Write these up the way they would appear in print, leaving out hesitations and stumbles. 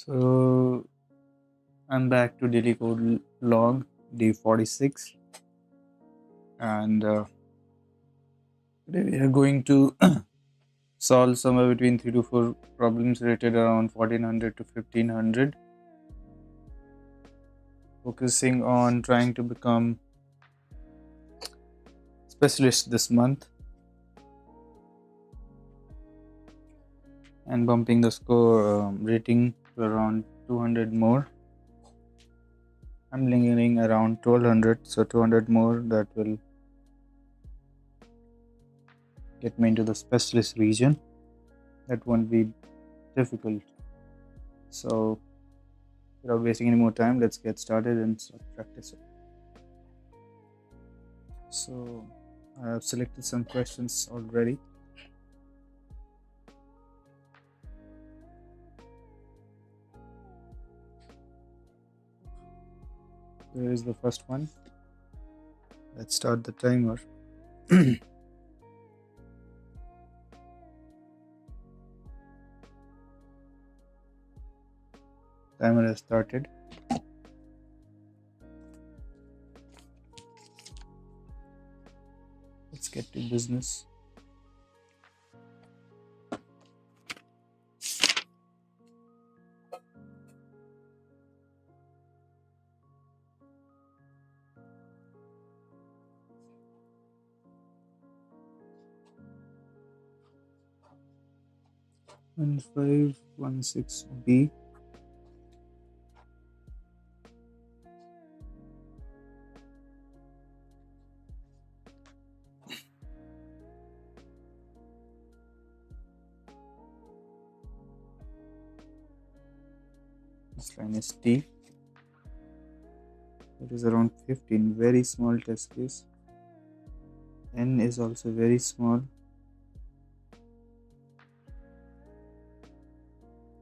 So I'm back to daily code log day 46, and today we are going to solve somewhere between 3 to 4 problems rated around 1400 to 1500, focusing on trying to become specialist this month and bumping the score rating to around 200 more. I'm lingering around 1200, so 200 more that will get me into the specialist region. That won't be difficult. So without wasting any more time, let's get started and start practicing. So I have selected some questions already. Here is the first one. Let's start the timer. Timer has started. Let's get to business. One 516B. This line is T. It is around 15. Very small test case. N is also very small.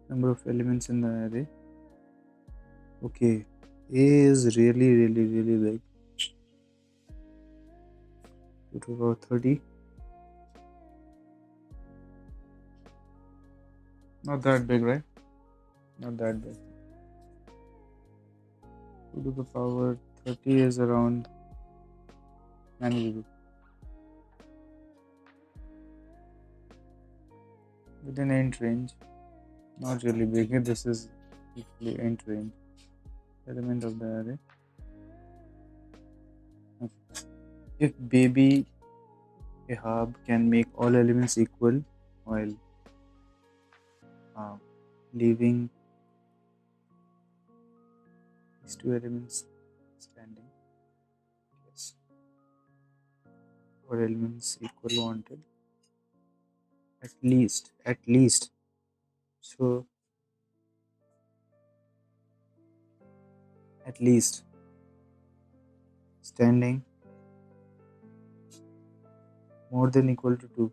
Number of elements in the array. Okay, A is really big. 2 to the power 30. Not that big, right? Not that big. 2 to the power 30 is around manageable. Within int range. Not really big. This is equally int range. Element of the array. Okay. If baby Ahab can make all elements equal while leaving these two elements standing, yes, all elements equal wanted. At least. So at least standing more than equal to 2.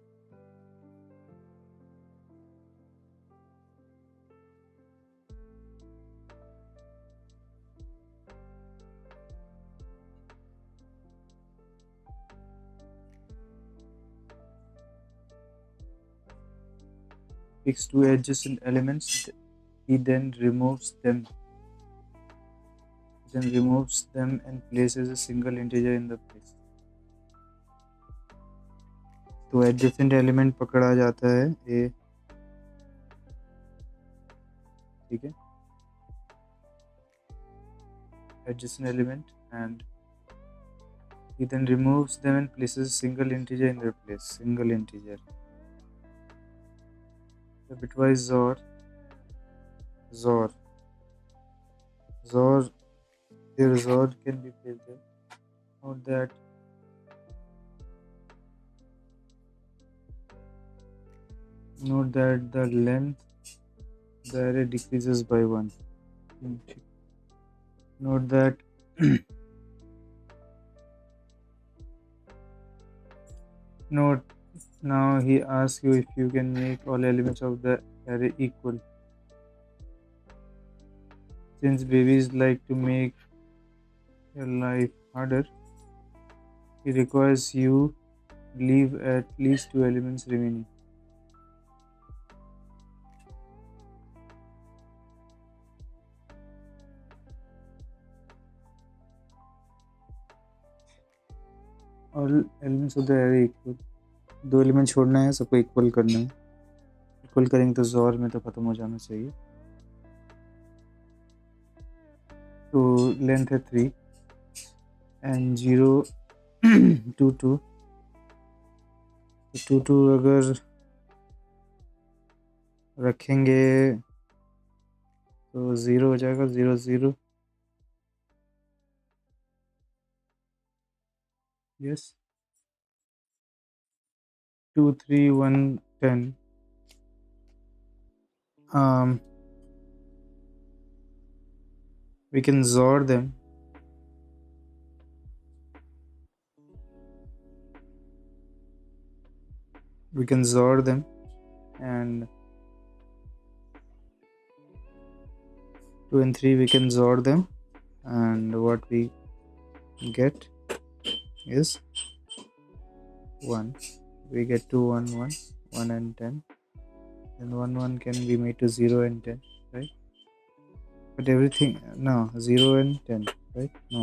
Picks two adjacent elements, he then removes them and places a single integer in the place. तो adjacent element पकड़ा जाता है A, ठीक है, adjacent element, and he then removes them and places a single integer in their place. Single integer. The bitwise XOR. Here XOR can be placed there. Note that the length of the array decreases by 1. Note that now he asks you if you can make all elements of the array equal. Since babies like to make your life harder, he requires you leave at least 2 elements remaining. All elements of the array equal. दो element छोड़ना है, सबको equal करना है. Equal करेंगे तो ज़ोर में तो ख़त्म हो जाना चाहिए. तो लेंथ है 3 एंड 0 2 2. 2 2 अगर रखेंगे तो 0 हो जाएगा. 0 0. Yes. 2 3 1 10. We can XOR them. We can XOR them, and 2 and 3 we can XOR them, and what we get is 1. We get 2 1 1 1 and 10, and 1 1 can be made to 0 and 10, right? But everything, no, 0 and 10, right? No.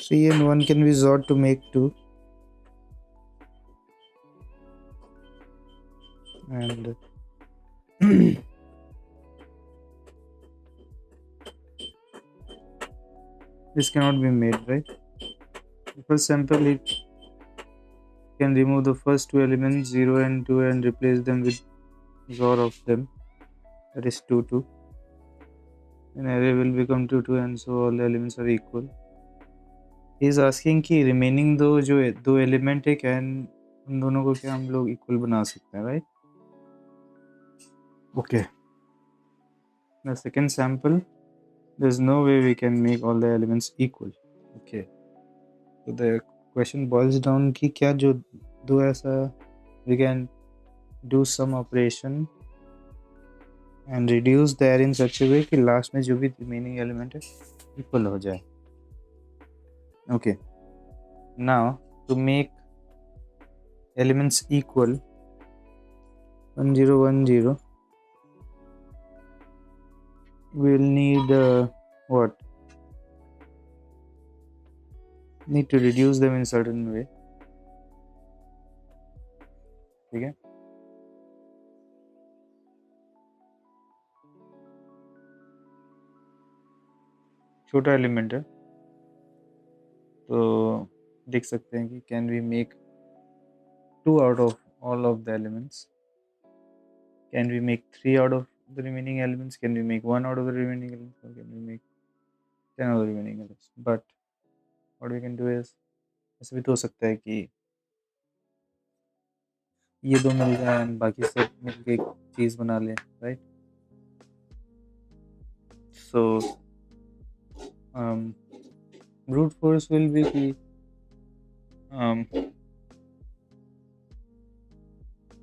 3 and 1 can be XORed to make 2, and this cannot be made, right? For sample, it can remove the first two elements 0 and 2 and replace them with XOR of them, that is 2 2. An array will become 2 2, and so all the elements are equal. He is asking कि remaining दो element है क्या, उन दोनों को क्या हम लोग इक्वल बना सकते हैं, right? Okay. The second sample, there's no way we can make all the elements equal. Okay. So the question boils down कि क्या जो दो ऐसा we can do some operation and reduce the array in such a way कि last में जो भी remaining element है equal हो जाए. Okay. Now to make elements equal 1 0 1 0, we'll need what? Need to reduce them in certain way. ठीक है. छोटा एलिमेंट है तो देख सकते हैं कि can we make 2 out of all of the elements, can we make 3 out of the remaining elements, can we make 1 out of the remaining elements, or can we make 10 out of the remaining elements. But what we can do is, ऐसे भी तो हो सकता है कि ये दो मिल जाए और बाकी सब मिलके एक चीज बना लें, right? So brute force will be कि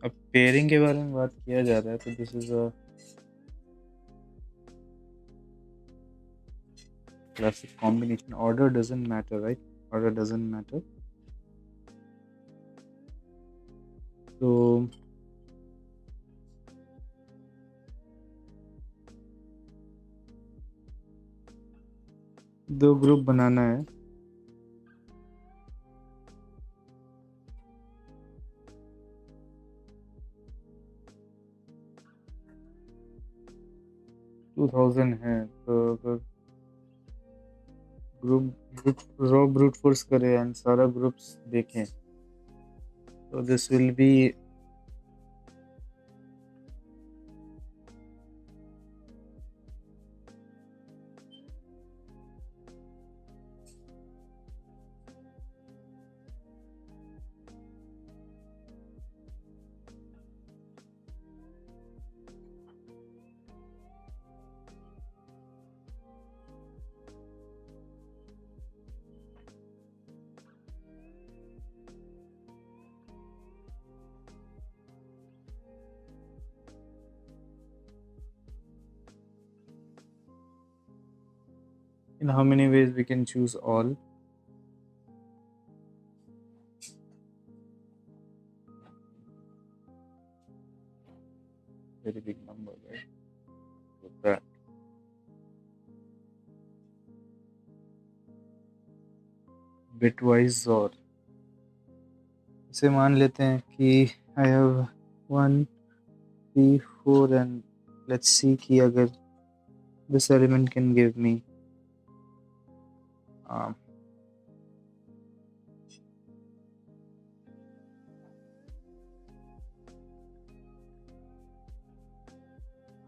अब पेयरिंग के बारे में बात किया जा रहा है, तो this is a classic combination. Order doesn't matter, right? Order doesn't matter. So दो ग्रुप बनाना है. टू 2000 है, तो अगर ग्रुप रॉ ब्रूट फोर्स करें एंड सारा ग्रुप्स देखें, तो this will be in how many ways we can choose all. Very big number, right? So bitwise XOR. इसे मान लेते हैं कि I have 1 3 4 and let's see कि अगर this element can give me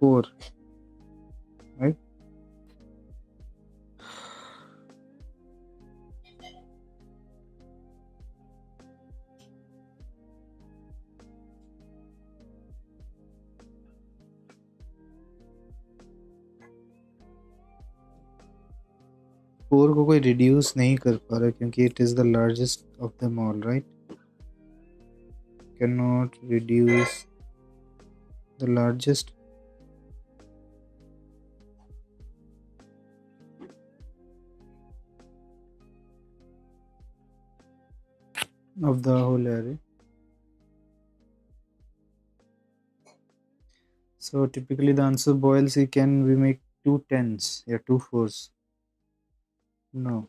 4, right? Four को कोई रिड्यूस नहीं कर पा रहा क्योंकि it is the largest of them all, right? Can not reduce the largest of the whole array. So typically the answer boils, can we make 2 10s? Yeah, 2 4s. No.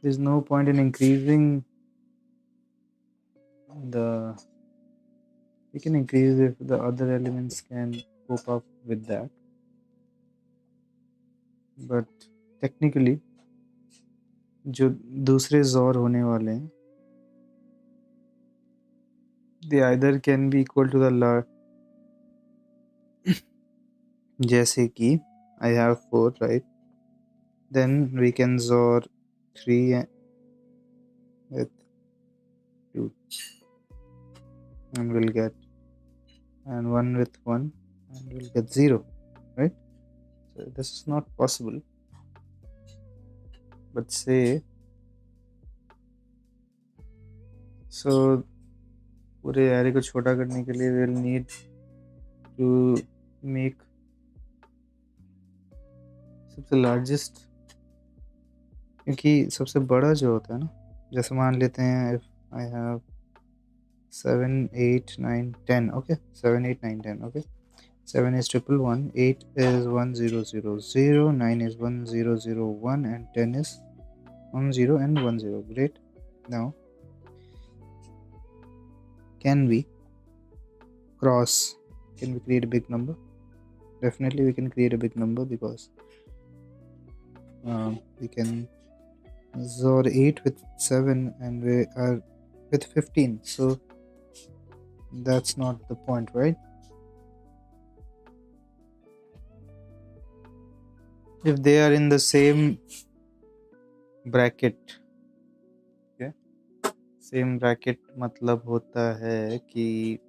There's no point in increasing the... We can increase if the other elements can cope up with that. But technically जो दूसरे XOR होने वाले हैं, they either can be equal to the जैसे कि I have 4, right? Then we can XOR 3 with 2 and we'll get, and 1 with 1 and we'll get 0, right? So this is not possible. But say, so पूरे array को छोटा करने के लिए we'll need to make सबसे largest, क्योंकि सबसे बड़ा जो होता है ना, जैसे मान लेते हैं if I have 7 8 9 10, okay, 7 8 9 10, okay, 7 is 111, 8 is 1000, 9 is 1001 and 10 is 10 and 10. Great. Now can we create a big number? Definitely we can create a big number because we can XOR 8 with 7 and we are with 15, so that's not the point, right? If they are in the same bracket, okay, same bracket मतलब होता है कि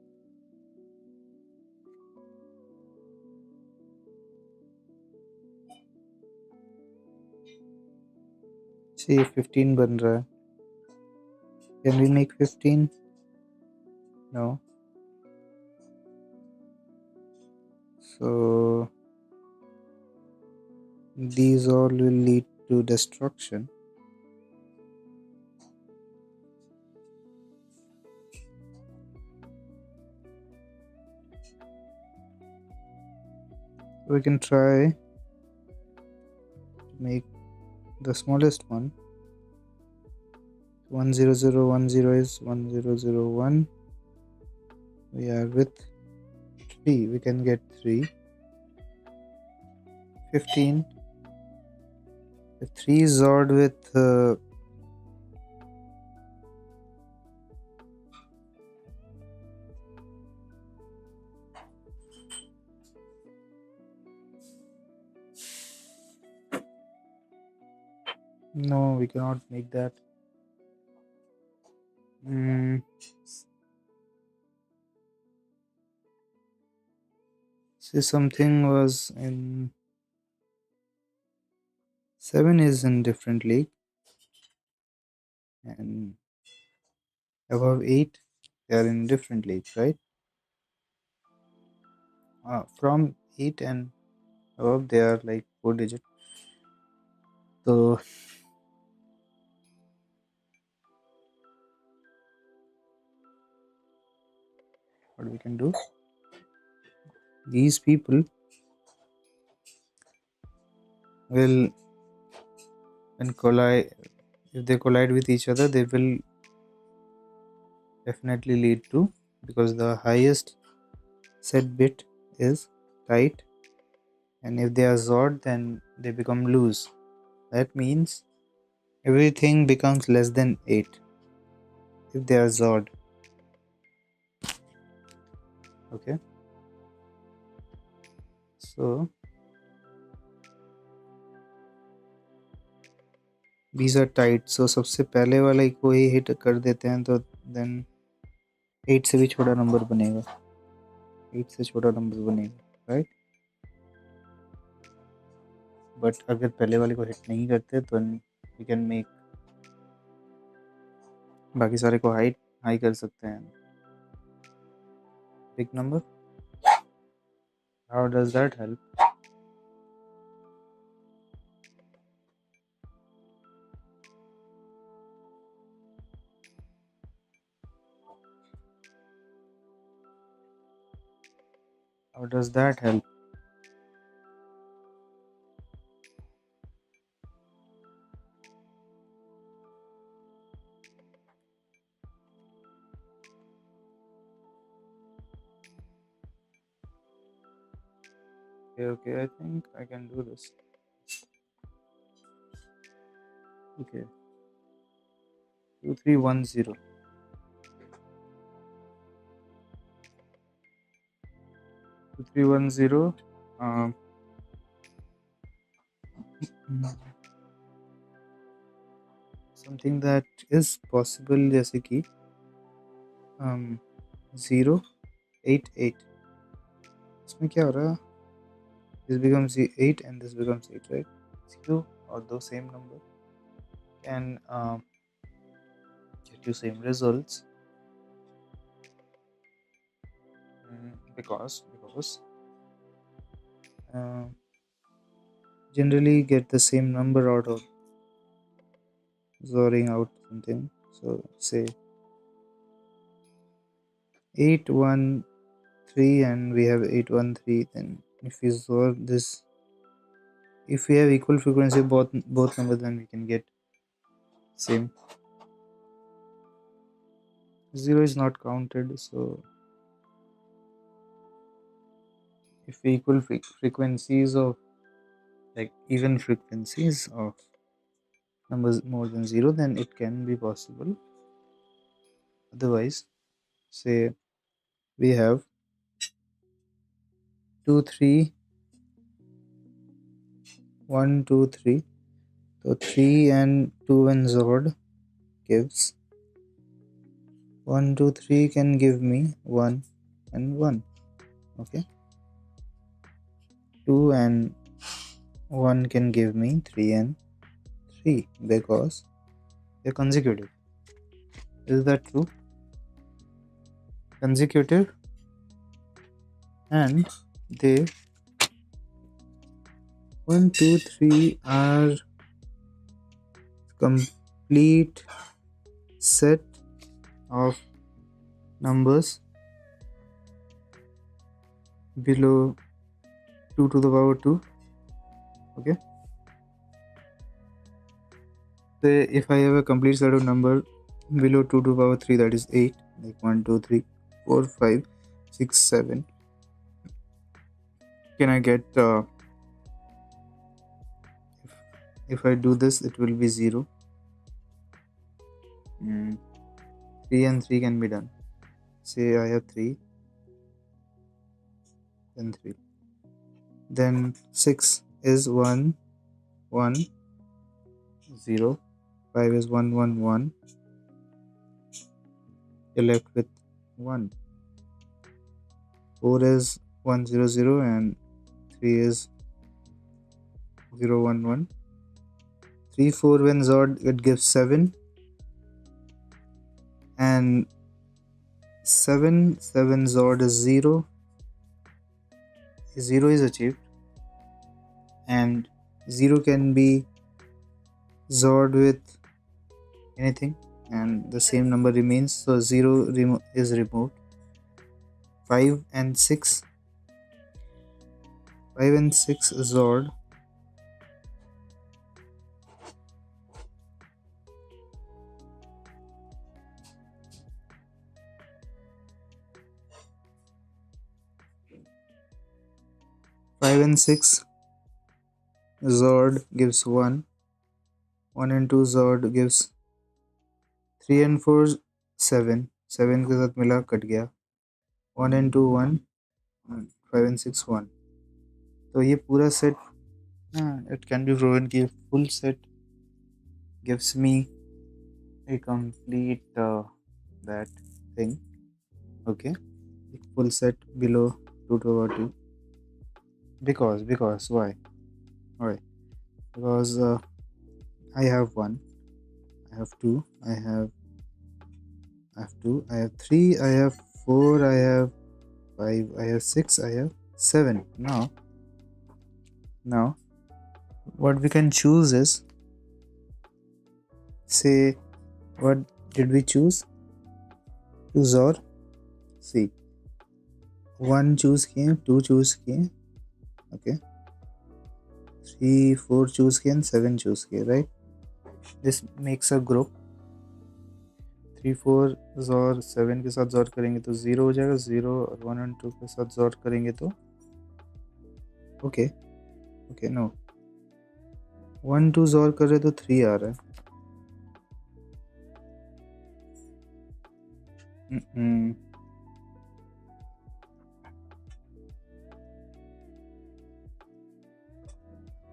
see 15 बन रहा है, can we make 15? No. So these all will lead to destruction. We can try to make the smallest one. 10010 is 1001. We are with 3. We can get 3. 15. If 3 is XORed with no, we cannot make that. Say something was in 7 is in different league and above 8 they are in different leagues, right? From 8 and above they are like 4 digit. So what we can do, these people will, when collide, if they collide with each other, they will definitely lead to, because the highest set bit is tight, and if they are XORed, then they become loose. That means everything becomes less than 8 if they are XORed. Okay, so these are tight. So सबसे पहले वाला को ही hit कर देते हैं तो then 8 से भी छोटा नंबर बनेगा, 8 से छोटा नंबर बनेगा, राइट. बट अगर पहले वाले को हिट नहीं करते तो वी कैन मेक, बाकी सारे को हाई कर सकते हैं. Big number, how does that help? How does that help? Okay, I think I can do this. Okay, 2310. 2310. Something that is possible, जैसे कि 088. इसमें क्या हो रहा है? This becomes 8 and this becomes 8, right? 0 or the same number can get you same results, because generally get the same number out of zeroing out something. So say 813 and we have 813, then if we zor this, if we have equal frequency both numbers, then we can get same. 0 is not counted, so if we equal frequencies of, like even frequencies of numbers more than 0, then it can be possible. Otherwise, say we have 2 3 1 2 3, so 3 and 2 when XORed gives 1 2 3 can give me 1 and 1. Okay, 2 and 1 can give me 3 and 3 because they're consecutive. Is that true? Consecutive, and they 1 2 3 are complete set of numbers below 2 to the power 2. Okay, say if I have a complete set of number below 2 to the power 3, that is 8, like 1 2 3 4 5 6 7, can I get if I do this, it will be 0. 3 and 3 can be done. Say I have 3, then 3, then 6 is 1 1 0, 5 is 1 1 1, you're left with 1. 4 is 1 0 0 and 3 is 0 1 1. 3 4 when XORed, it gives 7, and 7 7 XORed is 0. 0 is achieved, and 0 can be XORed with anything and the same number remains, so 0 is removed. 5 and 6 XORed 5 and 6 XORed gives 1. 1 and 2 XORed gives 3 and 4 7. 7 के साथ मिला cut गया. 1 and 2 1. 5 and 6 1. तो ये पूरा set, it can be proven कि full set gives me a complete that thing. Okay, full set below 2 to over 2. Because why? Because I have 1, I have 2, I have 2, I have 3, I have 4, I have 5, I have 6, I have 7. Now what we can choose is, say, what did we choose? To XOR. See, 1 choose किए, 2 choose किए, okay, 3 4 choose किए and 7 choose किए, right? This makes a group. 3 4 XOR 7 के साथ XOR करेंगे तो 0 हो जाएगा. 0 और 1 and 2 के साथ XOR करेंगे तो okay no, 1 2 XOR कर रहे तो 3 आ रहा है.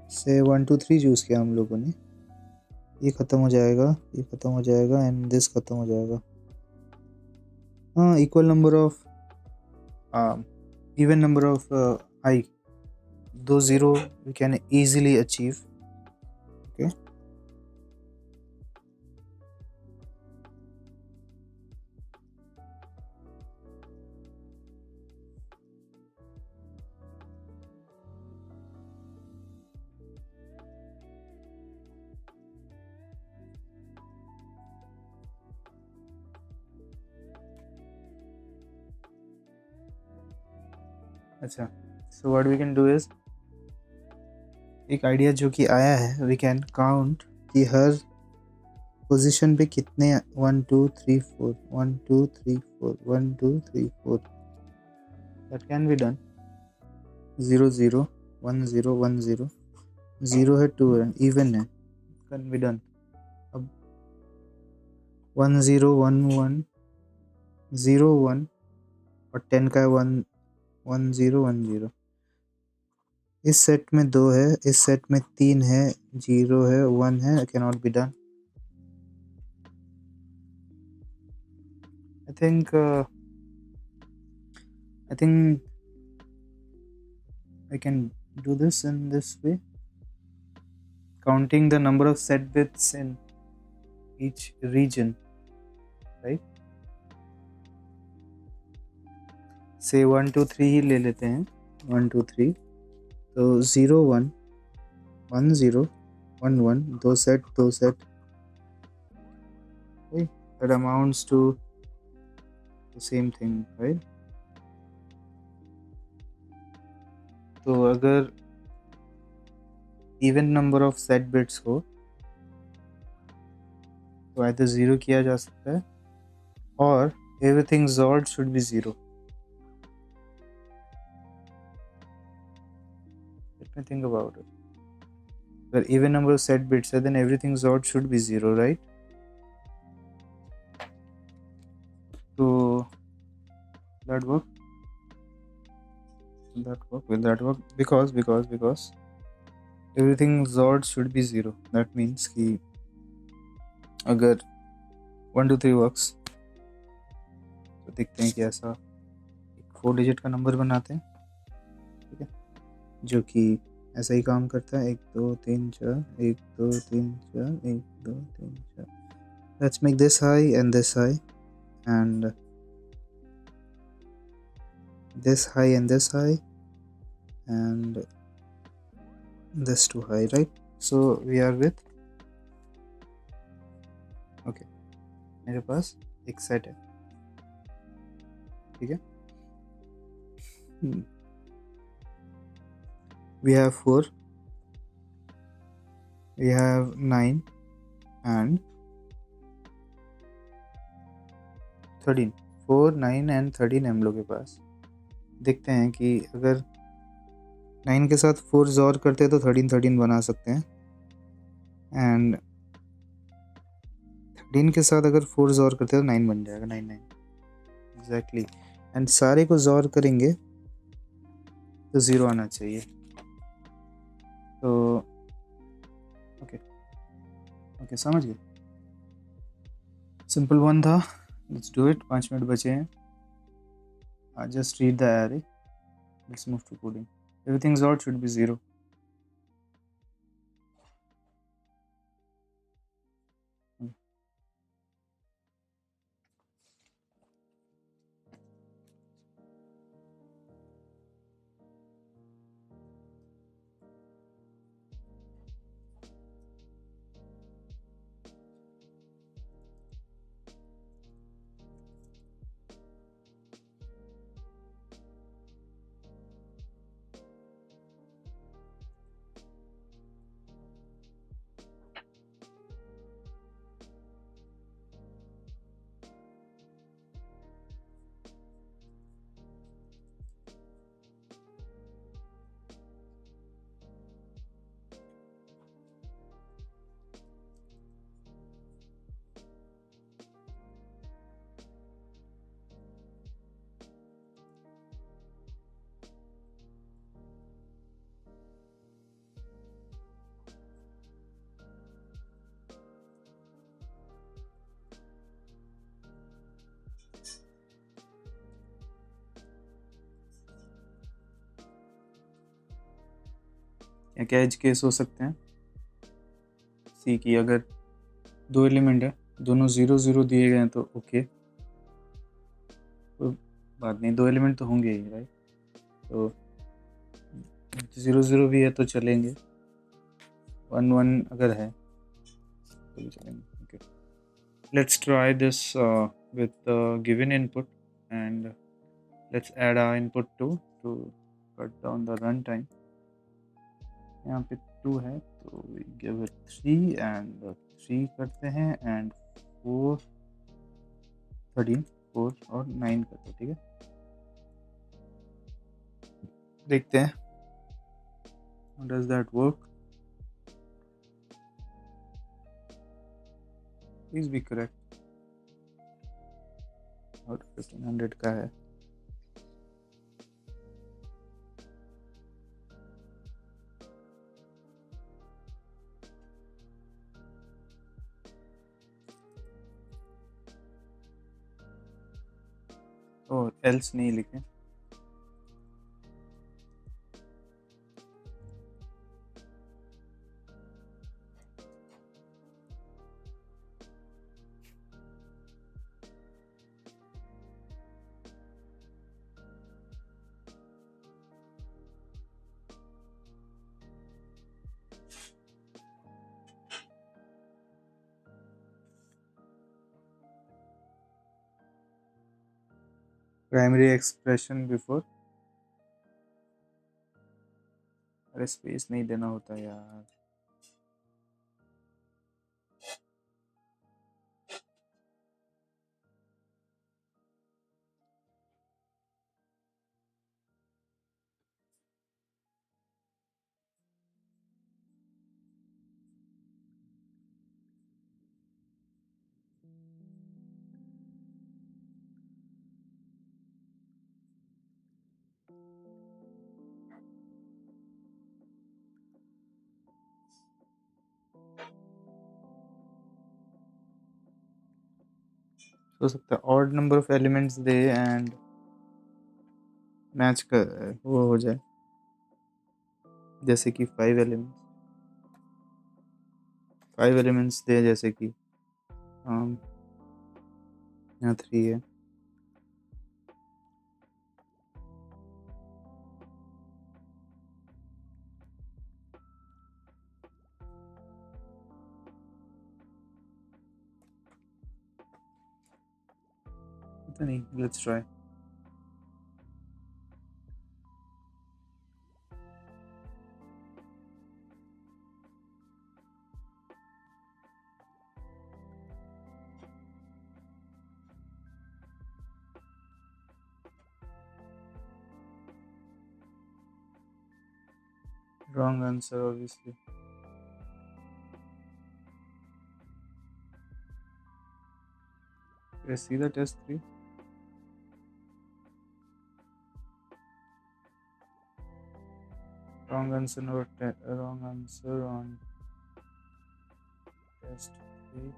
से 1 2 3 चूज किया हम लोगों ने. ये खत्म हो जाएगा, ये खत्म हो जाएगा एंड दिस खत्म हो जाएगा. हाँ, equal number of even number of I, those 0 we can easily achieve. Okay, अच्छा, so what we can do is, एक आइडिया जो कि आया है, we can count कि हर पोजीशन पे कितने 1 2 3 4 1 2 3 4 1 2 3 4. that can be done. 0 0 1 0 1 0 0 है, 2 है, even है, can be done. अब 1 0 1 1 0 1 और 10 का है 1 1 0 1 0. इस सेट में 2 है, इस सेट में 3 है, 0 है, 1 है, cannot be done. I think I can do this in this way, counting the number of set bits in each region, right? say 1 2 3 ही ले लेते हैं. 1 2 3 तो 0 1 1 0 1 1 दो set, right? That amounts to the same thing, right? तो अगर even number of set bits हो तो either 0 किया जा सकता है और everything XORed should be 0. Let me think about it. Where even number of set bits है, then everything XORed should be 0, right? So that work? Will that work? Because everything XORed should be 0. That means कि अगर 1 2 3 works तो देखते हैं कि ऐसा 4 digit का number बनाते हैं, ठीक है, जो कि ऐसा ही काम करता है. 1 2 3 4 1 2 3 4 1 2 3 4. Let's make this high and this high and this high and this high and this too high, right? So we are with, okay, मेरे पास एक सेट है, ठीक है. We have 4, we have 9 and 13. 4 9 and 13 हम लोग के पास. देखते हैं कि अगर 9 के साथ 4 जोर करते हैं तो 13 बना सकते हैं, एंड 13 के साथ अगर 4 जोर करते हैं तो 9 बन जाएगा, 9 एग्जैक्टली। एंड सारे को जोर करेंगे तो 0 आना चाहिए। तो ओके समझ गए, सिंपल वन था। लेट्स डू इट, 5 मिनट बचे हैं। Just read the array, let's move to coding. Everything XOR should be 0। क्या एज केस हो सकते हैं सी की, अगर 2 एलिमेंट है, दोनों 0 0 दिए गए हैं तो ओके, कोई बात नहीं, 2 एलिमेंट तो होंगे ही, राइट। तो 0 0 भी है तो चलेंगे, 1 1 अगर है तो भी चलेंगे। Okay, let's try this with given input, and let's add our input 2 to cut down the runtime. यहाँ पे 2 है तो we give it 3 and 3 करते हैं, and 4 13 4 और 9 करते हैं, ठीक है। देखते हैं how does that work. Please be correct. और 1500 का है। और एल्स नहीं लिखे, प्राइमरी एक्सप्रेशन बिफोर, अरे स्पेस नहीं देना होता यार। हो सकता है odd number of elements they and match कर वो हो जाए, जैसे कि 5 एलिमेंट्स दे, जैसे कि यहाँ 3 है। पता नहीं, let's try. Wrong answer, obviously. Let's see the test 3. Wrong answer, wrong answer on test 3.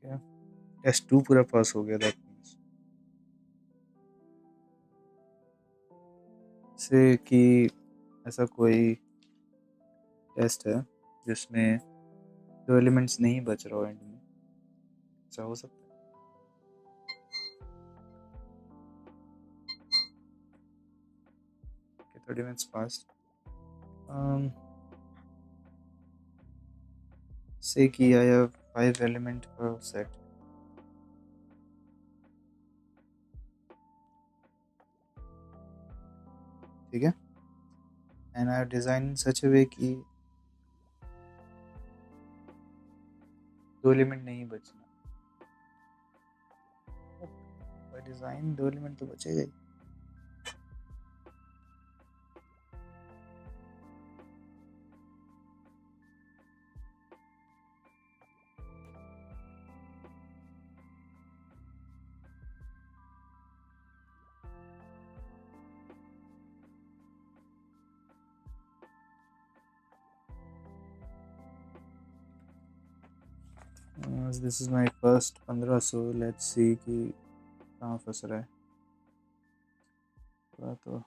क्या टेस्ट 2 पूरा पास हो गया, दैट मीन्स से कि ऐसा कोई टेस्ट है जिसमें 2 एलिमेंट्स नहीं बच रहा हो एंड में, ऐसा हो सकता है? Okay, 30 minutes passed. Say कि I have 5 element set. ठीक है, and I have designed in such a way कि 2 एलिमेंट नहीं बचना। बाय डिजाइन 2 एलिमेंट तो बचेगा ही। This is my first 15, so let's see कि कहाँ फंस रहा है थोड़ा तो।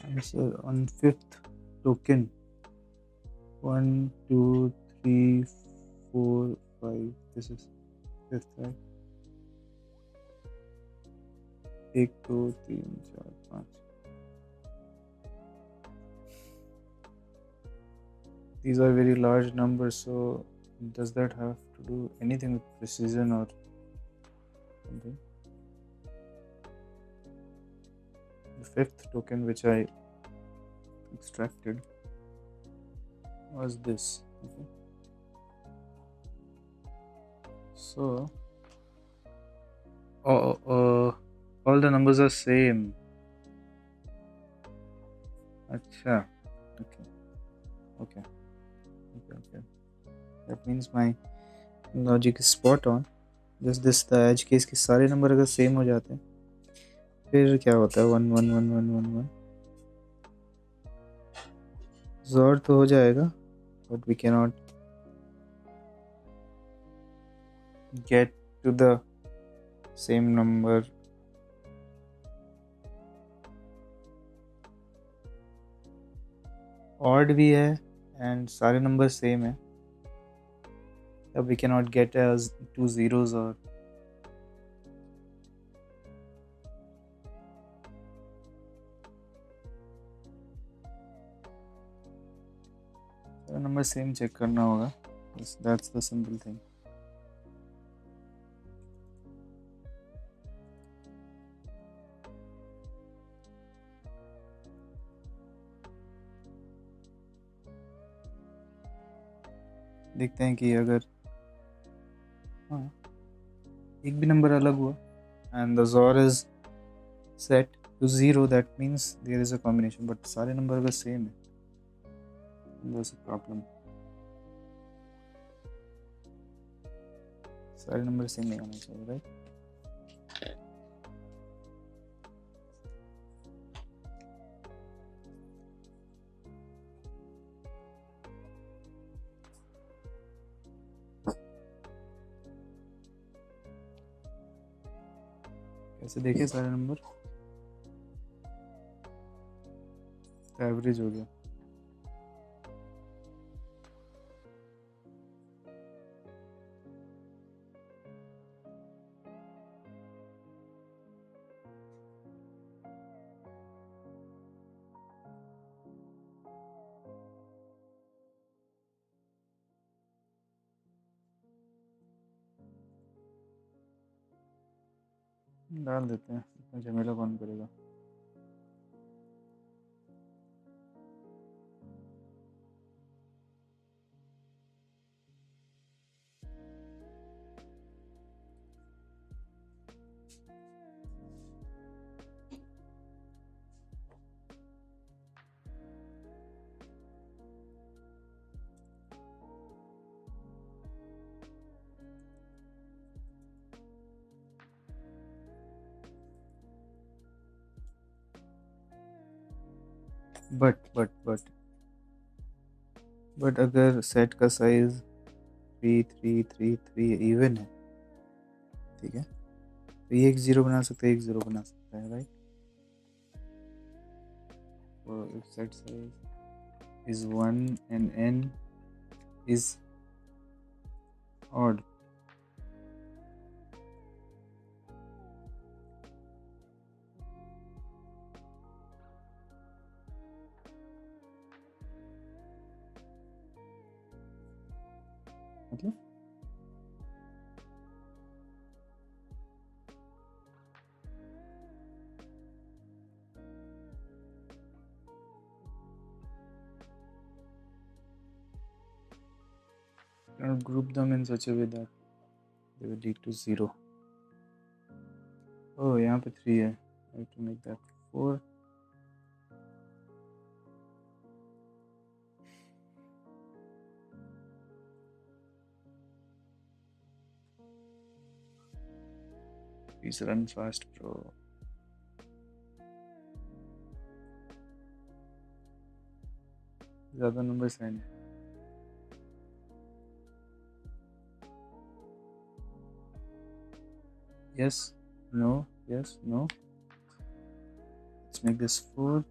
Answer on 5th token 1 2 3 4 5, this is 5th, right? 1 2 3 4 5, these are very large numbers, so does that have to do anything with precision or something? The 5th token which I extracted was this. Okay, so all the numbers are same. Acha, okay, okay, okay, okay. That means my logic is spot on. Just this, the edge case के सारे number अगर same हो जाते हैं फिर क्या होता है? 1 1 1 1 1 1 जोर तो हो जाएगा, but we cannot get to the same number. Odd भी है and सारे नंबर सेम है, तब we cannot get as 2 zeros or सारे नंबर सेम चेक करना होगा. That's the simple thing. देखते हैं कि अगर एक भी नंबर अलग हुआ and the XOR is set to 0, that means there is a combination, but सारे नंबर अगर सेम है there's a problem. सारे नंबर सेम नहीं होना चाहिए, राइट? कैसे देखे सारे नंबर? एवरेज हो गया. डाल देते हैं, इतना झमेला कौन करेगा। बट अगर सेट का साइज 3 3 3 3 इवन है, ठीक है, तो ये एक 0 बना सकता है, एक 0 बना सकता है, right. So if set size is 1 and n is odd, मतलब group them in such a way that they will lead to 0. Oh, यहाँ पे 3 है, I have to make that 4. Please run fast, bro. ज़्यादा number sign है। Yes, no, yes, no. Let's make this 4.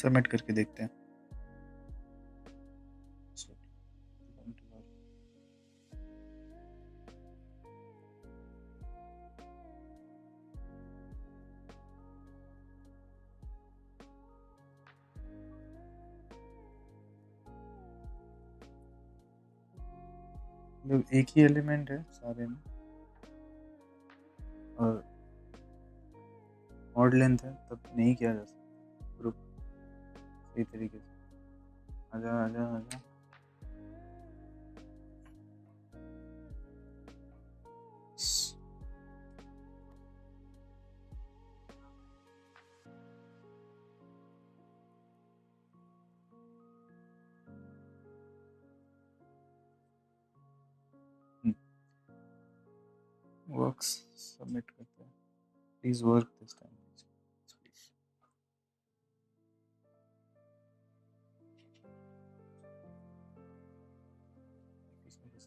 Submit करके देखते हैं। जब एक ही एलिमेंट है सारे में और ऑड लेंथ है, तब नहीं किया जा सकता ग्रुप सही तरीके से। आजा आजा आजा। वर्क्स, सबमिट करते हैं। Please work this time.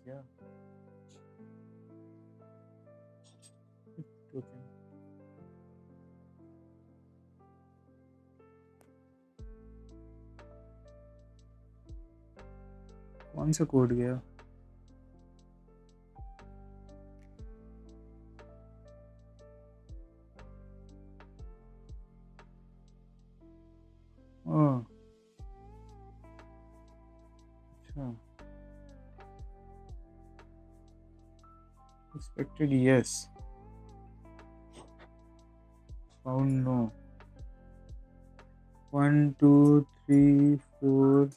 Yeah. Okay. कौन सा कोड गया? ओह, अच्छा। Expected yes. Found no. 1 2 3 4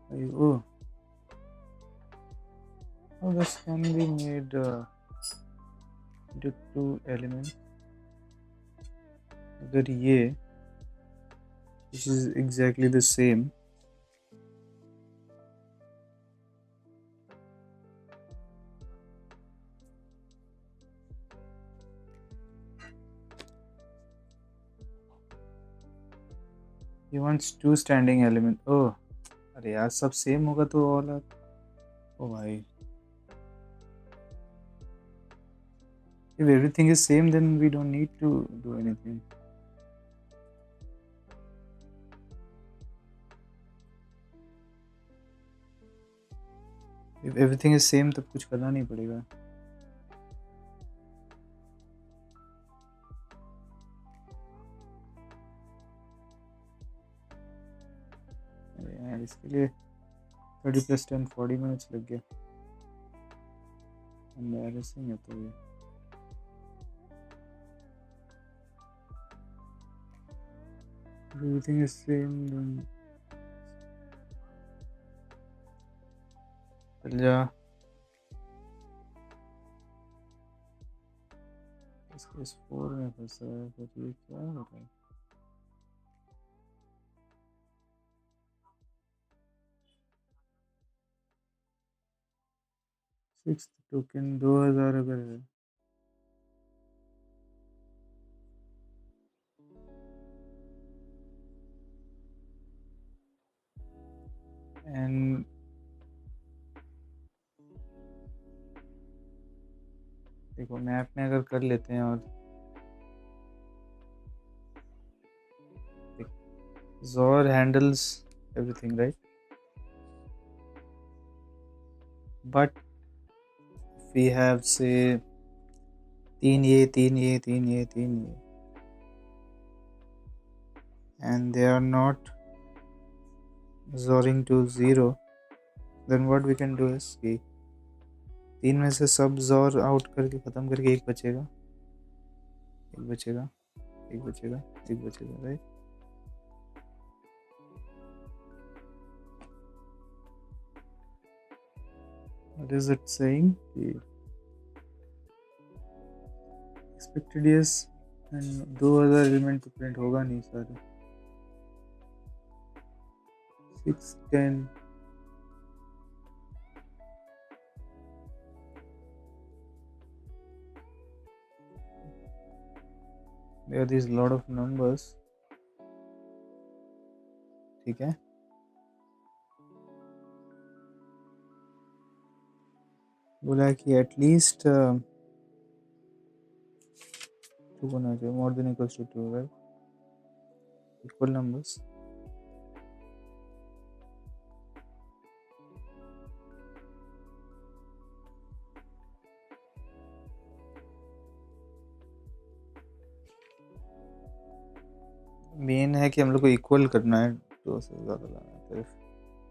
5. Oh, how this can be made into 2 elements? अगर ये this is exactly the same, he wants 2 standing element. Oh, अरे यार सब सेम होगा तो all are. Oh भाई, if everything is same then we don't need to do anything. If everything is same तब कुछ करना नहीं पड़ेगा। यार, इसके लिए 30 + 10 40 मिनट्स लग गया। एम्बैरेसिंग है तो ये। Everything is same. चल जा। इसके इस 4 में फंसा है, फिर ये क्या हो रहा है? सिक्स टोकन 2000 अगर है, एंड देखो मैप में अगर कर लेते हैं और Zor handles everything, right? But if we have say 3 ये 3 ये 3 ये 3 ये and they are not zoring to 0, then what we can do is कि 3 में से सब जोर आउट करके ख़त्म करके एक बचेगा, एक बचेगा, एक बचेगा, एक बचेगा, right? What is it saying? Expected yes, and 2000 element तो प्रिंट होगा नहीं सारे। 6 10 there are these lot of numbers, ठीक है? बोला कि एटलीस्ट 2 होना चाहिए, more than equals to 2, right? Equal numbers. Main है कि हम लोग को इक्वल करना है, 2 से ज़्यादा लाना है। तो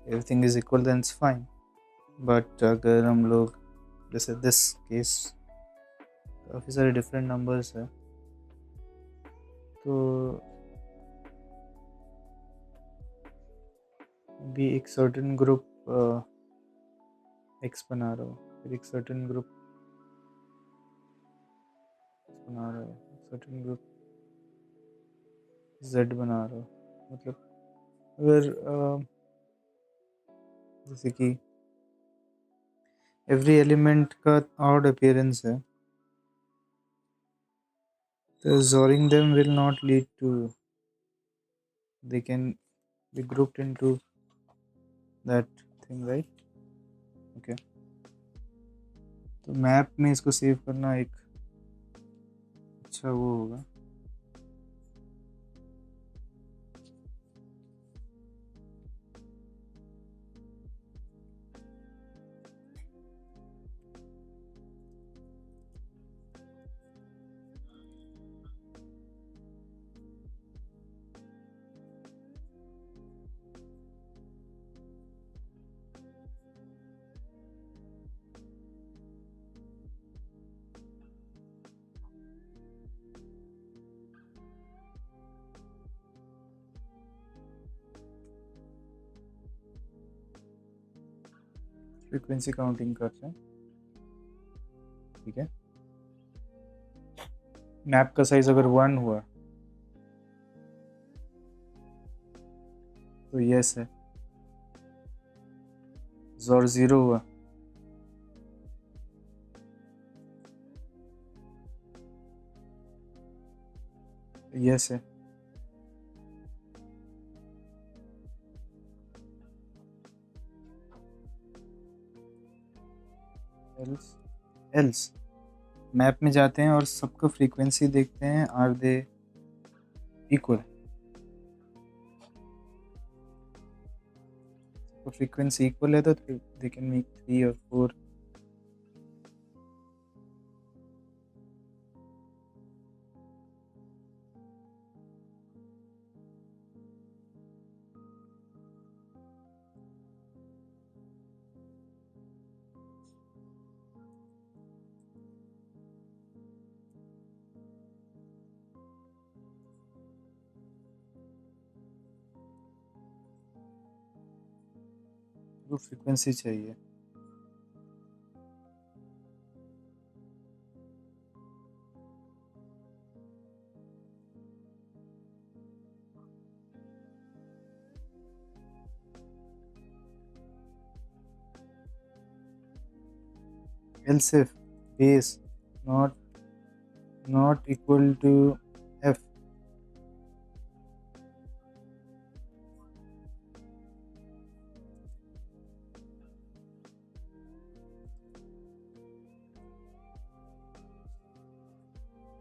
everything is equal then it's fine. But अगर हम लोग जैसे दिस केस काफ़ी सारे डिफरेंट नंबर्स है, तो भी एक सर्टेन ग्रुप एक्स बना रहा हो, फिर एक सर्टेन ग्रुप बना रहा हो, एक सर्टेन ग्रुप जेड बना रहा हो। मतलब अगर जैसे कि एवरी एलिमेंट का ऑड अपीयरेंस है, तो XORing them will not lead to, they can be grouped into that thing, right? Okay, तो मैप में इसको सेव करना एक अच्छा वो होगा। फ्रीक्वेंसी काउंटिंग करते हैं, ठीक है? मैप का साइज अगर 1 हुआ तो यस है, जोर 0 हुआ यस है, एल्स एल्स मैप में जाते हैं और सबका फ्रीक्वेंसी देखते हैं, आर दे इक्वल? तो फ्रीक्वेंसी इक्वल है तो दे कैन मेक 3 और 4। वो फ्रीक्वेंसी चाहिए। else if base not equal to f,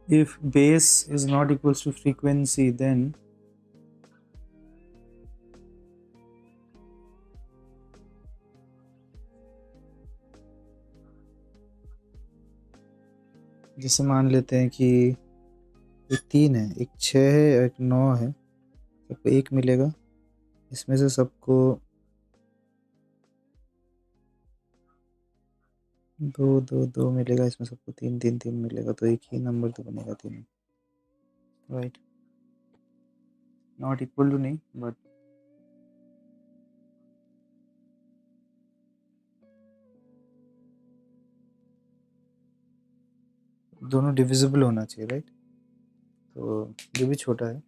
if base is not equals to frequency, then जैसे मान लेते हैं कि एक 3 है, एक 6 है, एक 9 है, सबको 1 मिलेगा, इसमें से सबको 2 2 2 मिलेगा, इसमें सबको 3 3 3 मिलेगा, तो एक ही नंबर तो बनेगा तीनों, राइट। नॉट इक्वल टू नहीं, बट दोनों डिविजिबल होना चाहिए, राइट। तो ये भी छोटा है,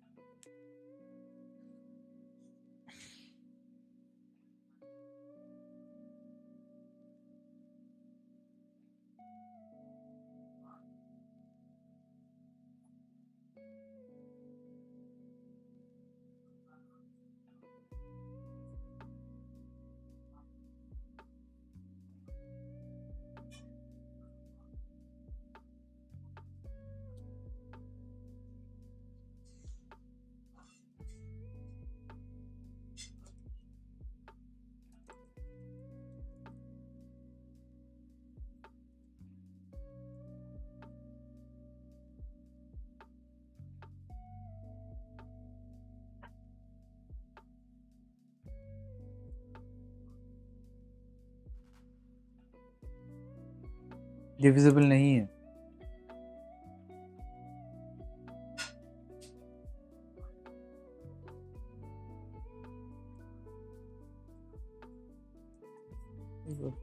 डिविजिबल नहीं है।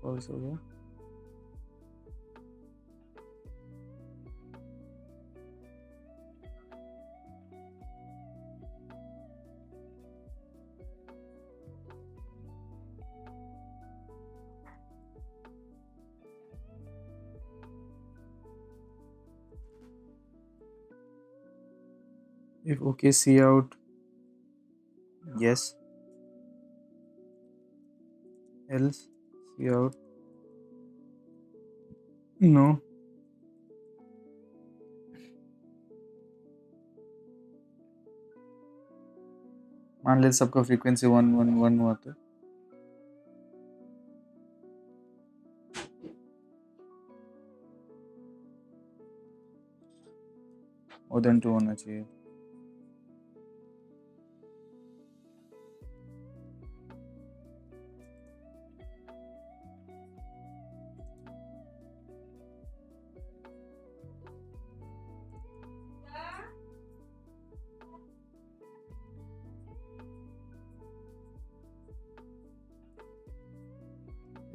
फॉल्स हो गया। If okay, see out yes, else see out no, मान ले सबका फ्रीक्वेंसी 1 1 1 हुआ तो more than 2 होना चाहिए।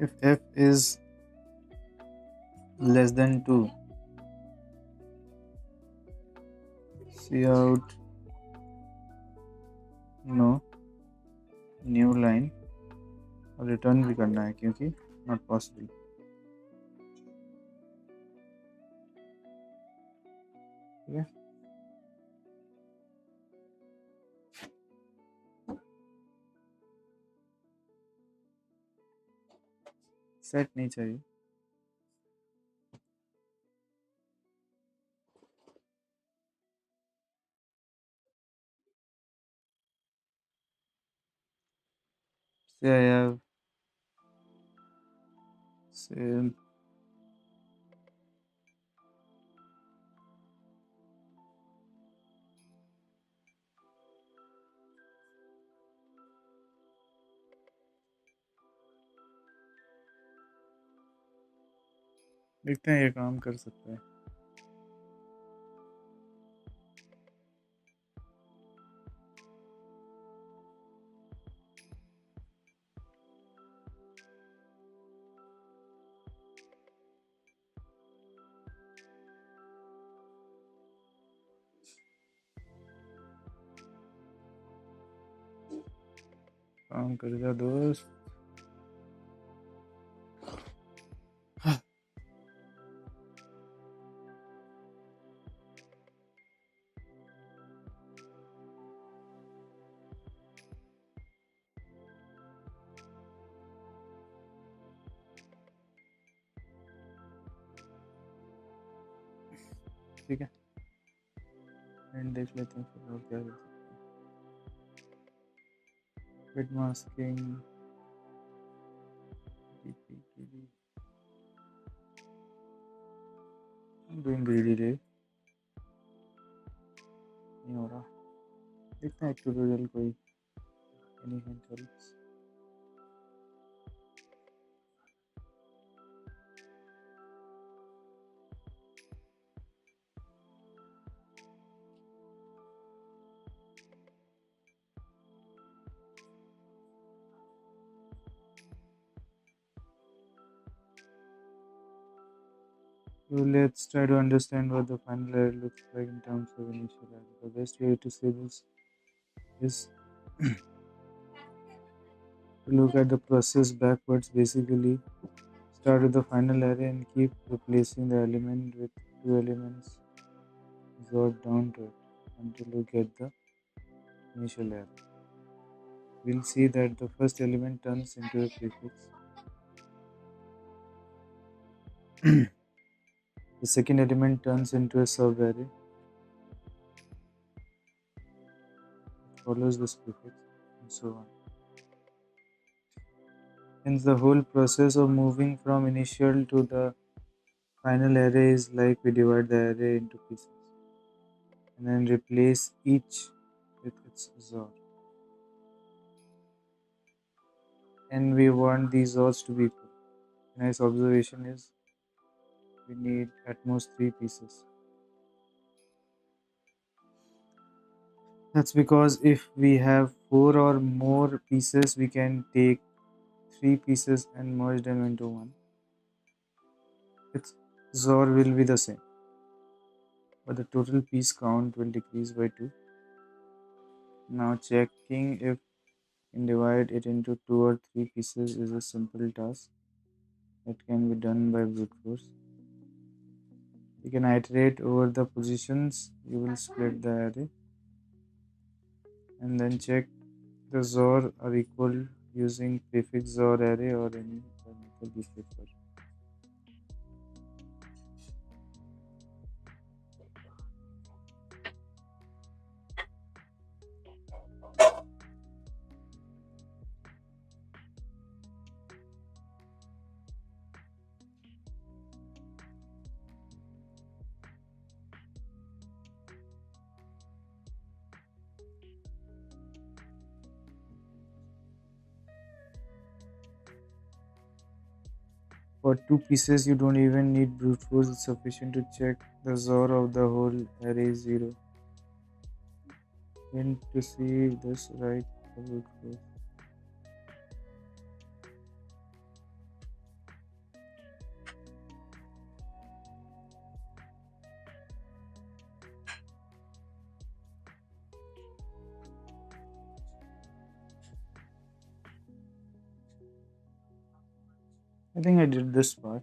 If f is less than 2, see out no, new line, और रिटर्न भी करना है क्योंकि नॉट पॉसिबल। ठीक है, सेट नहीं चाहिए। से I have same देखते हैं ये काम कर सकता है। काम कर जा दोस्त. ठीक है, एंड देख लेते हैं फिर और क्या कर सकते हैं. बिट मास्किंग, डूइंग ग्रीडी रे नहीं हो रहा. देखते हैं एक ट्यूटोरियल कोई. Any hint helps. So let's try to understand what the final error looks like in terms of initial error. The best way to say this is to look at the process backwards. Basically, start with the final array and keep replacing the element with two elements sort down to it until you get the initial array. We'll see that the first element turns into a prefix. The second element turns into a subarray. It follows this prefix and so on. Hence, the whole process of moving from initial to the final array is like we divide the array into pieces and then replace each with its XOR. And we want these XORs to be equal. A nice observation is we need at most 3 pieces. That's because if we have 4 or more pieces, we can take 3 pieces and merge them into one. Its XOR will be the same, but the total piece count will decrease by 2. Now checking if and divide it into 2 or 3 pieces is a simple task that can be done by brute force. You can iterate over the positions. You will split the array and then check the XOR are equal using prefix XOR array or any other method you prefer. For 2 pieces, you don't even need brute force. It's sufficient to check the XOR of the whole array is 0. Hint to see if this right for brute force. I think I did this part.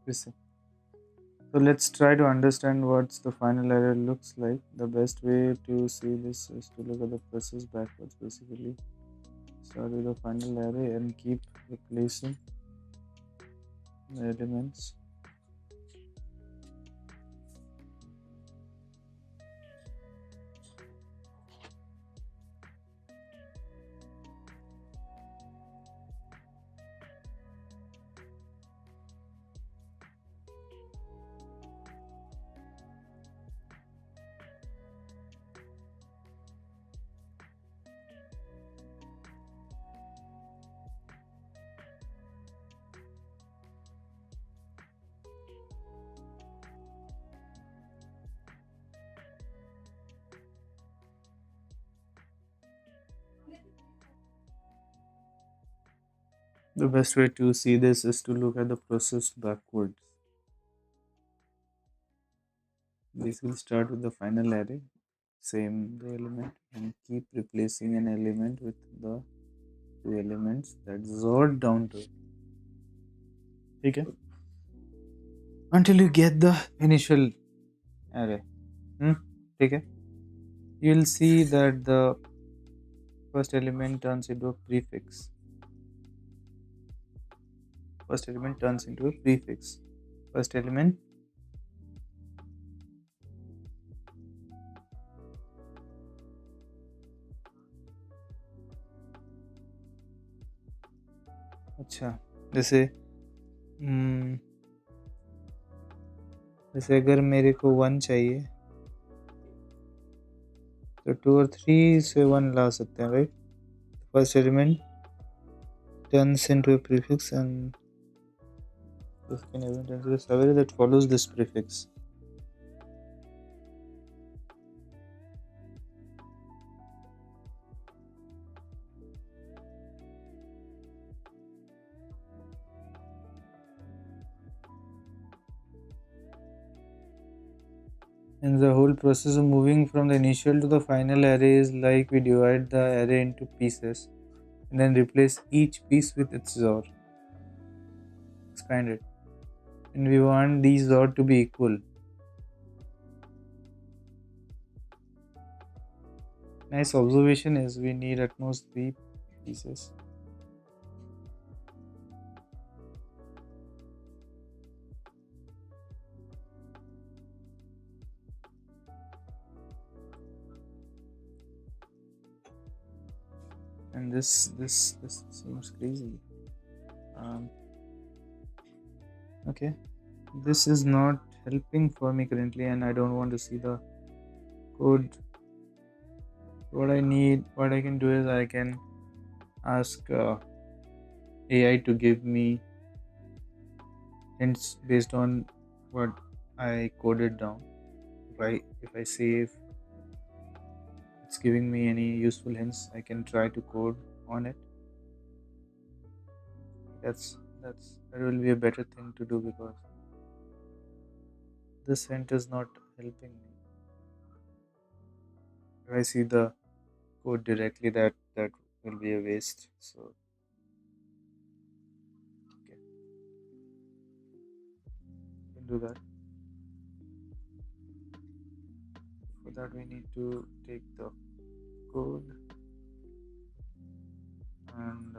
Listen. So let's try to understand what the final error looks like. The best way to see this is to look at the process backwards. Basically, start with the final array and keep replacing the elements. The best way to see this is to look at the process backwards. basically start with the final array, same the element, and keep replacing an element with the two elements that sort down to it. Okay. Until you get the initial array. Okay. You'll see that the first element turns into a prefix. First element turns into a prefix. First element अच्छा जैसे अगर मेरे को 1 चाहिए तो 2 और 3 से 1 ला सकते हैं, right? First element turns into a prefix and the second element turns into a subarray that follows this prefix. And the whole process of moving from the initial to the final array is like we divide the array into pieces and then replace each piece with its XOR. Expand it. And we want these XOR to be equal. Nice observation is we need at most 3 pieces. And this seems crazy. Okay, this is not helping for me currently, and I don't want to see the code. What I can do is I can ask AI to give me hints based on what I coded down. If I see if it's giving me any useful hints, I can try to code on it. That will be a better thing to do because this hint is not helping me. If I see the code directly, that will be a waste. So okay, we can do that. For that we need to take the code and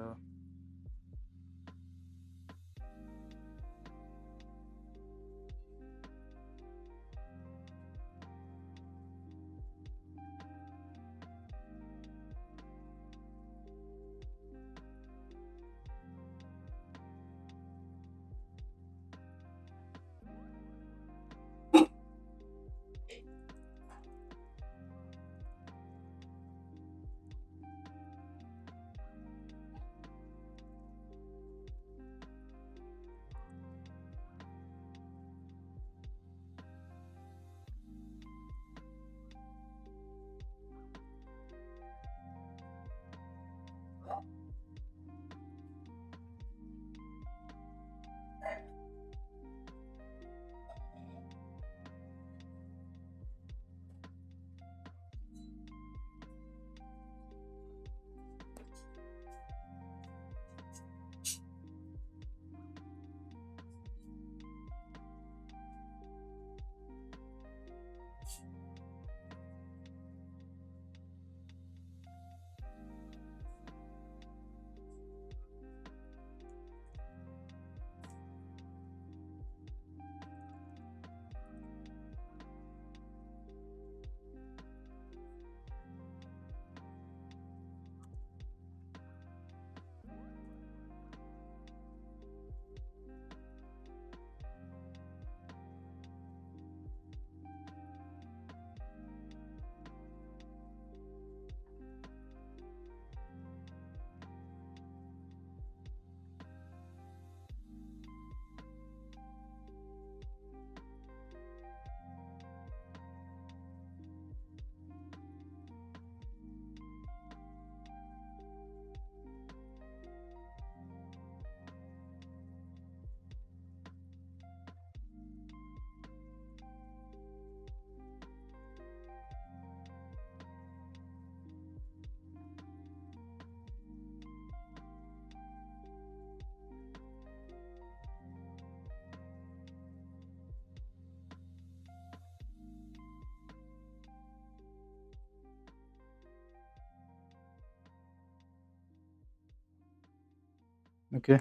Okay.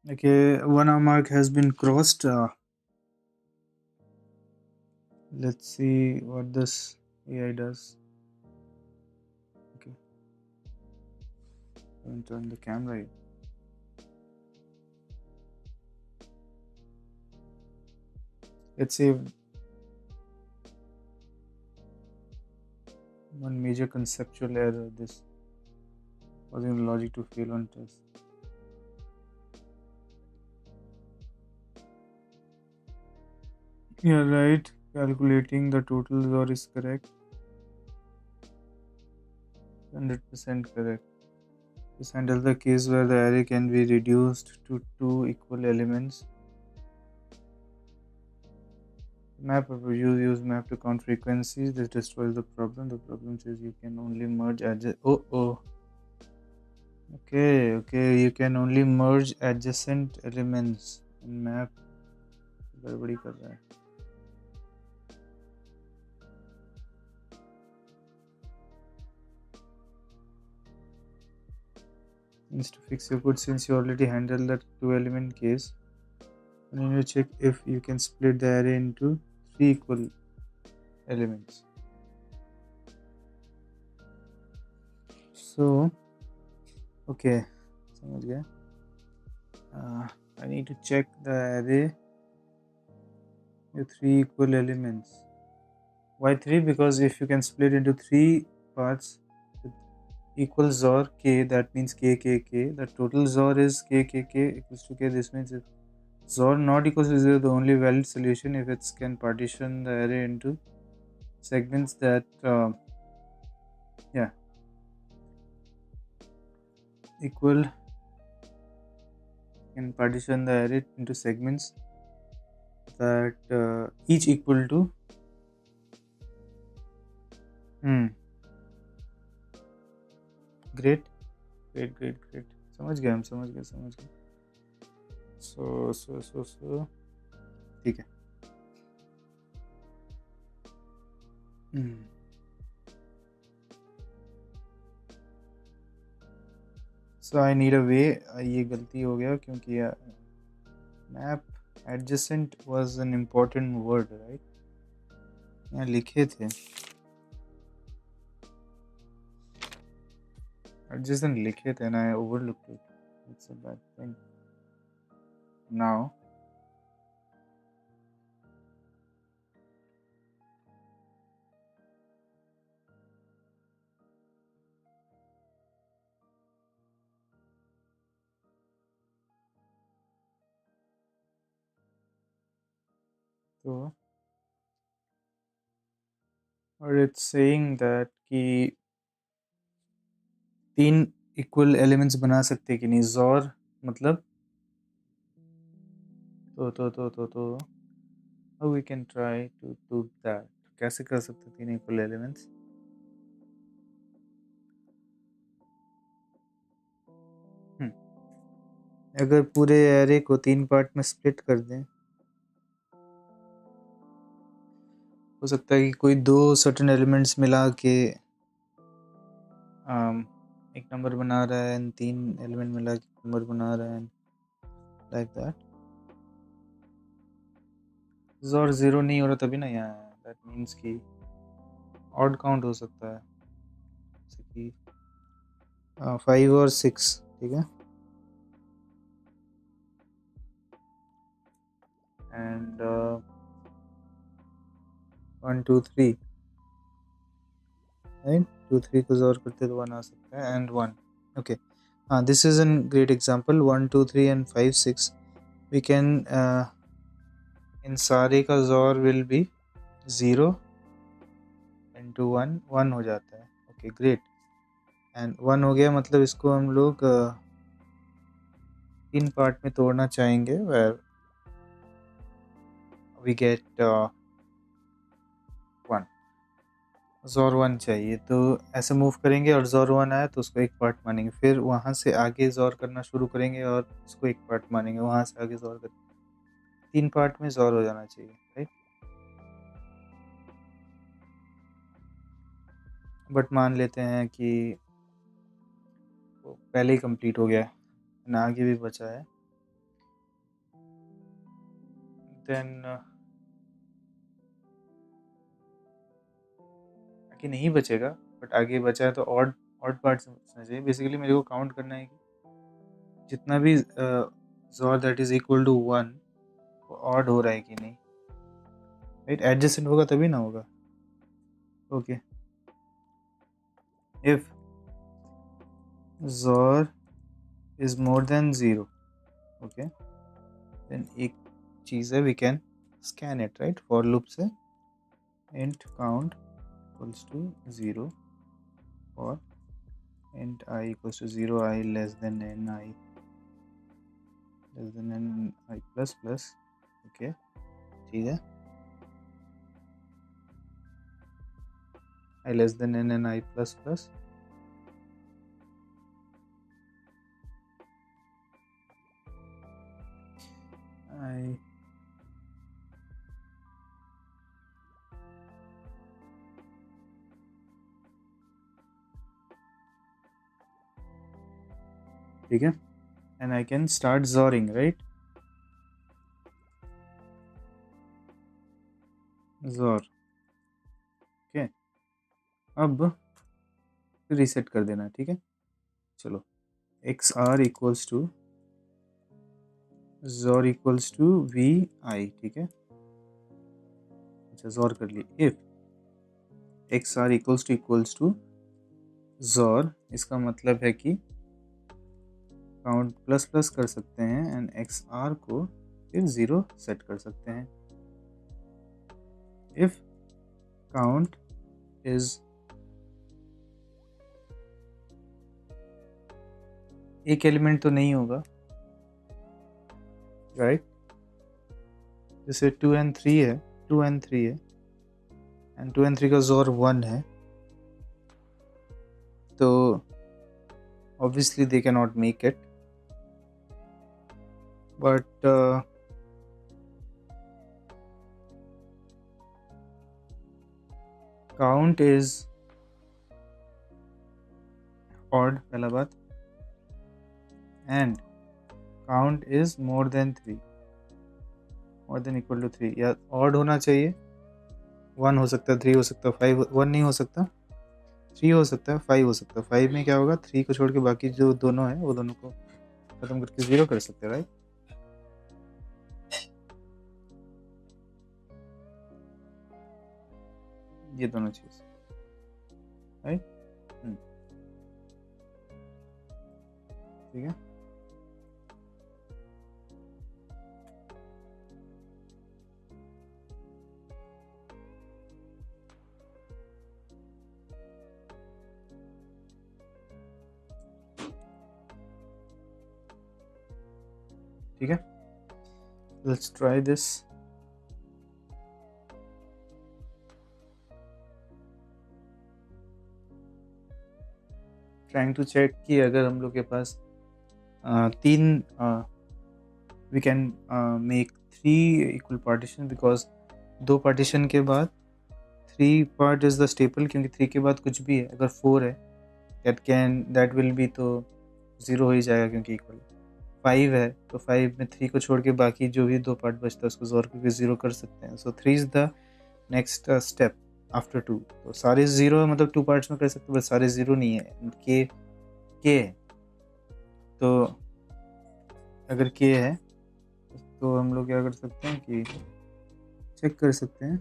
Okay, 1 hour mark has been crossed. Let's see what this AI does. Okay, I'm going to turn the camera here. Let's see if one major conceptual error, this causing the logic to fail on test. Yeah, right. Calculating the total XOR is correct. 100% correct. This handles the case where the array can be reduced to 2 equal elements. Map of use map to count frequencies. This destroys the problem. The problem says you can only merge adjacent. Oh. Okay. You can only merge adjacent elements in map. गड़बड़ी कर रहा है. Needs to fix your code since you already handled that 2 element case. And you need to check if you can split the array into 3 equal elements. So, okay, समझ गया. I need to check the array with 3 equal elements. Why 3? Because if you can split into 3 parts with equal XOR k, that means k. The total XOR is k equals to k. This means if XOR not equals to 0, the only valid solution if it can partition the array into segments that equal, can partition the array into segments that each equal to great. समझ गया. So ठीक है. So I need a way. ये गलती हो गया क्योंकि map adjacent was an important word, right? यहाँ लिखे थे adjacent लिखे थे and I overlooked it. It's a bad thing. Now so, or it's saying that कि 3 equal elements बना सकते कि नहीं. XOR मतलब तो how we can try to do that. कैसे कर सकते 3 equal elements? अगर पूरे एरे को 3 पार्ट में स्प्लिट कर दें, हो सकता है कि कोई 2 सर्टेन एलिमेंट्स मिला के एक नंबर बना रहा है एंड 3 एलिमेंट मिला के नंबर बना रहा है लाइक दैट. XOR 0 नहीं हो रहा तभी ना यहाँ है. दैट मीन्स कि ऑड काउंट हो सकता है, जैसे कि 5 और 6. ठीक है. And 1 2 3 right. 2 3 को XOR करते तो 1 आ सकता है and 1. Okay. This is a great example. 1 2 3 and 5 6 we can in सारे का XOR will be 0 into 1 हो जाता है. Okay great. एंड 1 हो गया मतलब इसको हम लोग 3 पार्ट में तोड़ना चाहेंगे where we get 1. XOR 1 चाहिए तो ऐसे मूव करेंगे और XOR 1 आया तो उसको एक पार्ट मानेंगे. फिर वहाँ से आगे XOR करना शुरू करेंगे और उसको एक पार्ट मानेंगे. वहाँ से आगे XOR करेंगे. 3 पार्ट में XOR हो जाना चाहिए, राइट. बट मान लेते हैं कि पहले ही कंप्लीट हो गया है ना, आगे भी बचा है। देन आगे नहीं बचेगा, बट आगे बचा है तो ऑड पार्ट से बचना चाहिए। बेसिकली मेरे को काउंट करना है कि जितना भी ज़ॉर दैट इज इक्वल टू 1 वो ऑड हो रहा है कि नहीं, राइट? एडजेसेंट होगा तभी ना होगा। Okay, if XOR is more than 0, okay, then एक चीज़ है, we can scan it, right? For loop से int count equals to 0 or int I equals to 0, I less than n I plus plus, okay, ठीक है, I less than n I plus plus, I ठीक है, and I can start zoring, right? zor, okay, अब reset कर देना, ठीक है। चलो, xr equals to zor equals to vi, ठीक है। अच्छा, zor कर लिए। if xr equals to zor, इसका मतलब है कि काउंट प्लस प्लस कर सकते हैं एंड xr को फिर 0 सेट कर सकते हैं। इफ काउंट इज एक एलिमेंट तो नहीं होगा, राइट? जैसे 2 and 3 है, 2 and 3 है एंड 2 and 3 का ज़ोर 1 है, तो obviously they cannot make it, but count is odd, पहला बात, and count is more than 3, more than equal to 3, या odd होना चाहिए। 1 हो सकता है, 3 हो सकता है, 5, 1 नहीं हो सकता, 3 हो सकता है, 5 हो सकता है। 5 में क्या होगा, 3 को छोड़ के बाकी जो दोनों है वो दोनों को खत्म करके 0 कर सकते हैं, राइट? ये दोनों चीज, राइट? ठीक है, ठीक है। Let's try this. Trying to check कि अगर हम लोग के पास तीन we can make 3 equal partition, because 2 partition के बाद 3 पार्ट इज द स्टेपल, क्योंकि 3 के बाद कुछ भी है, अगर 4 है दैट विल बी तो 0 हो ही जाएगा, क्योंकि इक्वल 5 है तो 5 में 3 को छोड़ के बाकी जो भी 2 पार्ट बचता है उसको जोर करके 0 कर सकते हैं। सो 3 is the next step after 2। तो सारे 0 मतलब 2 पार्ट्स में कर सकते हैं, बस सारे 0 नहीं है, के है। तो अगर के है तो हम लोग क्या कर सकते हैं कि चेक कर सकते हैं।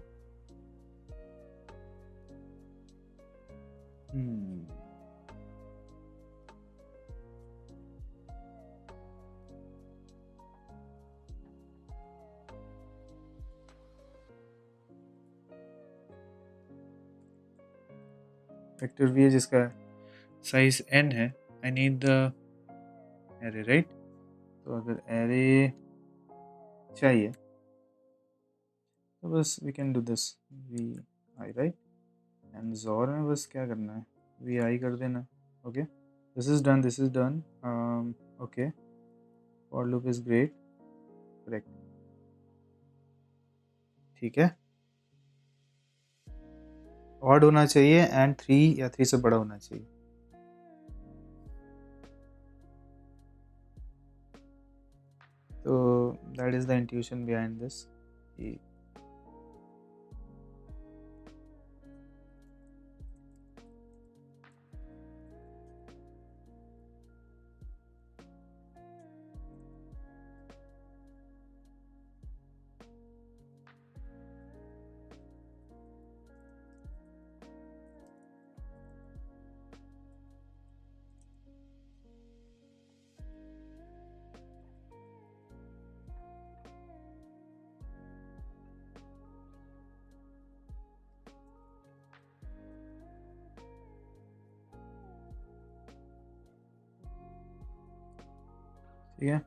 वेक्टर भी है जिसका साइज n है, I need the array, right? तो अगर एरे चाहिए तो बस वी कैन डू दिस वी आई, राइट? एंड ज़ोर में बस क्या करना है, वी आई कर देना। Okay, this is done, this is done. Okay, for loop is great, correct, ठीक है। ऑड होना चाहिए एंड 3 या 3 से बड़ा होना चाहिए। So that is the intuition behind this. Yeah.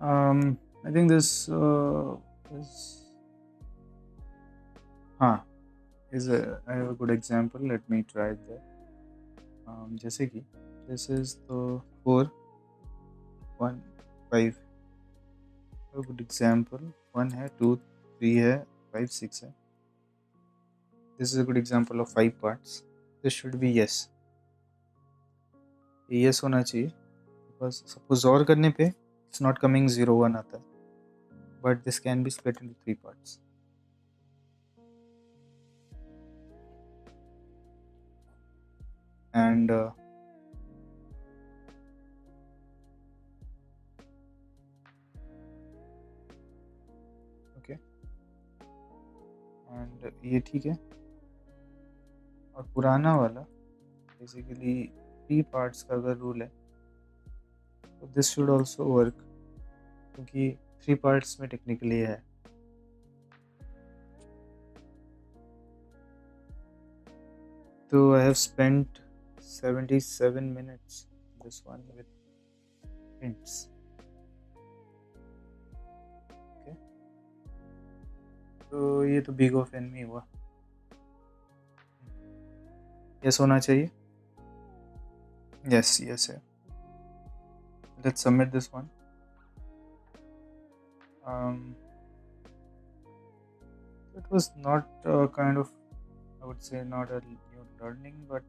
I think this is I have a good example. Let me try it there. जैसे कि this is the 4 1 5 a good example. 1 है, 2 3 है, 5 6 है. This is a good example of 5 parts. This should be yes. ये yes होना चाहिए because suppose और करने पे it's not coming 0 1 आता है, but this can be split into 3 parts. And okay, and ये ठीक है. और पुराना वाला बेसिकली 3 parts का अगर रूल है तो दिस शुड ऑल्सो वर्क, क्योंकि 3 parts में टेक्निकली है. तो I have spent 77 minutes this one with hints. Okay, तो ये तो बिग ऑफ एन में हुआ. यस होना चाहिए. यस यस है. Let's submit this one. It was not kind of, I would say, not a new learning, but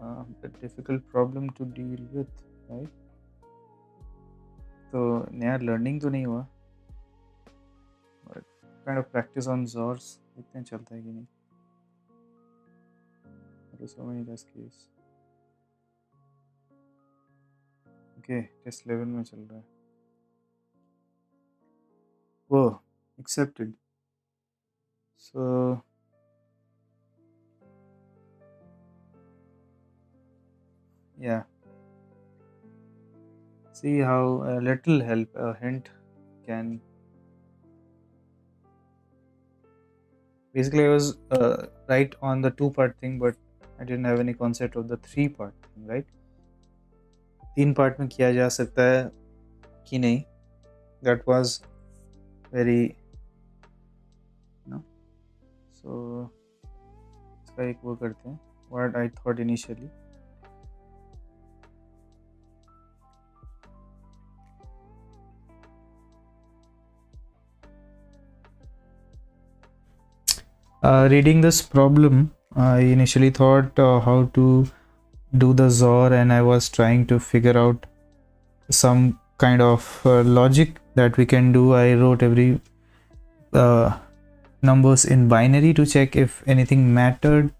a difficult problem to deal with, right? तो नया learning तो नहीं हुआ, but kind of practice on ZORs देखते हैं चलता है कि नहीं. There are so many test cases. Okay, test 11 में चल रहा है. Whoa, accepted. So yeah, see how a little help, a hint can. Basically, I was right on the 2-part thing, but I didn't have any concept of the 3-part thing, right? 3 part में किया जा सकता है कि नहीं. That was very, so इसका एक वो करते हैं. What I thought initially. Reading this problem, I initially thought how to do the XOR, and I was trying to figure out some kind of logic that we can do. I wrote every numbers in binary to check if anything mattered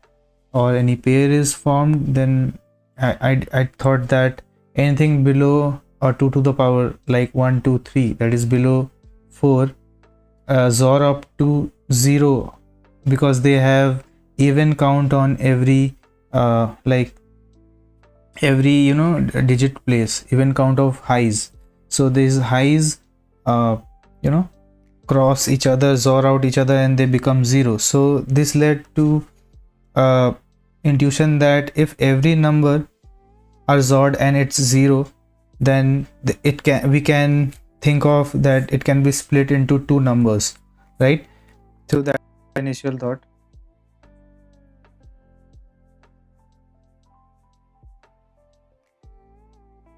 or any pair is formed. Then I thought that anything below or 2 to the power like 1 2 3, that is below 4, XOR up to 0, because they have even count on every like every digit place, even count of highs. So these highs cross each other, XOR out each other, and they become 0. So this led to intuition that if every number are XORed and it's 0, then we can think of that it can be split into 2 numbers, right? So that initial thought.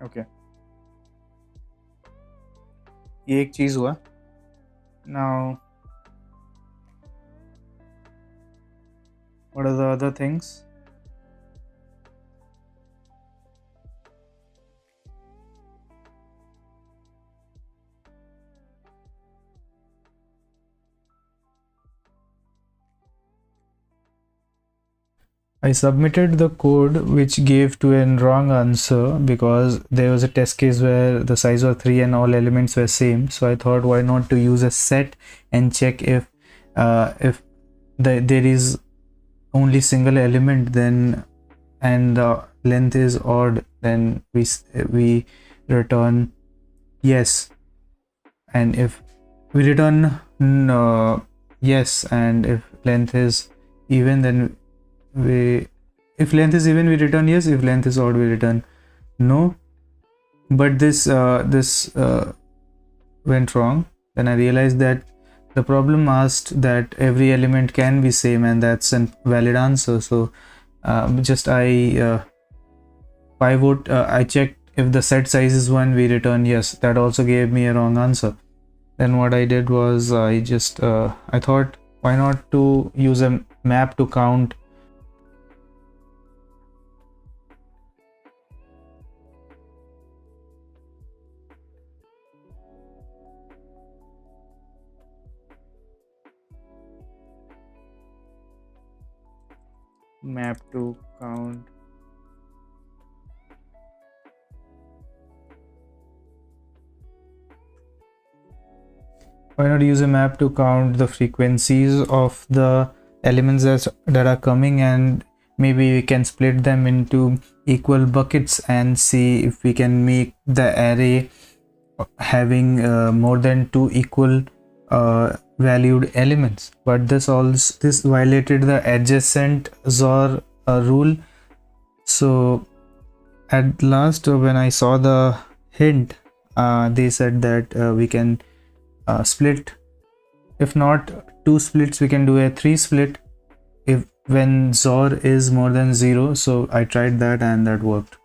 Okay, ये एक चीज हुआ. Now what are the other things? I submitted the code which gave to a wrong answer because there was a test case where the size was 3 and all elements were same. So I thought, why not to use a set and check if there is only single element, then and the length is odd, then we return yes. And if we return yes, and if length is even, then we if length is even we return yes, if length is odd we return no. But this went wrong. Then I realized that the problem asked that every element can be same, and that's a valid answer. So just I checked if the set size is 1, we return yes. That also gave me a wrong answer. Then what I did was I thought, why not to use a map to count. Map to count. Why not use a map to count the frequencies of the elements that are coming, and maybe we can split them into equal buckets and see if we can make the array having more than two equal valued elements. But this violated the adjacent XOR rule. So at last, when I saw the hint, they said that we can split. If not two splits, we can do a 3 split if when XOR is more than 0. So I tried that and that worked.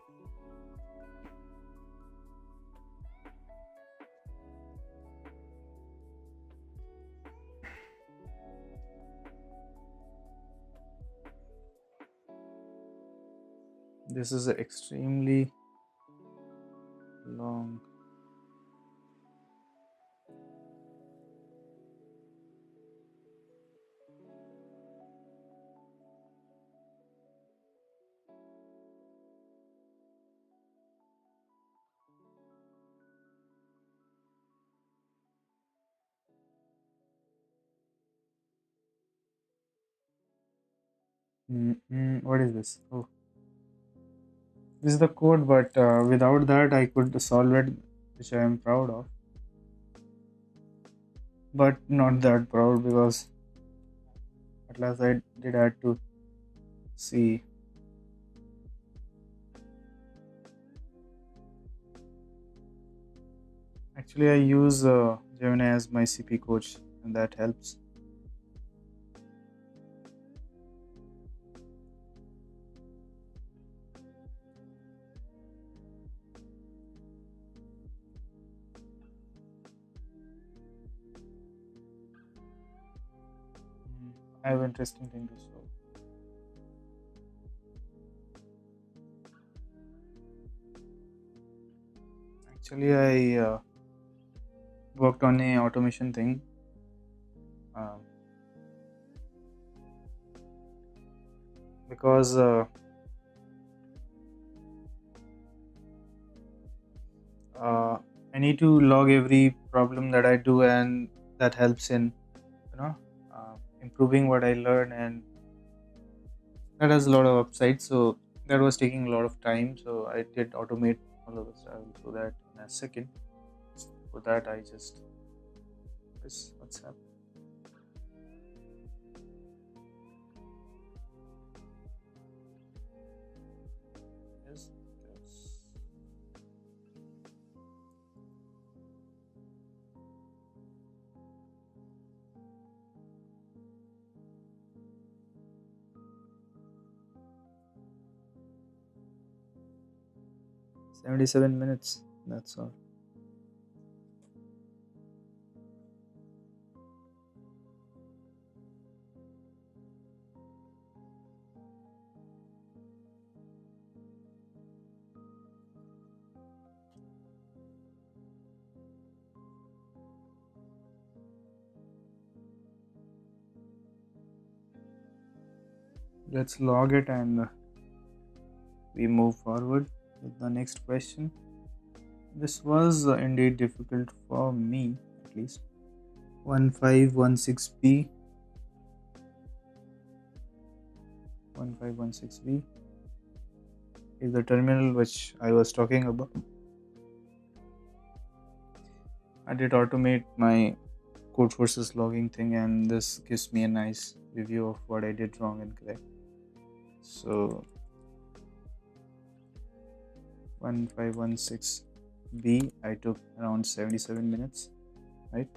This is extremely long. What is this? Oh, this is the code, but without that I could solve it, which I am proud of. But not that proud, because at last I did have to see. Actually, I use Gemini as my CP coach, and that helps. I have interesting thing to solve. Actually, I worked on a automation thing. Because I need to log every problem that I do, and that helps in improving what I learn, and that has a lot of upsides. So that was taking a lot of time. So I did automate all of this. I will do that in a second. For that, I just this WhatsApp. Yes, yes. 77 minutes. That's all. let's log it and we move forward with the next question. This was indeed difficult for me, at least. 1516B 1516B is the terminal which I was talking about. I did automate my Codeforces logging thing, and this gives me a nice review of what I did wrong and correct. So 1516B, I took around 77 minutes, right?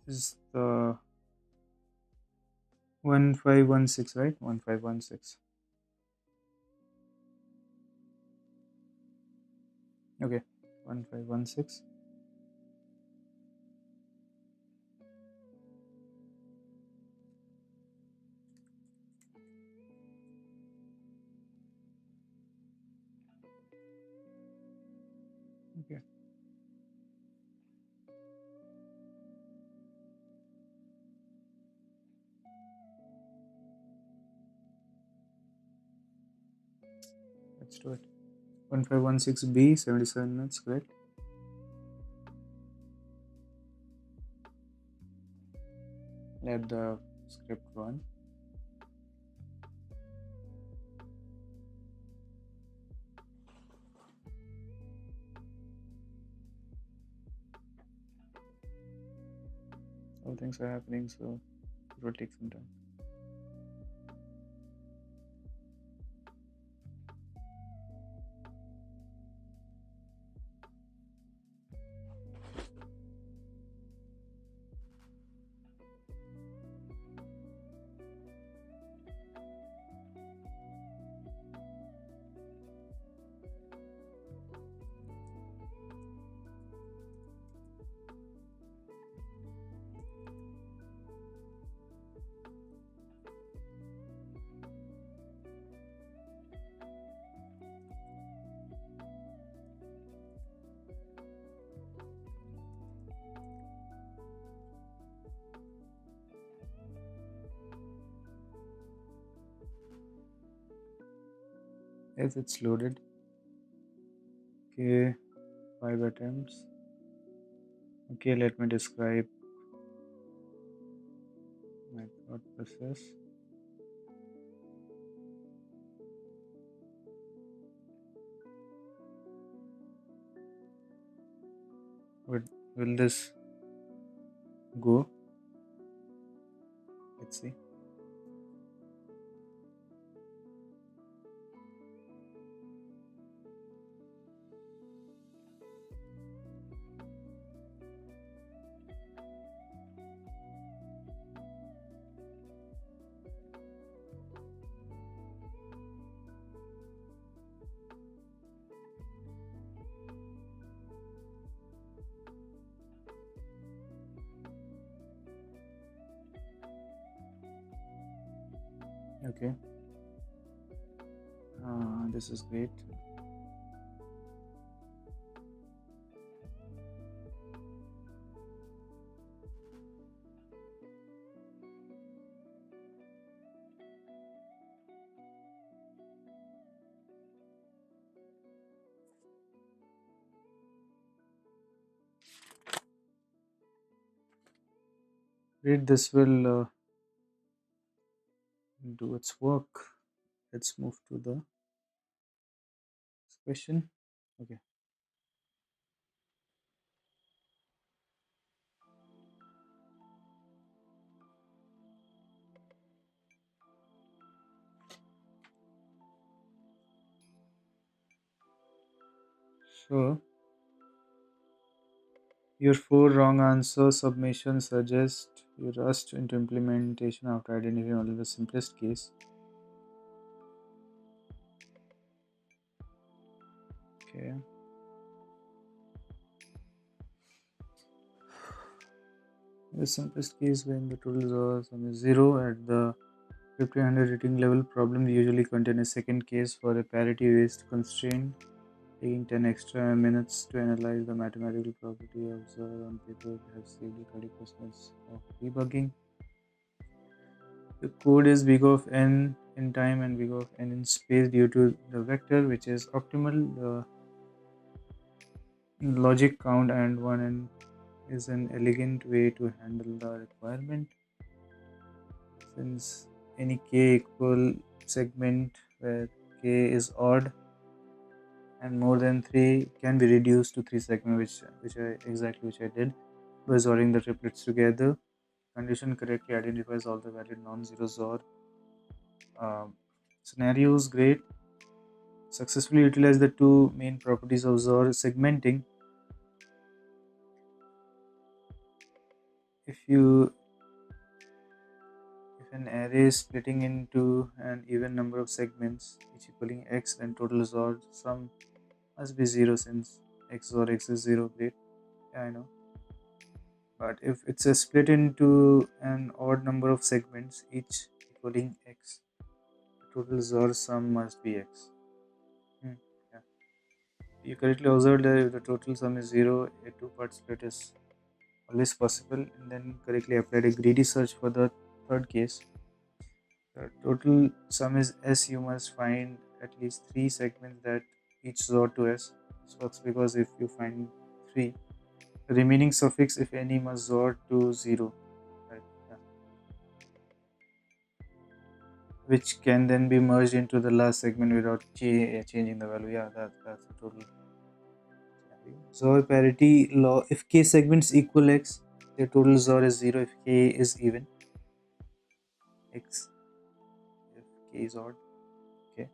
This is the 1516, right? 1516. Okay, 1516. Okay. Let's do it. 1516B, 77 minutes, correct? Let the script run. All things are happening, so it will take some time. Yes, it's loaded. Okay, 5 attempts. Okay, let me describe my thought process. Will this go? Let's see. Okay. This is great. Great, this will do its work. Let's move to the next question. Okay. So your 4 wrong answer submission suggest you rushed into implementation after identifying only the simplest case. Okay. The simplest case when the total sum is 0 at the 1500 rating level, problem usually contain a second case for a parity based constraint. Taking 10 extra minutes to analyze the mathematical property observed on paper have saved you 30% of debugging. The code is big of n in time and big of n in space due to the vector, which is optimal. The logic count and 1n is an elegant way to handle the requirement. Since any k equal segment where k is odd and more than 3 can be reduced to 3 segments, which I did by XORing the triplets together. Condition correctly identifies all the valid non-zero XOR scenarios. Great. Successfully utilize the two main properties of XOR segmenting. If an array is splitting into an even number of segments, each equaling x, then total XOR sum must be 0 since x XOR x is 0. Great. Yeah, I know. But if it's a split into an odd number of segments, each equaling x, the total XOR sum must be x. Yeah. You correctly observed that if the total sum is 0, a two-part split is always possible, and then correctly applied a greedy search for the third case. The total sum is s. You must find at least 3 segments that each XOR to s. This works because if you find 3, the remaining suffix, if any, must XOR to 0. Right? Yeah. Which can then be merged into the last segment without changing the value. Yeah, that's the total. XOR parity law. If k segments equal x, the total XOR is 0 if k is even. X if k is odd. Okay.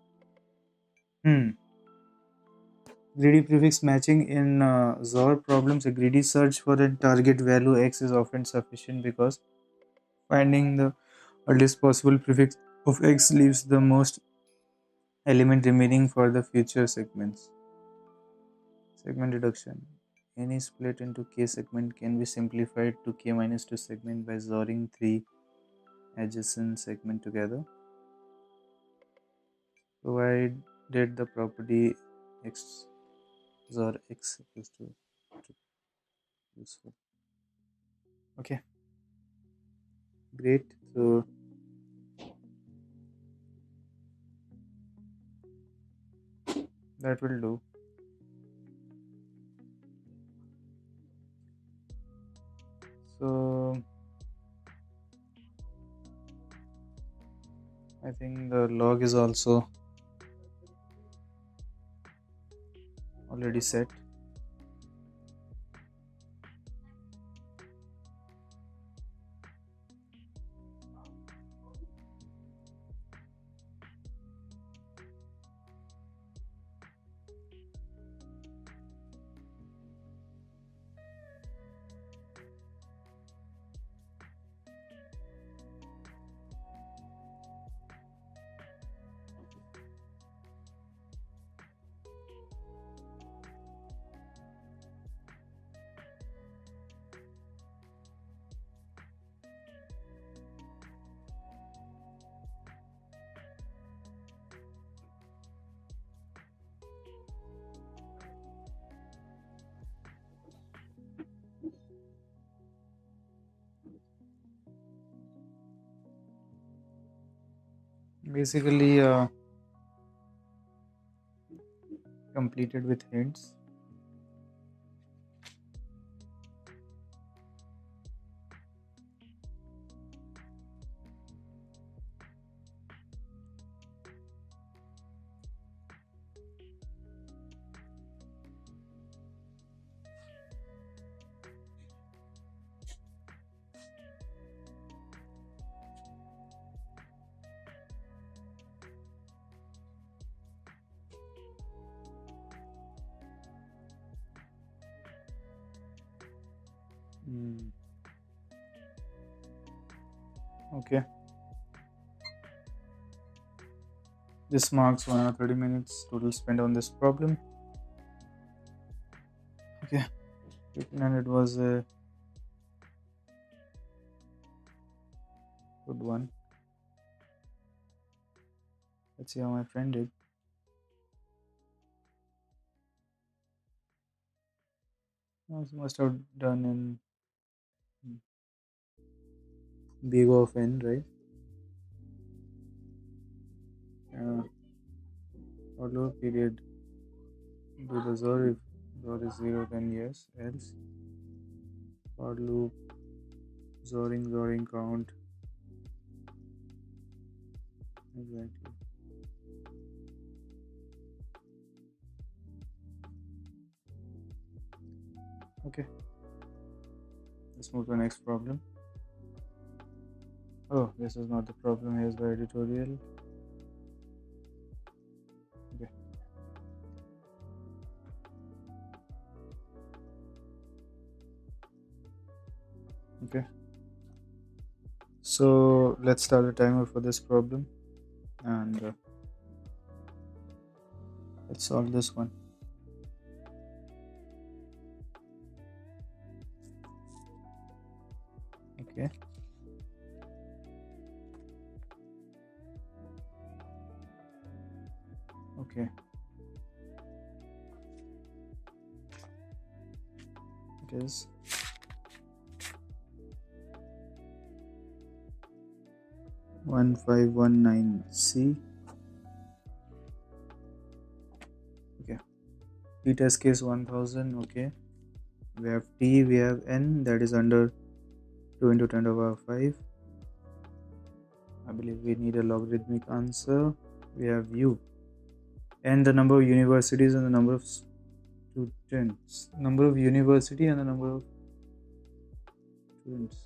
Greedy prefix matching in XOR problems. A greedy search for a target value x is often sufficient because finding the earliest possible prefix of x leaves the most element remaining for the future segments. Segment reduction. Any split into k segment can be simplified to k minus 2 segment by XORing 3 adjacent segment together. Provided the property x XOR x equals to useful. Okay, great. So that will do. So I think the log is also already set. Basically completed with hints. Okay, this marks 1 hour 30 minutes total spent on this problem. Okay, and it was a good one. Let's see how my friend did. must have done in big of n, right? For loop period, do the zor. If zor is 0, then yes, else. For loop, zoring count. Exactly. Okay, let's move to the next problem. Oh, this is not the problem. Here's the editorial. Okay. Okay. So let's start the timer for this problem, and let's solve this one. Okay. Okay. It is 1519C. Okay. T test case 1000. Okay. We have T, we have N, that is under 2 into 10 to the power 5. I believe we need a logarithmic answer. We have U, and the number of universities and the number of students. Number of university and the number of students.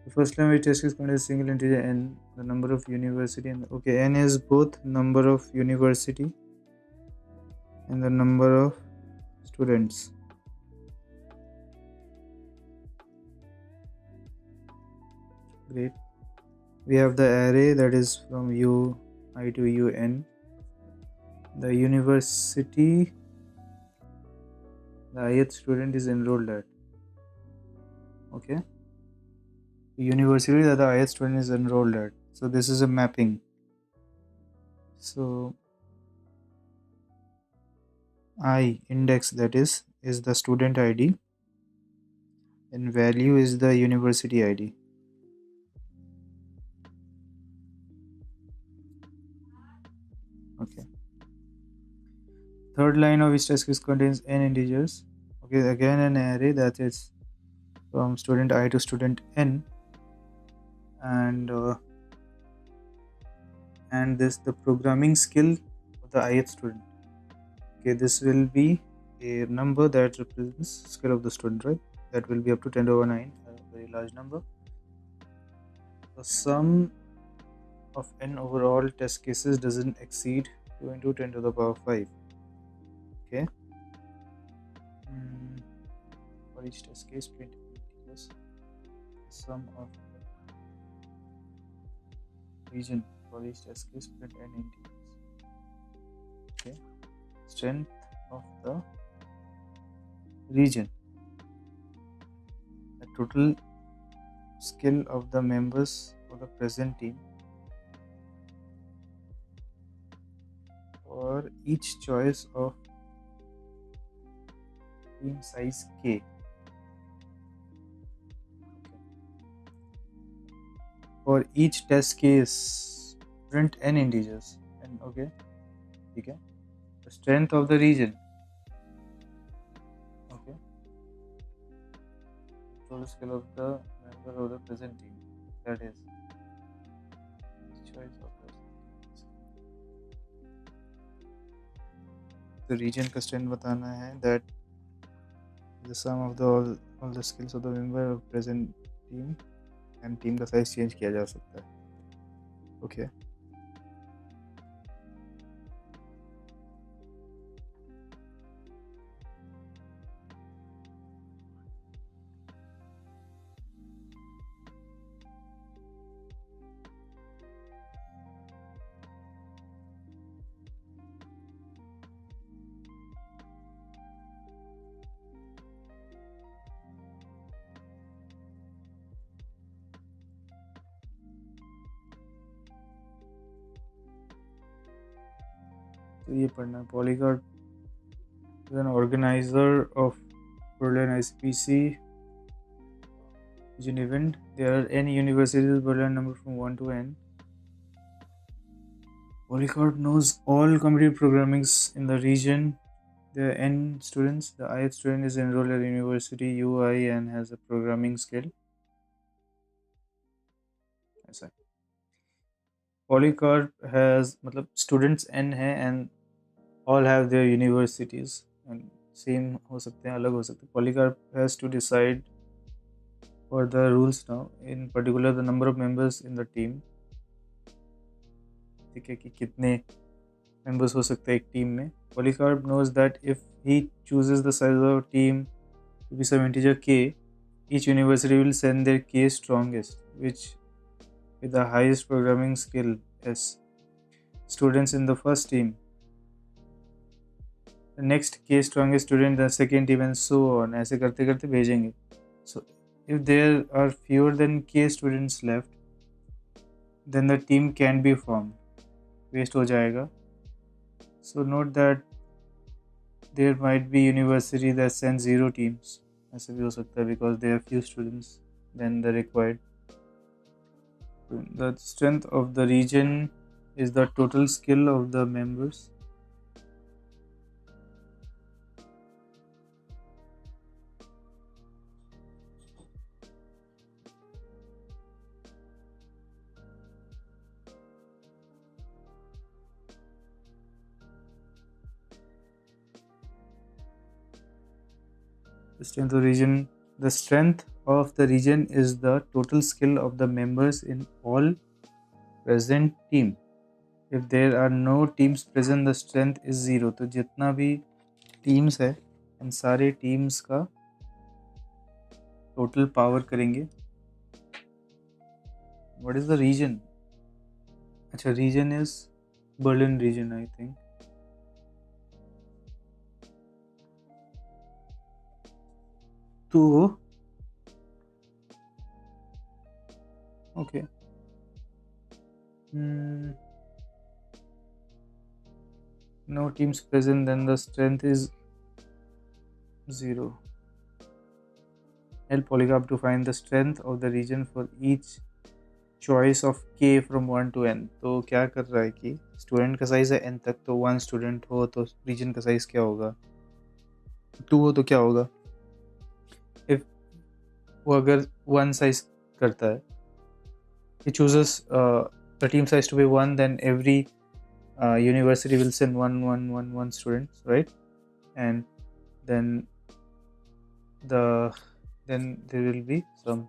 The first line which test is contains a single integer n, the number of university, and okay, n is both number of university and the number of students. Great. We have the array that is from u I to un. The university, the ith student is enrolled at. Okay. The university that the ith student is enrolled at. So this is a mapping. So I index, that is the student ID, and value is the university ID. Okay. Third line of each test case contains n integers. Okay, again an array that is from student I to student n, and this the programming skill of the ith student. Okay, this will be a number that represents skill of the student, right? That will be up to 10 over 9, a very large number. The sum of n overall test cases doesn't exceed 2 into 10 to the power 5. Okay. For each test case, print integers. The sum of region for each test case, print n integers. Okay. Strength of the region. The total skill of the members of the present team for each choice of team size k. For each test case, print n integers. And okay. The strength of the region. Okay. Total skill of the member of the present team. That is choice of the region का strength बताना है, that the sum of the all the skills of the member of present team, and team का size change किया जा सकता है. Okay. तो ये पढ़ना है. Polycarp is an organizer of Berlin ICPC event. There are n universities, Berlin number from 1 to n. Polycarp knows all computer programmings in the region. There are n students. The ith student is enrolled at university UI and has a programming skill. ऐसा है. Polycarp has मतलब students n है and all have their universities and same हो सकते हैं, अलग हो सकते हैं. Polycarp has to decide for the rules now, in particular the number of members in the team. ठीक है कि कितने members हो सकते हैं एक team में. Polycarp knows that if he chooses the size of a team to be some integer k, each university will send their k strongest, which with the highest programming skill s students in the first team, the next k strongest student, the second team and so on. ऐसे करते करते भेजेंगे. So if there are fewer than k students left, then the team can be formed. Waste हो जाएगा. So note that there might be university that sends 0 teams. ऐसे भी हो सकता है because there are few students than the required. The strength of the region is the total skill of the members. The strength of the region is the total skill of the members in all present team. If there are no teams present, the strength is 0. तो जितना भी teams है इन सारे teams का total power करेंगे. What is the region? अच्छा, region is Berlin region, I think. तो okay. No teams present, then the strength is 0. Help Polycarp to find the strength of the region for each choice of k from 1 to n. तो क्या कर रहा है कि student का size है n तक, तो 1 स्टूडेंट हो तो रीजन का साइज क्या होगा, 2 हो तो क्या होगा. इफ वो अगर 1 साइज करता है, he chooses the team size to be 1, then every university will send one students, right? And then there will be some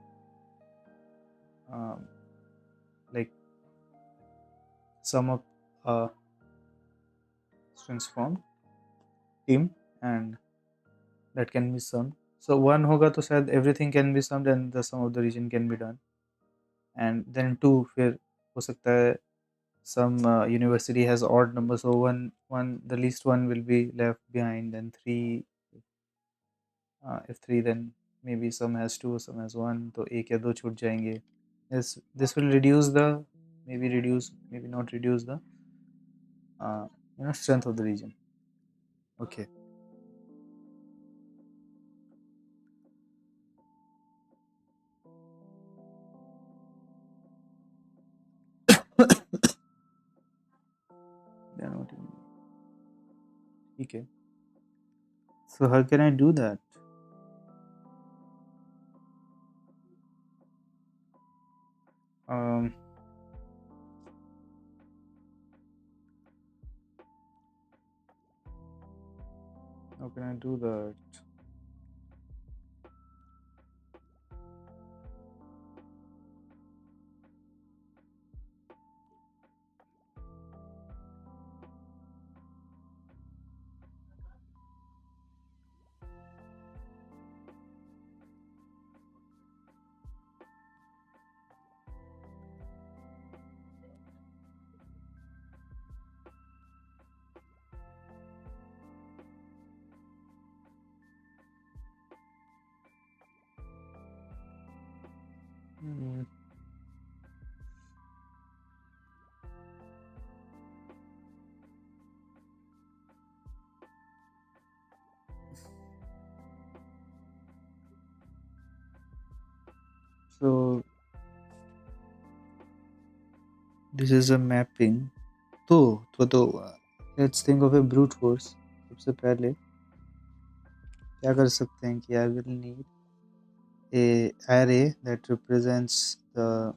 like sum of students formed team and that can be summed. So 1 होगा तो शायद everything can be summed and the sum of the region can be done. And then 2 फिर हो सकता है some university has odd number, so one the least one will be left behind. Then 3, if 3, then maybe some has 2, some has 1, तो 1 या 2 छूट जाएंगे. This will reduce the maybe not reduce the strength of the region. Okay. Okay. So how can I do that? How can I do that? So this is a mapping. तो let's think of a brute force. सबसे पहले क्या कर सकते हैं कि I will need a array that represents the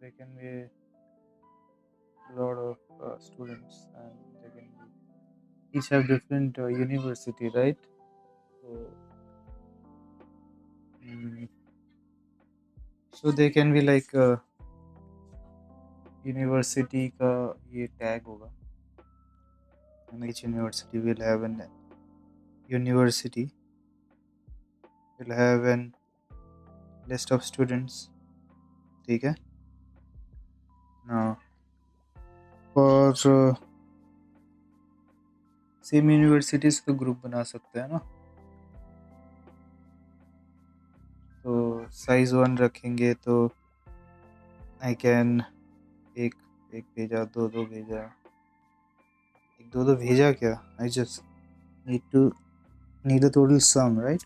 there can be a lot of students, and they can be each have different university, right? So so they can be like university का ये tag होगा, and each university will have an university will have an list of students. ठीक है? Now for same universities तो group बना सकते हैं ना, तो size 1 रखेंगे तो I can एक भेजा, दो भेजा, दो भेजा क्या, I just need the total sum, right?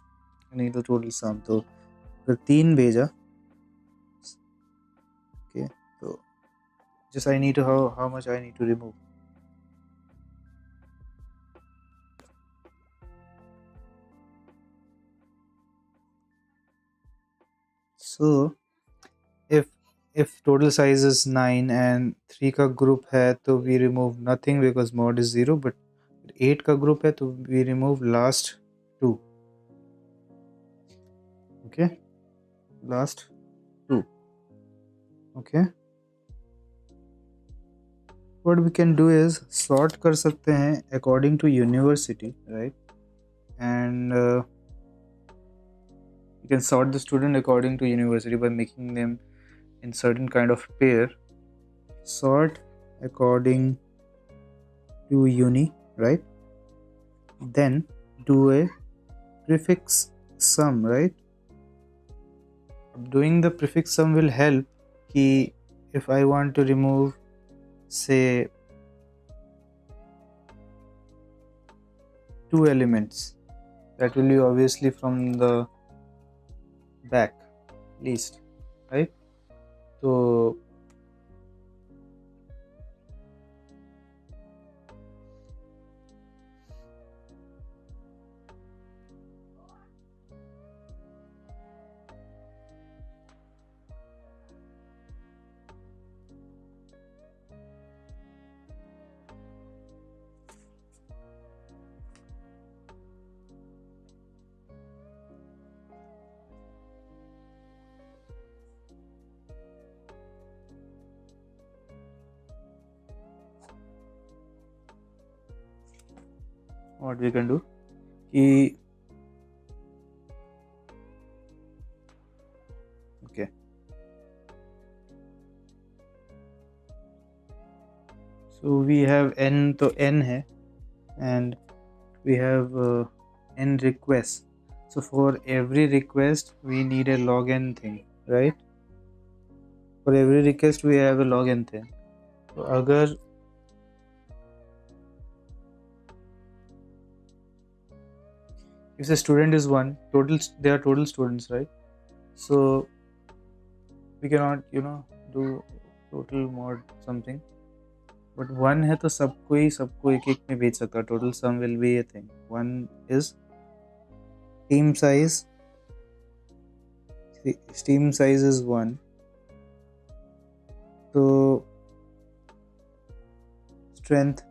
I need the total sum. तो अगर 3 भेजा, okay, तो just I need to how much I need to remove. So if total size is 9 and 3 का group है तो we remove nothing because mod is 0, but 8 का group है तो we remove last 2. Okay, last 2. Okay, what we can do is sort कर सकते हैं according to university, right? And you can sort the student according to university by making them in certain kind of pair. Sort according to uni, right? Then do a prefix sum, right? Doing the prefix sum will help कि if I want to remove say 2 elements, that will be obviously from the back list, right? So what we can do कि okay, so we have n, तो n है, and we have n requests. So for every request we need a log n thing, right? For every request we have a log n thing. So अगर if the student is 1, they are total students, right? So we cannot do total mod something, but 1 है तो सबको एक में भेज सकता है. Total sum will be a thing. 1 is team size is 1, so strength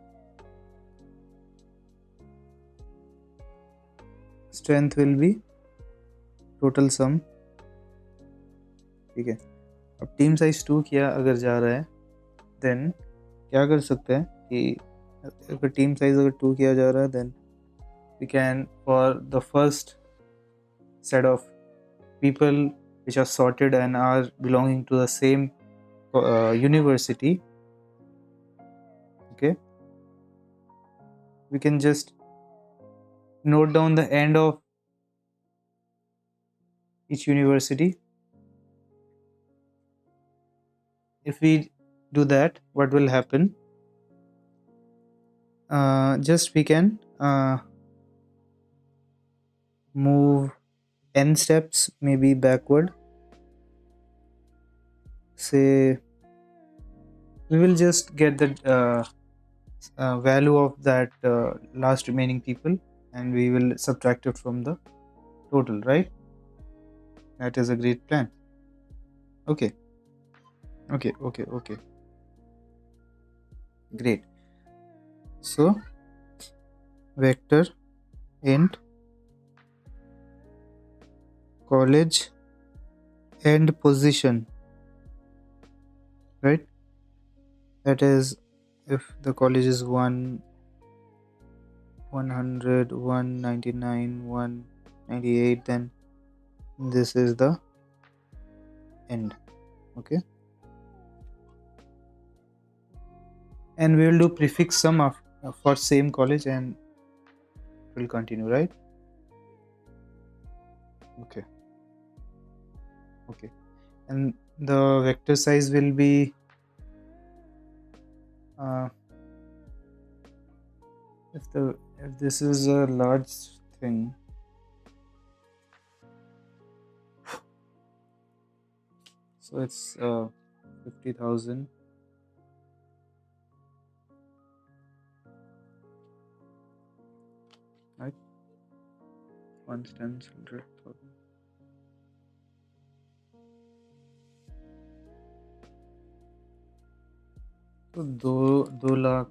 will be total sum. ठीक है, अब टीम साइज 2 किया अगर जा रहा है, देन क्या कर सकते हैं कि अगर टीम साइज अगर 2 किया जा रहा है, then we can, for the first set of people which are sorted and are belonging to the same university, okay, we can just note down the end of each university. If we do that, what will happen just we can move n steps maybe backward. Say we will just get the value of that last remaining people, and we will subtract it from the total, right? That is a great plan. Okay, okay, great. So vector int college and position, right? That is, if the college is 100, 199, 198, then this is the end. Okay, and we will do prefix sum for same college, and we'll continue, right? Okay, and the vector size will be if this is a large thing, so it's 50,000. Right, 100,000. तो 2 lakh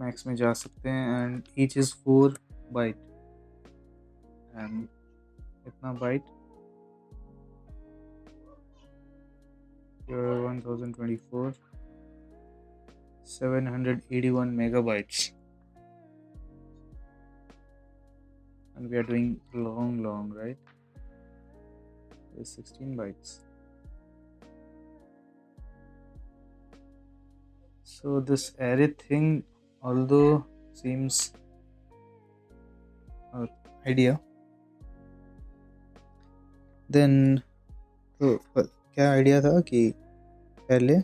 max में जा सकते हैं, and each is 4 byte, एंड इतना byte 1024 781 megabytes, and we are doing long, right? There's 16 bytes. So this array thing, although seems an idea, then तो क्या idea था कि पहले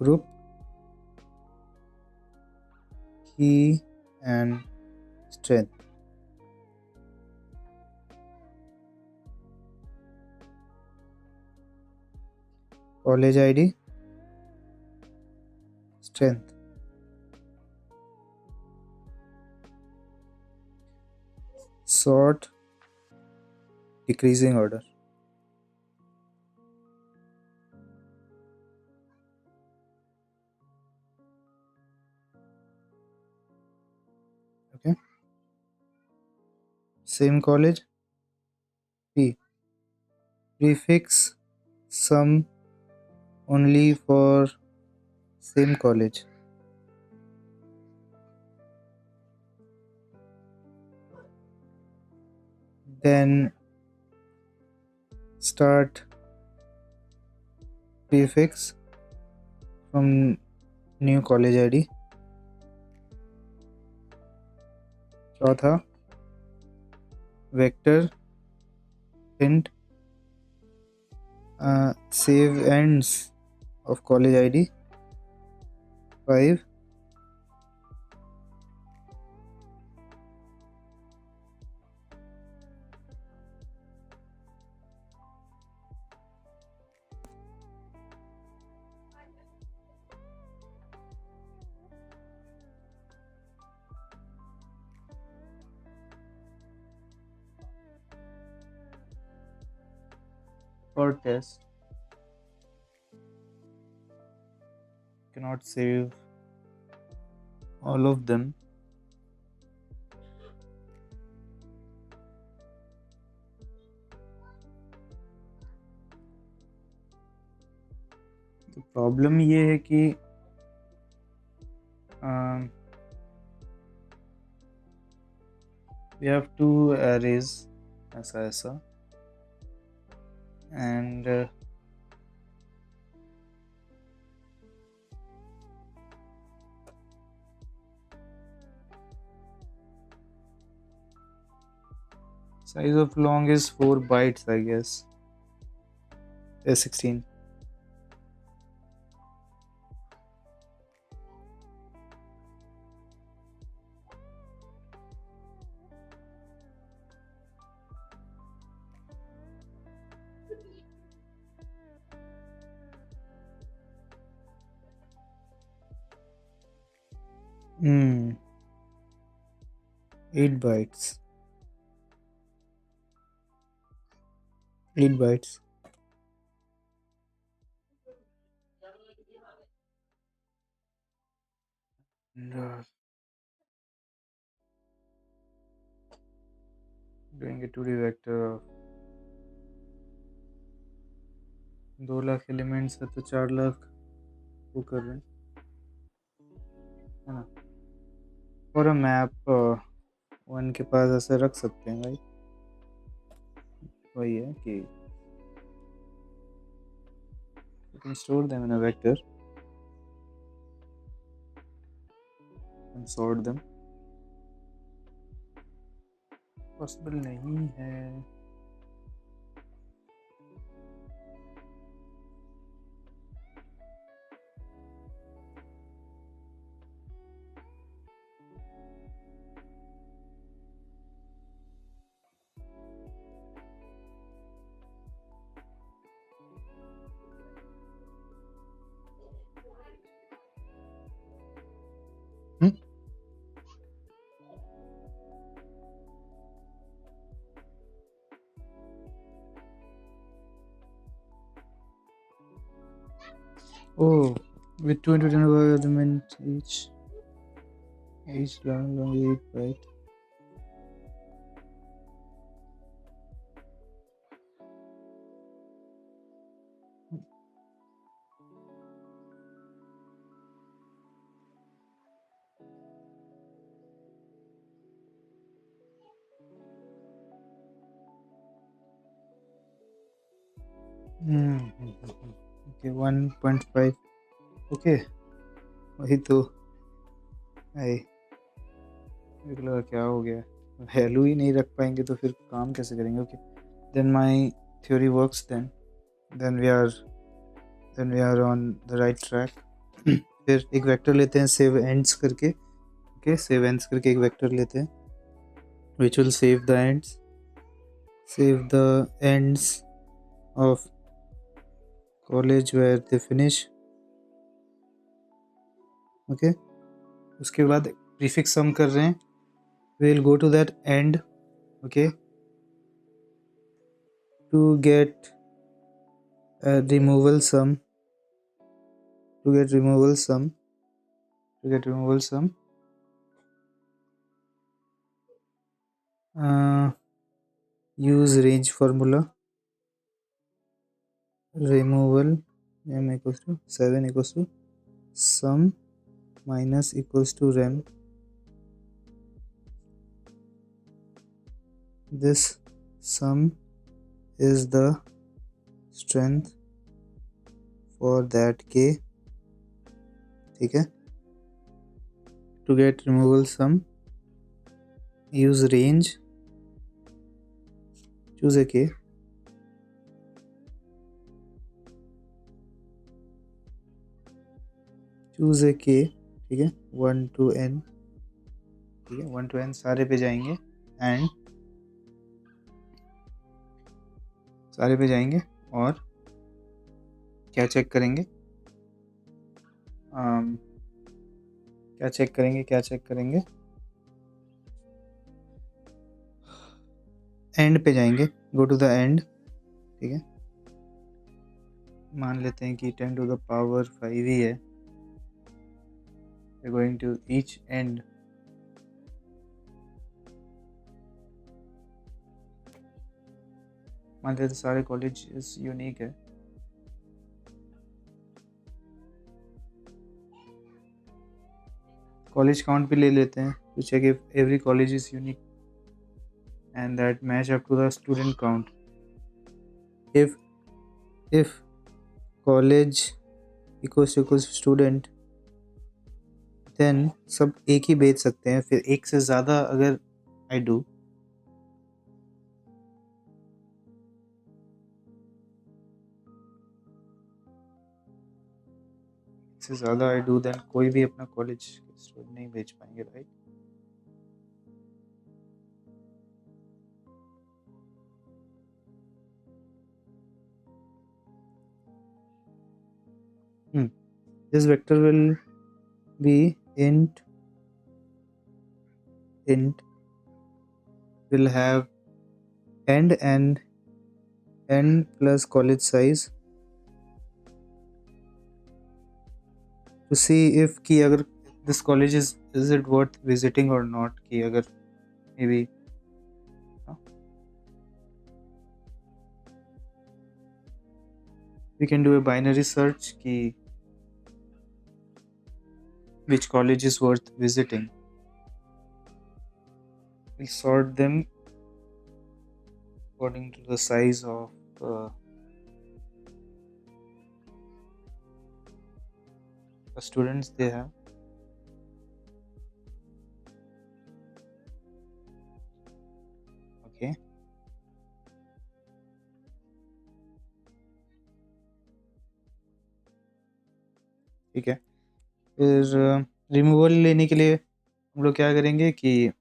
ग्रुप की and strength, college ID, strength, sort decreasing order. Okay, same college, P, prefix sum only for same college. Then start prefix from new college ID. चौथा vector int save ends of college ID. 5, for test cannot save all of them. तो problem ये है कि we have two arrays ऐसा and size of long is 4 bytes, I guess. 16. Hmm. 8 bytes. 8 bytes. And, doing a 2D vector of 2 lakh elements है तो 4 लाख वो कर रहे हैं, है ना। और अ मैप वन के पास ऐसे रख सकते हैं भाई, वही है कि you can store them in a vector and sort them. Possible नहीं है। Hmm? Oh, with 2 into 10 element each long 8 byte. Okay, 1.5. Okay, वही तो आई मुझे लगा क्या हो गया, वैल्यू ही नहीं रख पाएंगे तो फिर काम कैसे करेंगे। Okay, then my theory works, then we are on the right track. फिर एक वेक्टर लेते हैं सेव एंड्स करके। ओके, सेव एंड्स करके एक वेक्टर लेते हैं which will save the ends of college where they finish. Okay, उसके बाद prefix sum कर रहे हैं, we will go to that end, okay, to get a removal sum, use range formula, removal m equals to 7 equals to sum minus equals to rem. This sum is the strength for that k, ठीक है। To get removal sum, use range, choose a k, ठीक है, 1 to n, ठीक है, 1 to n सारे पे जाएंगे and सारे पे जाएंगे और क्या चेक करेंगे, क्या चेक करेंगे, एंड पे जाएंगे, गो टू द एंड, ठीक है। मान लेते हैं कि 10 to the power 5 ही है, we're going to each end, मान लेते हैं सारे कॉलेज यूनिक है, कॉलेज काउंट भी ले लेते हैं to check if every college is unique and that match up to the student count. If college equals student, then सब एक ही बेच सकते हैं, फिर एक से ज़्यादा अगर I do then कोई भी अपना कॉलेज स्टूडेंट नहीं बेच पाएंगे, right. This vector will be int int will have end and n plus college size to see if कि अगर this college is it worth visiting or not, कि अगर maybe we can do a binary search कि which college is worth visiting. We'll sort them according to the size of the students they have. Okay. ठीक है, फिर removal लेने के लिए हम लोग क्या करेंगे कि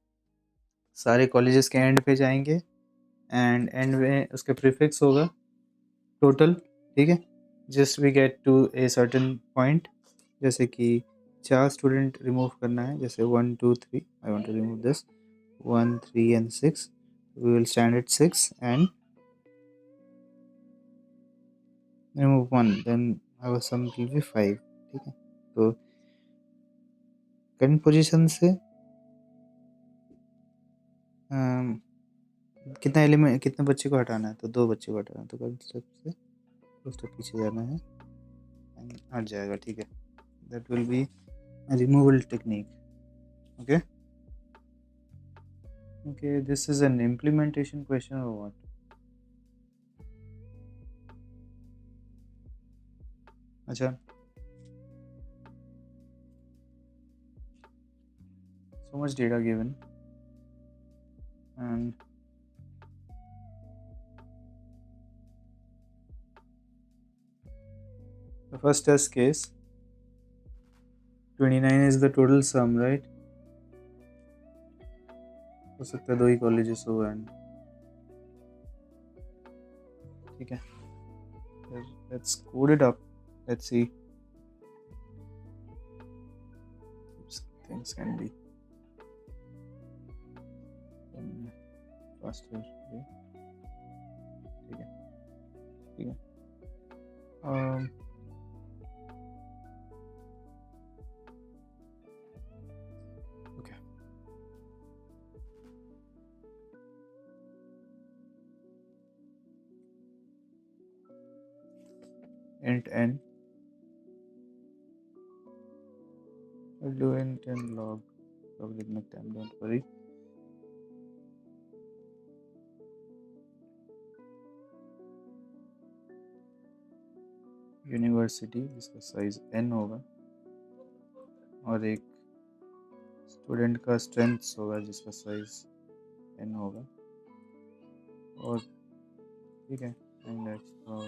सारे कॉलेजेस के एंड पे जाएंगे एंड एंड में उसके प्रीफिक्स होगा टोटल, ठीक है, just we get to a certain point, जैसे कि 4 स्टूडेंट रिमूव करना है, जैसे 1 2 3 I want to remove this 1 3 and 6, we will stand at 6 and remove 1, then our sum will be 5, ठीक है। तो करंट पोजीशन से कितना एलिमेंट कितने बच्चे को हटाना है, तो 2 बच्चे को हटाना है, तो करंट स्टेप से उसको पीछे जाना है, हट जाएगा, ठीक है। That will be removal technique. Okay okay, this is an implementation question और व्हाट? अच्छा, so much data given and the first test case 29 is the total sum, right? हो सकता है 2 ही कॉलेजेस हो एंड ठीक है, let's code it up, let's see if things can be done faster way, ठीक है ठीक है। okay, int n, I'll do int n logarithmic time, don't worry। University जिसका साइज n होगा और एक स्टूडेंट का स्ट्रेंथ होगा जिसका साइज n होगा, और ठीक है, index of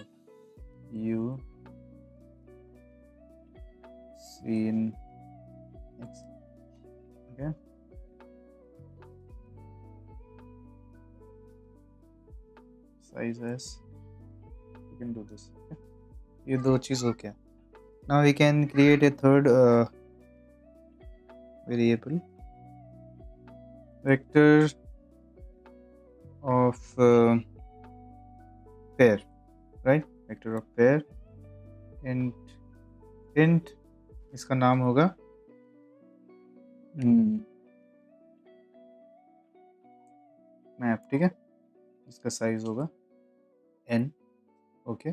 u c in x, okay, size s, you can do this, okay? ये 2 चीज हो गया। now we can create a third variable, vector of pair, right? vector of pair, int इसका नाम होगा मैप, ठीक है, इसका साइज होगा n। Okay,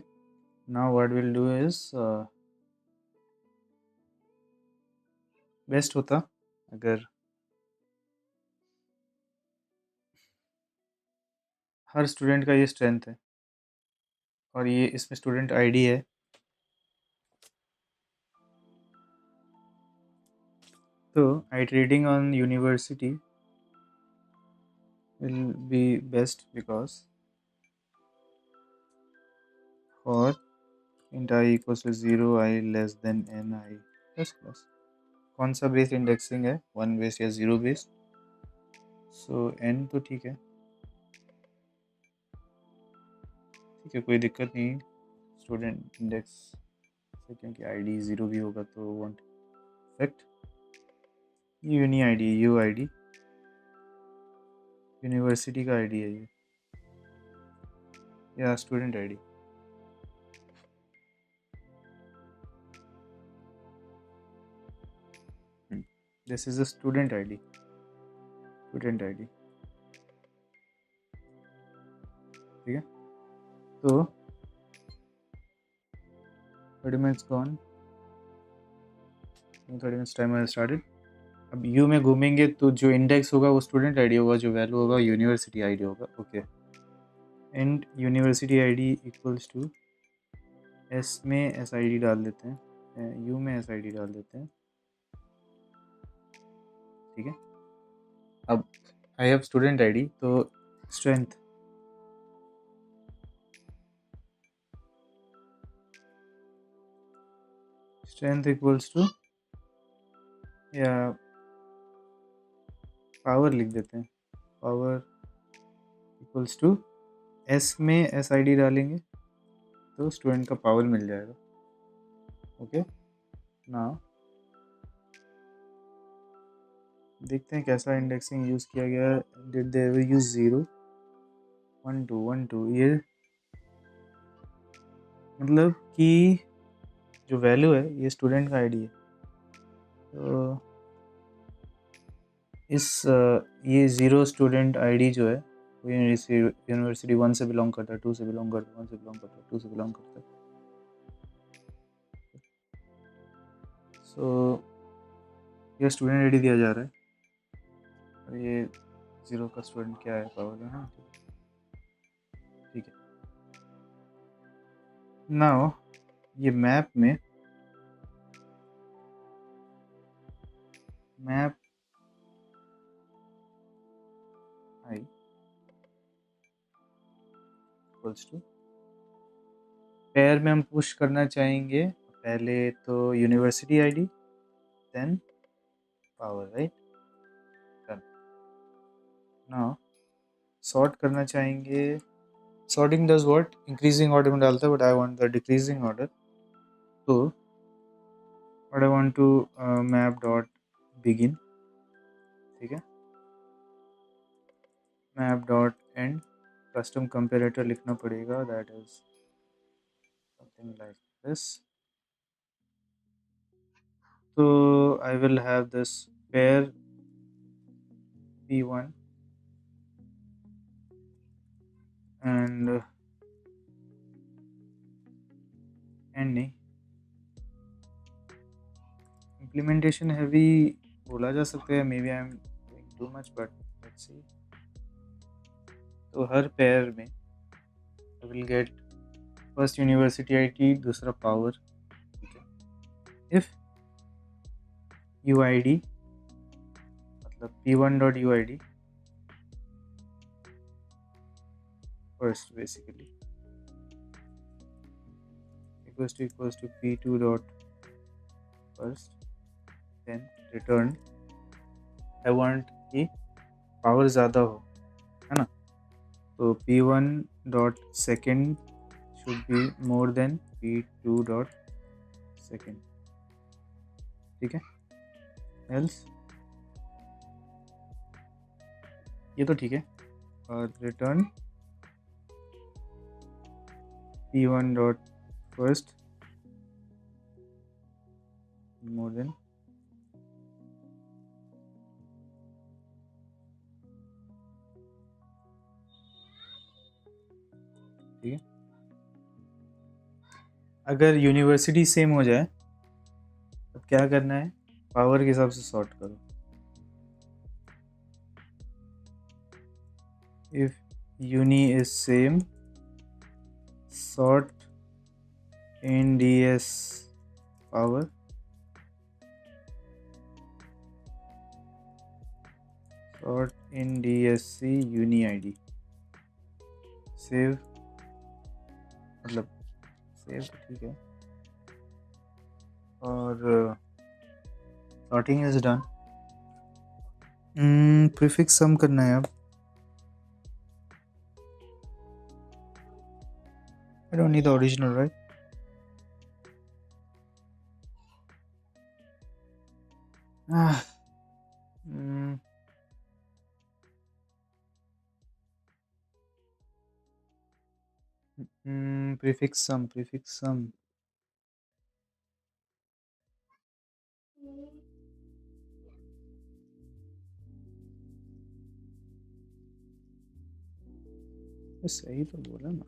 now what will do is best होता अगर हर स्टूडेंट का ये स्ट्रेंथ है और ये इसमें स्टूडेंट आईडी है, तो iterating on university will be best because for int I equals to 0 I less than n I plus plus, कौन सा बेस्ड इंडेक्सिंग है, 1 बेस्ड या 0 बेस्ड, सो n तो ठीक है, कोई दिक्कत नहीं स्टूडेंट इंडेक्स से, क्योंकि आईडी 0 भी होगा तो won't affect uni ID you ID university का आईडी है ये, या student ID. This is a student ID, student ID. ठीक है, तो 30 minutes gone, 30 minutes timer has started। अब यू में घूमेंगे तो जो इंडेक्स होगा वो स्टूडेंट आईडी होगा, जो वैल्यू होगा यूनिवर्सिटी आईडी होगा। Okay, and university ID equals to S में एस आई डी डाल देते हैं, यू में एस आई डी डाल देते हैं। ठीक है, अब आई हैव स्टूडेंट आईडी, तो स्ट्रेंथ इक्वल्स टू, या पावर लिख देते हैं, पावर इक्वल्स टू एस में एस आई डी डालेंगे तो स्टूडेंट का पावर मिल जाएगा। ओके, नाउ देखते हैं कैसा इंडेक्सिंग यूज़ किया गया। डिड दे एवर यूज 0 1 2 1 2, ये मतलब कि जो वैल्यू है ये स्टूडेंट का आईडी है। तो ये 0 स्टूडेंट आईडी जो है वो यूनिवर्सिटी 1 से बिलोंग करता है, 2 से बिलोंग करता है, 1 से बिलोंग करता है, 2 से बिलोंग करता है। सो ये स्टूडेंट आईडी दिया जा रहा है, और ये 0 का स्टूडेंट क्या है, पावर है। हाँ, ठीक है। नाउ ये map i equals to pair में हम पुश करना चाहेंगे पहले तो university ID, then power, right. Now sort करना चाहेंगे, sorting does what, increasing order में डालता है, but I want the decreasing order. तो what I want to map dot begin, ठीक है, map dot end, custom comparator लिखना पड़ेगा, that is something like this. तो I will have this pair p1 and नहीं, implementation heavy बोला जा सकता है, maybe I'm doing too much, but let's see। तो हर पेयर में I will get first university ID, दूसरा power, ठीक है। if uid मतलब p1.uid first basically equals to p2 dot first, then return, I want कि पावर ज़्यादा हो, है ना, तो p1 dot second should be more than p2 dot second, ठीक है। else ये तो ठीक है, और return p1 dot first more than, ठीक है। अगर यूनिवर्सिटी सेम हो जाए तो क्या करना है, पावर के हिसाब से सॉर्ट करो। if uni is same, sort in ds power, sort in dsc uni id, save मतलब सेव ठीक है, और sorting is done. Prefix sum करना है अब, I don't need the original, right? prefix sum सही तो बोला ना।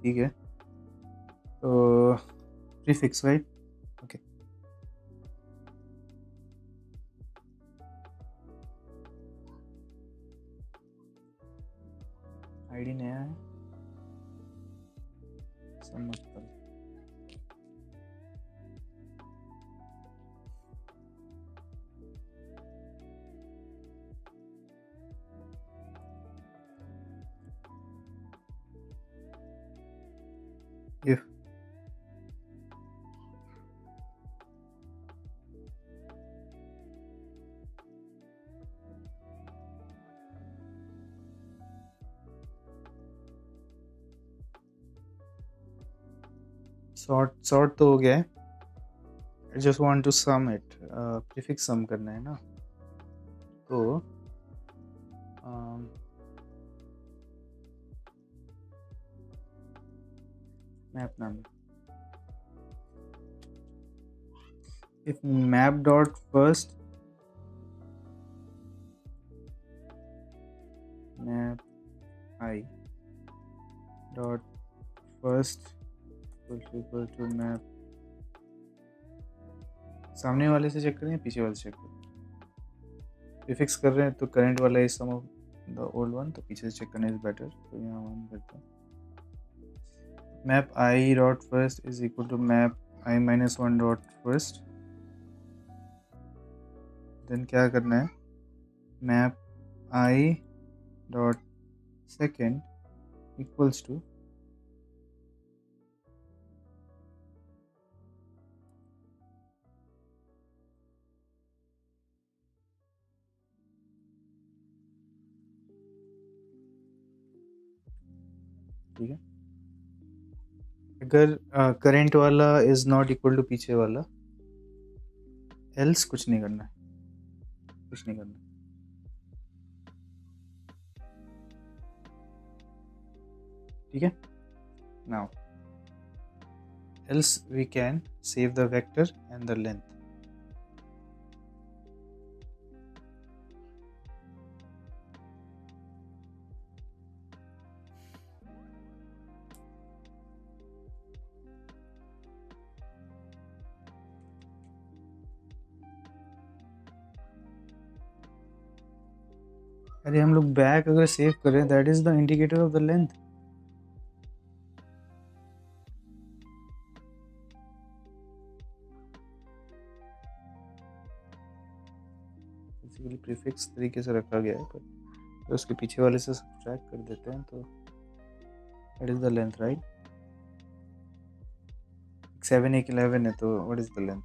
ठीक है, तो प्रीफिक्स राइट। ओके, आईडी नया है, समझ पर if सॉर्ट तो हो गया है। I just want to sum it, prefix sum करना है ना, तो मैप नाम if map dot first map I dot first equal to map, सामने वाले से चेक करें या पीछे वाले से चेक करें? प्रीफिक्स कर रहे हैं तो करंट वाला is some of the old one, तो पीछे से चेक करना इज बेटर, तो यहाँ वन करते हैं। Map i dot first is equal to map i minus one dot first, then क्या करना है, map i dot second equals to ठीक है। अगर करंट वाला इज नॉट इक्वल टू पीछे वाला, एल्स कुछ नहीं करना है, कुछ नहीं करना। ठीक है, now else we can save the vector and the length. अरे हम लोग बैक अगर सेव करें, that is the indicator of the length. Basically prefix तरीके से रखा गया है, पर तो उसके पीछे वाले से सब्ट्रैक्ट कर देते हैं, तो what is the length, right? 7 एक 11 है, तो what is the length?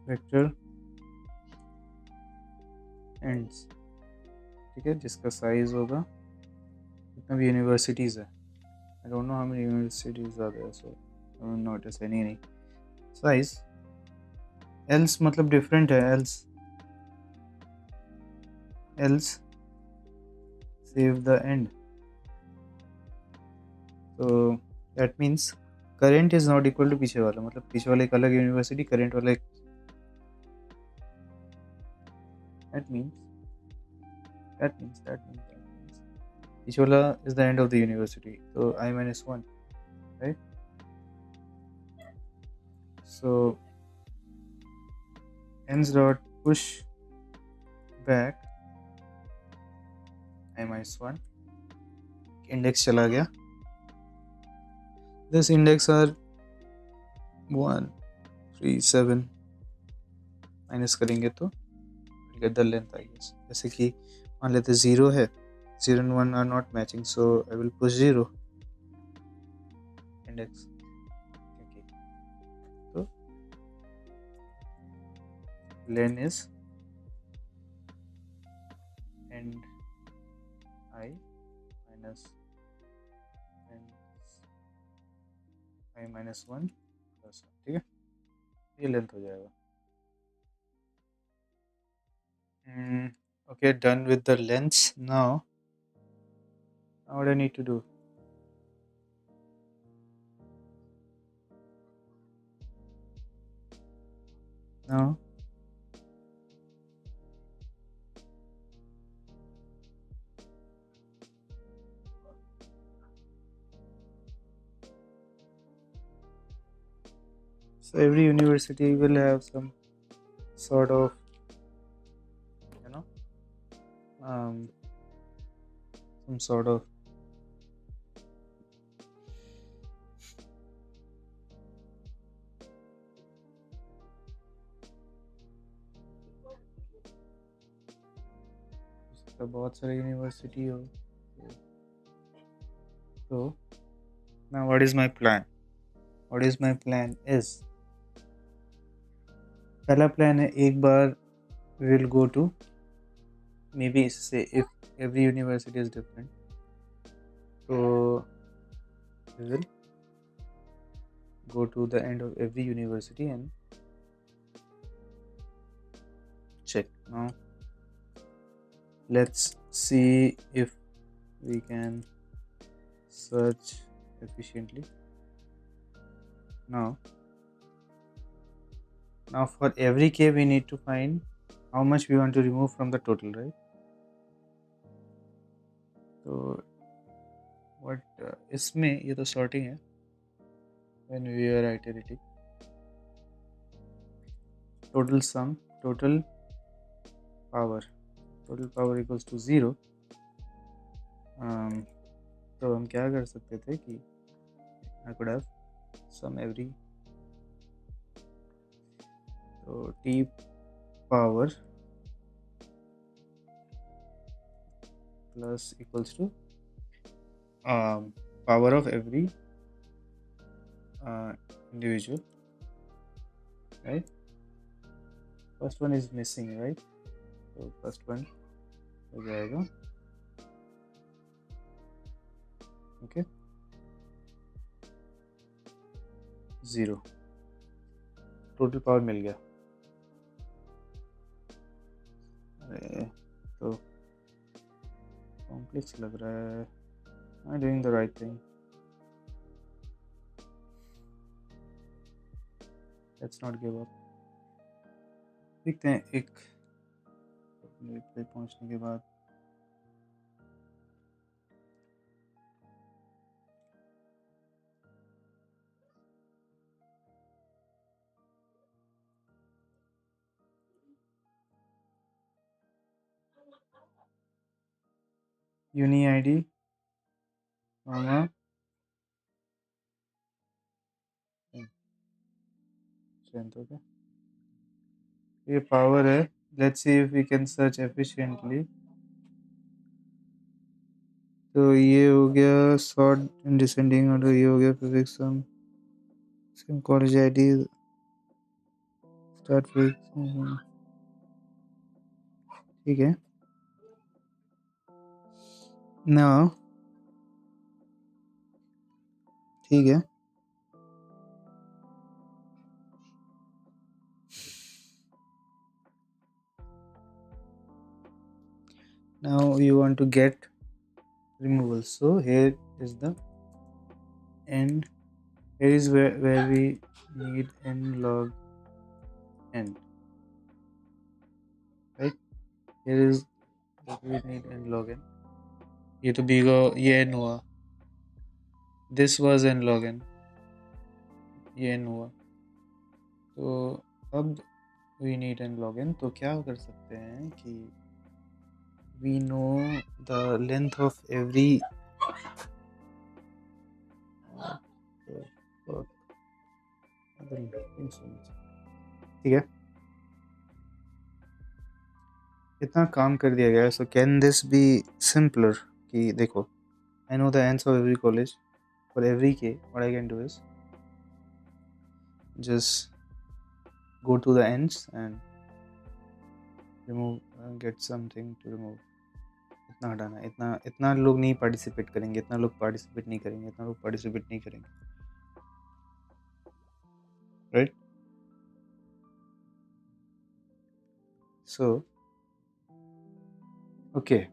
Vector ends, ठीक है, जिसका साइज होगा जितना भी यूनिवर्सिटीज़ है, I don't know how many universities are there, so I will notice any size. Else मतलब डिफरेंट है, एल्स सेव द एंड, तो that means current is not equal to पीछे वाला, मतलब पीछे वाला एक अलग यूनिवर्सिटी, करंट वाला एक, that means each wala is the end of the university, so I minus 1, right? So ends dot push back I minus 1, index चला गया, this index are 1 3 7, माइनस करेंगे तो get the length, I guess। जैसे कि मान लेते 0 है, 0 and 1 are not matching, so I will push 0 index. Okay, so len is end I minus I minus 1 plus 1. ठीक है, ये लेंथ हो जाएगा. Okay, done with the lengths. Now what I need to do? Now so every university will have some sort of, you know, some sort of बहुत सारे university हो. So now what is my plan? What is my plan is, पहला plan है, एक बार we will go to, maybe say if every university is different, so we will go to the end of every university and check. Now let's see if we can search efficiently. Now for every k we need to find how much we want to remove from the total, right? So what इसमें ये तो sorting है when we are iterating. Total sum, total power equals to 0. तो हम क्या कर सकते थे कि I could have sum every, so t power plus equals to power of every individual, right? First one is missing, right? So first one हो जाएगा, okay, 0. Total power मिल गया. अरे तो कॉम्प्लेक्स लग रहा है. Am I doing the right thing? Let's not give up. देखते हैं एक पे पहुंचने के बाद. uni id मामा strength, okay, ये पावर है. Let's see if we can search efficiently. तो ये हो गया sort in descending order, ये हो गया prefix sum, college id, start with, ठीक है. Now ठीक है, now you want to get removal. So here is the end. Here is where we need n log n, right? Here is that we need n log n. ये तो b का ये n हुआ, this was n log n, ये n हुआ. तो अब we need n log n. तो क्या कर सकते हैं कि we know the length of every ठीक है. इतना काम कर दिया गया है. So can this be simpler? कि देखो, I know the ends of every college. For every K, what I can do is just go to the ends and remove, get something to remove. इतना हटाना, इतना लोग नहीं participate करेंगे, इतना लोग पार्टिसिपेट नहीं करेंगे, इतना लोग पार्टिसिपेट नहीं करेंगे, right? So okay,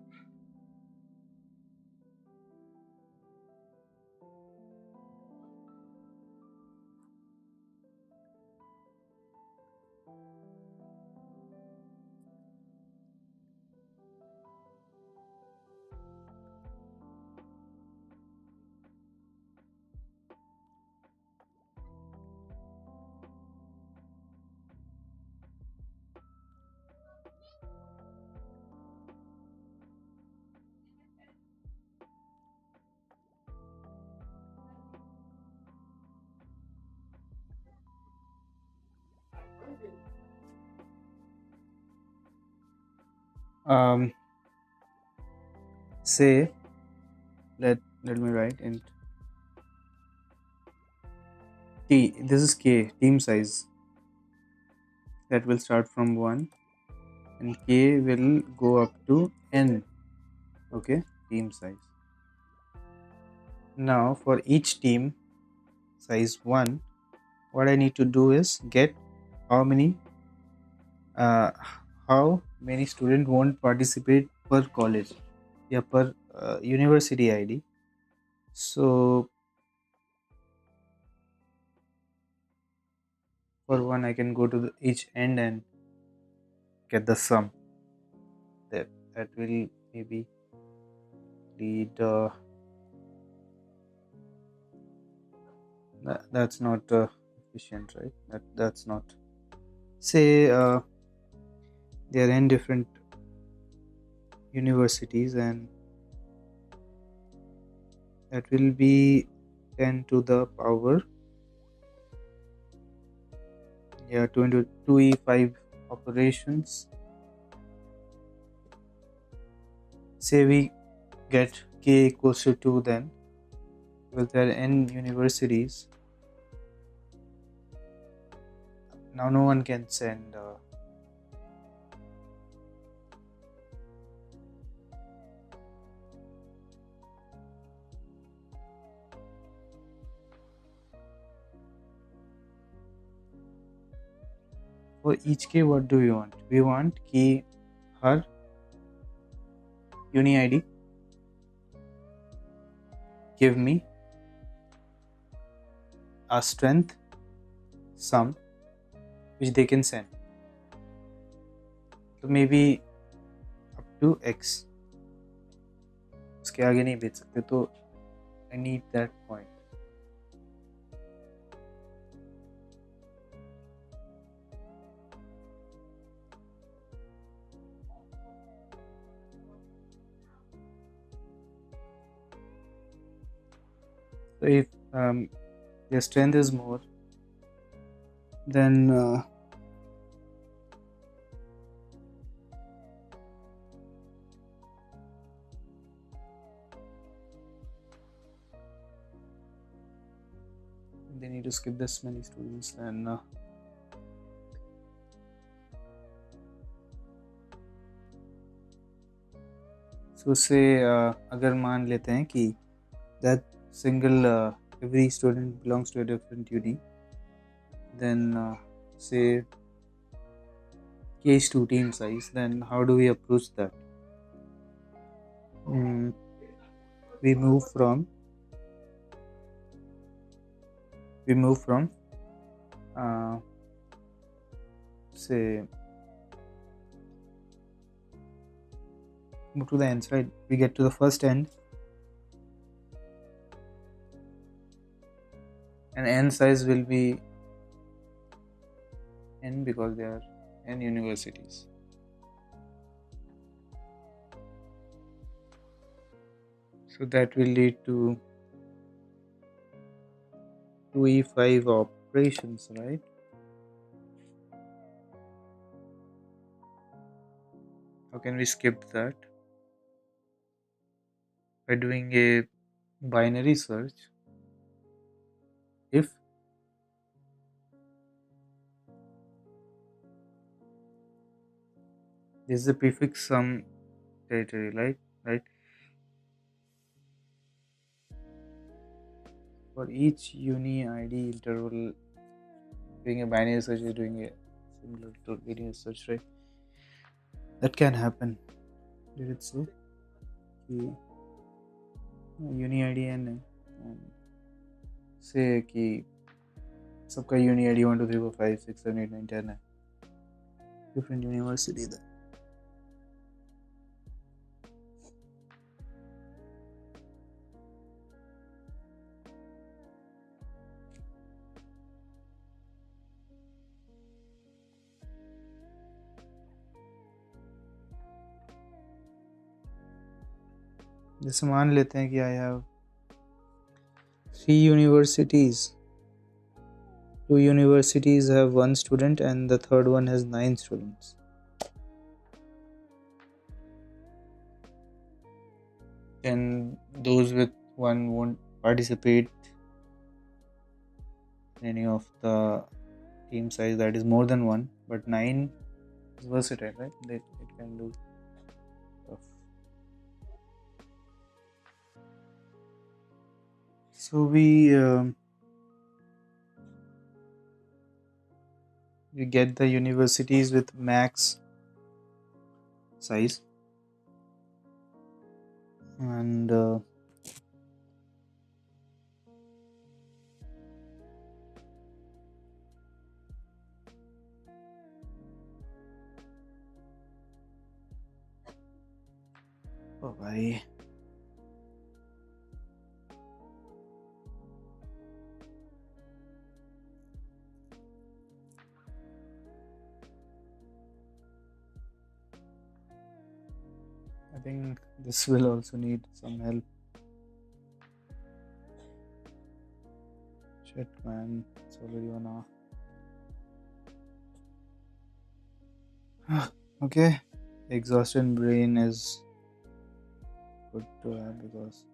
say let me write int t. This is K, team size, that will start from 1 and K will go up to n. Okay, team size. Now for each team size 1, what I need to do is get how many students won't participate per college, yeah, per university ID. So for one, I can go to each end and get the sum. That will maybe lead. That's not efficient, right? That's not. Say they are in different universities, and that will be 10 to the power, yeah, 2e5 operations. Say we get K equals to 2, then well, there are n universities. Now no one can send for each K. What do we want? We want key her uni ID, give me a strength sum which they can send, so maybe up to x. उसके आगे नहीं भेज सकते, तो I need that point. So if their strength is more, then they need to skip this many students, and so say अगर मान लेते हैं कि that single every student belongs to a different uni, then say K is to team size, then how do we approach that? We move from say move to the ends, right? We get to the first end, and n size will be n because there are n universities. So that will lead to 2e5 operations, right? How can we skip that? By doing a binary search. If this is a prefix sum territory, right? For each uni ID interval, doing a binary search is doing a similar to linear search, right? That can happen. Did it say? Uni I D N है से कि सबका uni I D 1 2 3 4 5 6 7 8 9 10 है different university दा जैसे मान लेते हैं कि I have 3 universities. 2 universities have 1 student and the third one has 9 students. And those with 1 won't participate in any of the team size that is more than 1, but 9 is versatile, right? It can do stuff. So we get the universities with max size, and oh bhai, I think this will also need some help. Shit man, it's already on off. Okay, exhausted brain is good to have because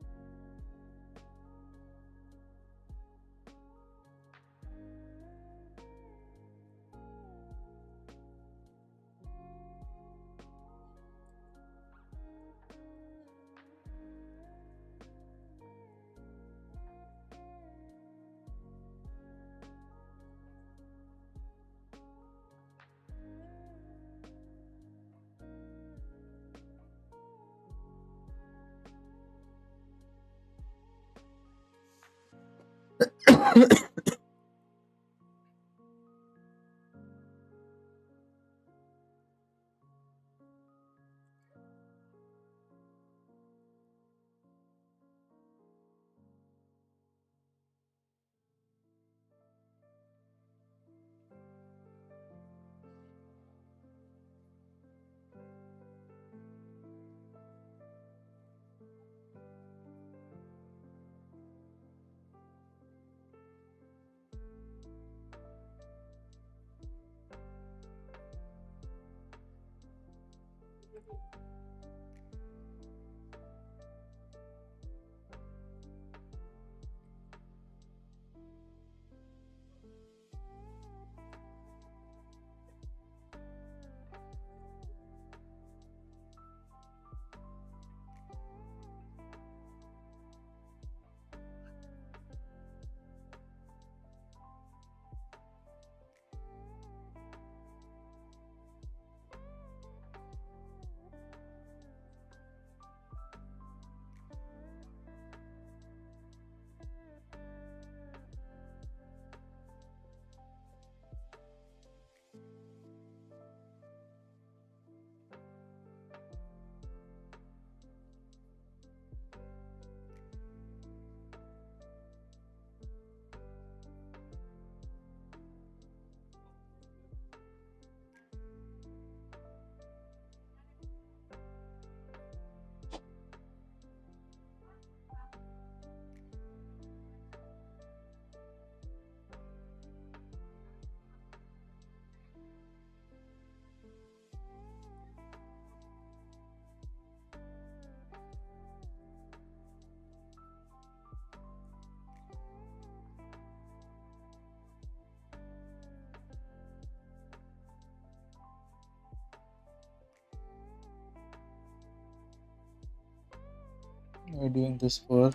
we're doing this for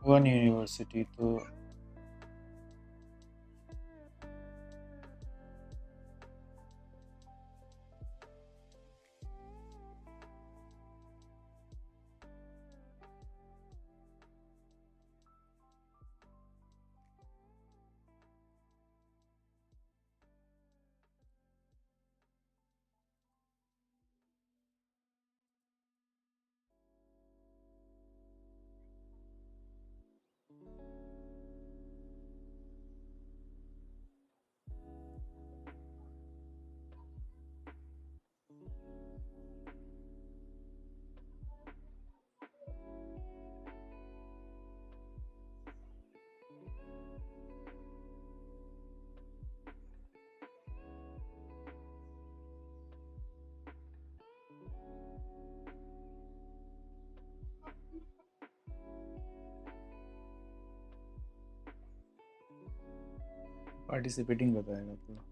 one university. So participating बताएगा पूरा.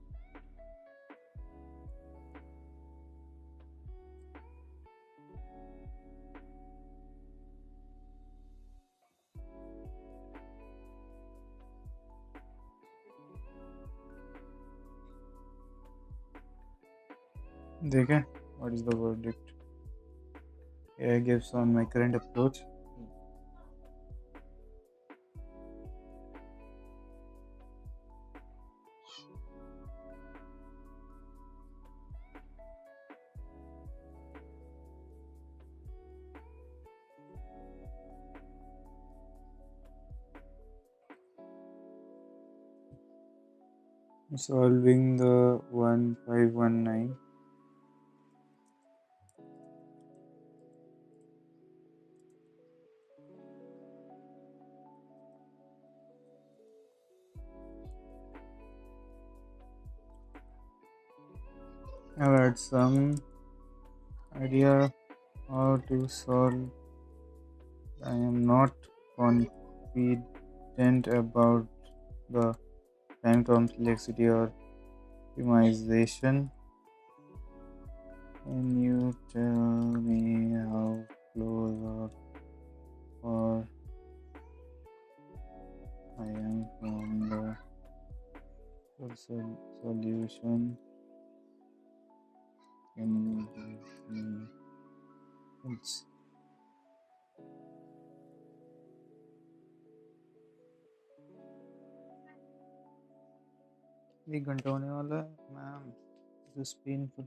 देखें, what is the verdict? AI gives on my current approach. Solving the 1519. I've had some idea how to solve. I am not confident about the time complexity or optimization. Can you tell me how close or I am from the solution? Can you give me hints? एक घंटा होने वाला है ma'am. This is painful.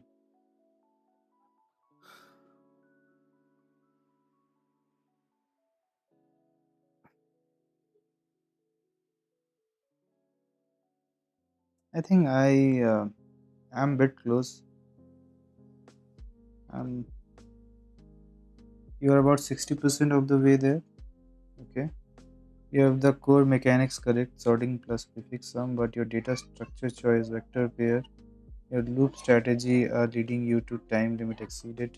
I think I am a bit close. You are about 60% of the way there. Okay. You have the core mechanics correct, sorting plus prefix sum, but your data structure choice, vector pair, your loop strategy are leading you to time limit exceeded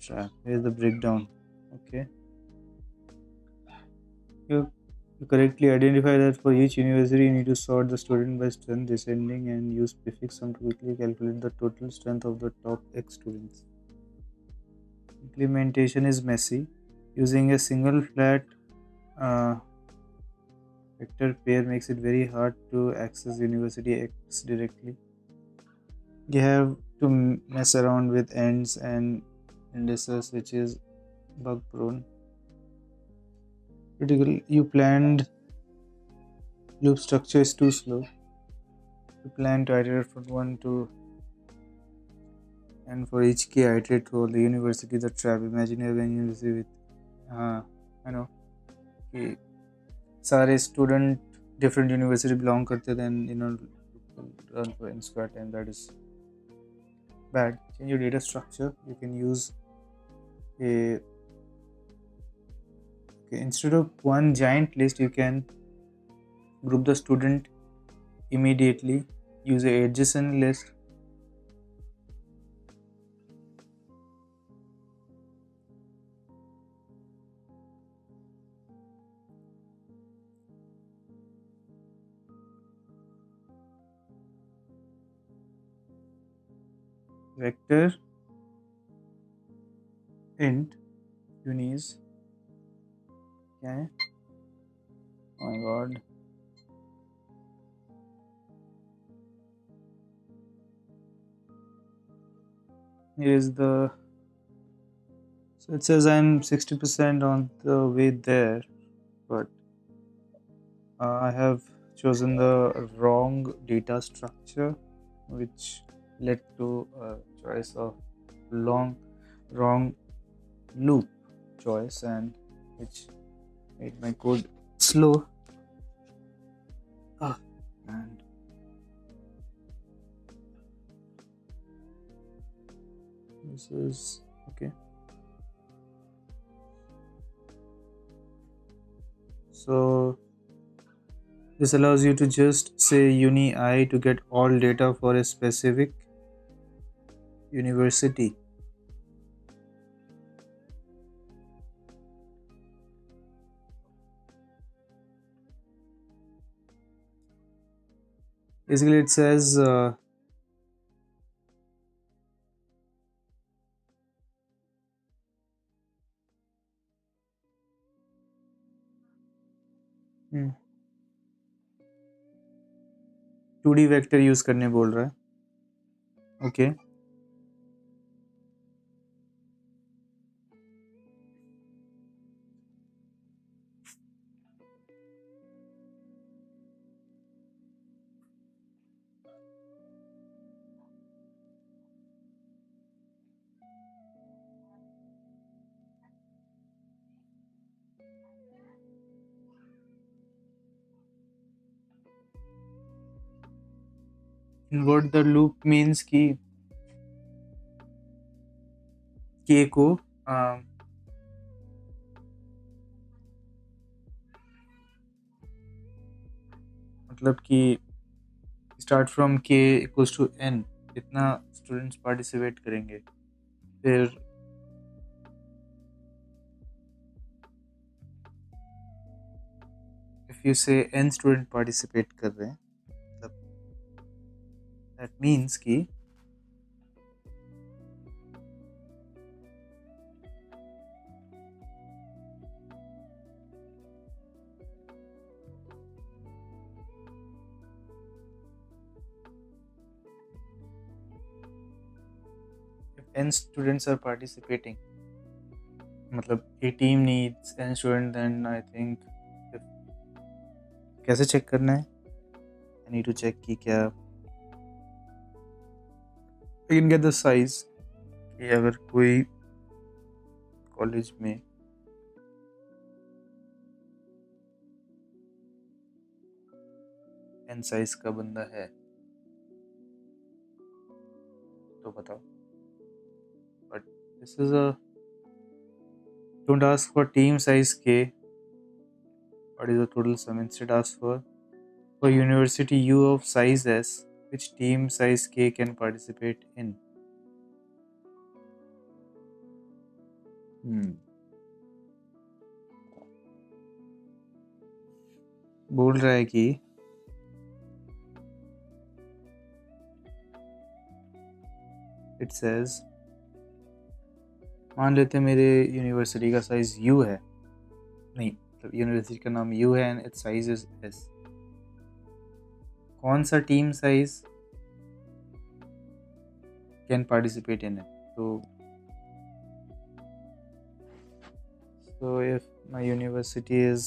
trap. Here's the breakdown. Okay. You correctly identify that for each university you need to sort the student by strength descending and use prefix sum to quickly calculate the total strength of the top X students. Implementation is messy. Using a single flat vector pair makes it very hard to access university X directly. You have to mess around with ends and indices, which is bug prone. Critically, you planned loop structure is too slow. You plan to iterate from 1 to and for each key iterate to all the university the trap. Imagine you have a university with I know कि सारे student different university belong करते then run for n square time. That is bad. Change your data structure. You can use a instead of one giant list you can group the student immediately. Use a adjacent list. Vector int यूनीज क्या है? My God, here is the, so it says I'm 60% on the way there, but I have chosen the wrong data structure, which led to a choice of wrong loop choice, and which made my code slow. And this is okay. So this allows you to just say uni I to get all data for a specific university. Basically it says hmm, 2D vector use करने बोल रहा है. Okay invert the loop means कि k को मतलब कि start from k equals to n इतना students participate करेंगे, फिर if you say n student participate कर रहे हैं, मतलब दैट मीन्स कि n students are participating, मतलब a team needs n student, then I think कैसे चेक करना है? I need to check कि क्या I can get the size कि अगर कोई कॉलेज में n साइज का बंदा है तो बताओ. But this is a, don't ask for team size k, what is the total sum, instead ask for university u of size s, which team size k can participate in. बोल रहा है कि it says मान लेते हैं मेरे university का size u है, नहीं मतलब यूनिवर्सिटी का नाम u है and it's size is s. कौन सा team size can participate in it? so if my university is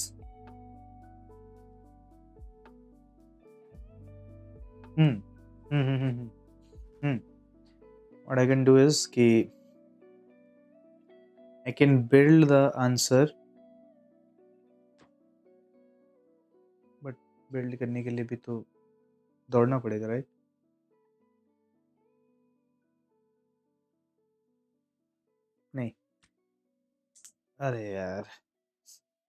what I can do is कि I can build the answer, but build करने के लिए भी तो दौड़ना पड़ेगा, राइट? नहीं, अरे यार,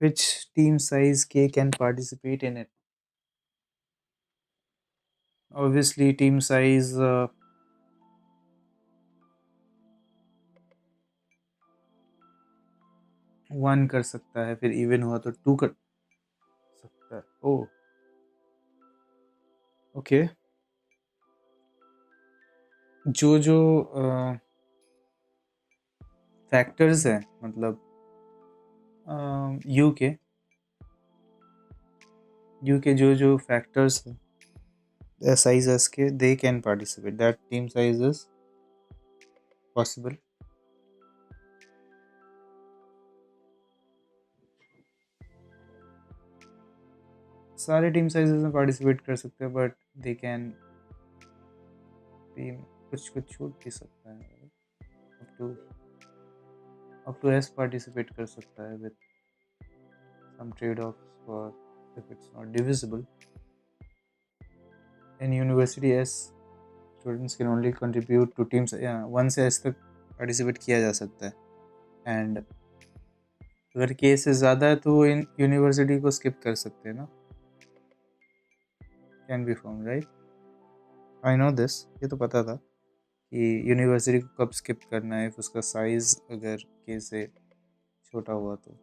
which team size K can participate in it? Obviously team size 1 कर सकता है, फिर इवन हुआ तो 2 कर सकता है. ओह ओके, जो फैक्टर्स हैं, मतलब UK जो factors the sizes के they can participate, that team size is possible. सारे टीम साइजेस में पार्टिसिपेट कर सकते हैं, बट दे कैन भी कुछ छूट भी सकता है, अप टू एस पार्टिसिपेट कर सकता है with some trade offs for if it's not divisible in university S students can only contribute to teams, 1 से एस तक पार्टिसिपेट किया जा सकता है। एंड अगर केस ज़्यादा है तो इन यूनिवर्सिटी को स्किप कर सकते हैं ना, can be form right. I know this, ये तो पता था कि यूनिवर्सिटी को कब स्किप करना है, उसका साइज अगर केस से छोटा हुआ तो।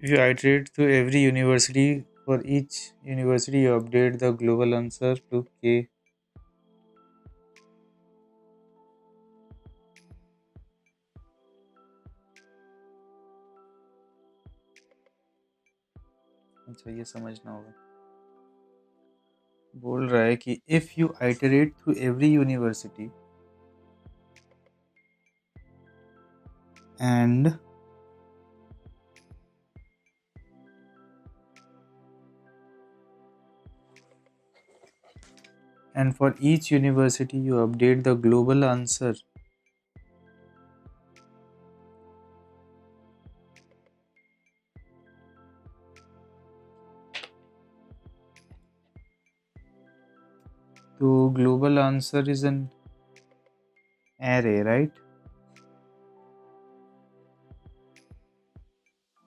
If you iterate through every university, for each university you update the global answer to k. अच्छा, ये समझना होगा। बोल रहा है कि if you iterate through every university and for each university you update the global answer to global answer is an array, right?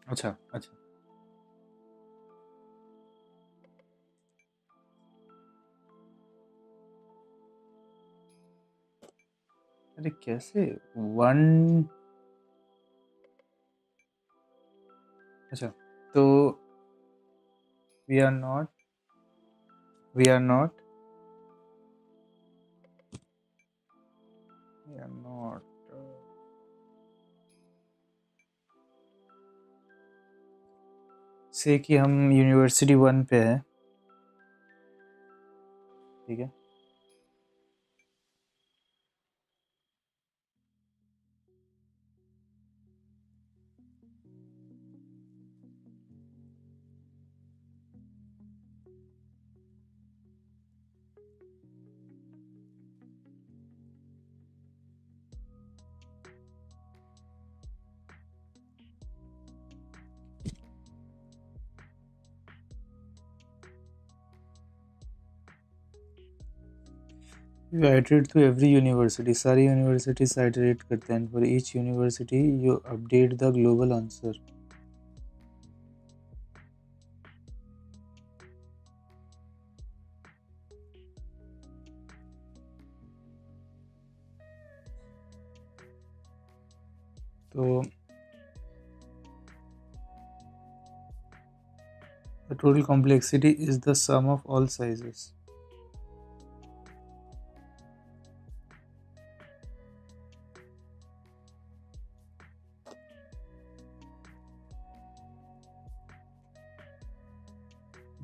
अच्छा अच्छा, अरे कैसे 1, अच्छा तो we are not we are not से कि हम यूनिवर्सिटी 1 पे है, ठीक है। You iterate through every university, सारी यूनिवर्सिटीज iterate करते हैं, for each university you update the global answer. तो the total complexity is the sum of all sizes.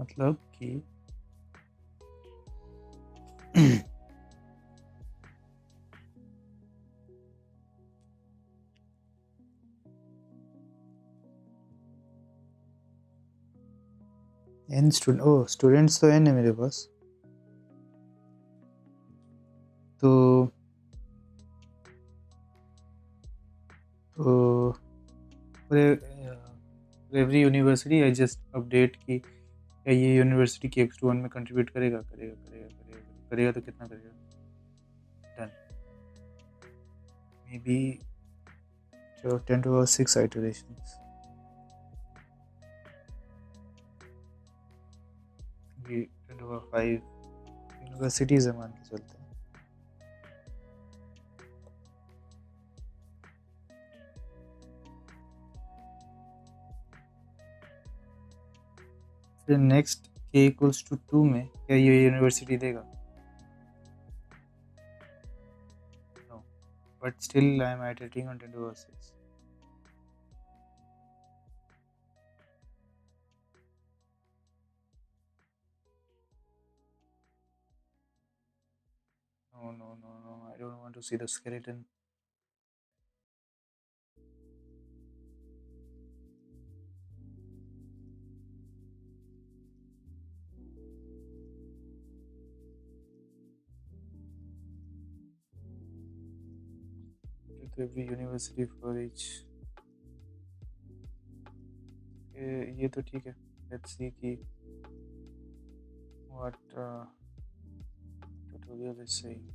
मतलब कि n स्टूडेंट, ओ स्टूडेंट्स तो n है मेरे पास, तो every university I just update कि क्या ये यूनिवर्सिटी के x1 में कंट्रीब्यूट करेगा, करेगा तो कितना करेगा, done. May be 10 to 6 iterations, ये 10 to 5 यूनिवर्सिटीज है मान के चलते हैं। फिर नेक्स्ट k equals to 2 में क्या ये यूनिवर्सिटी देगा? No, but still I am iterating on 10 to the 6. No, I don't want to see the skeleton. With every university for each. ये तो ठीक है. Let's see कि what tutorial is saying.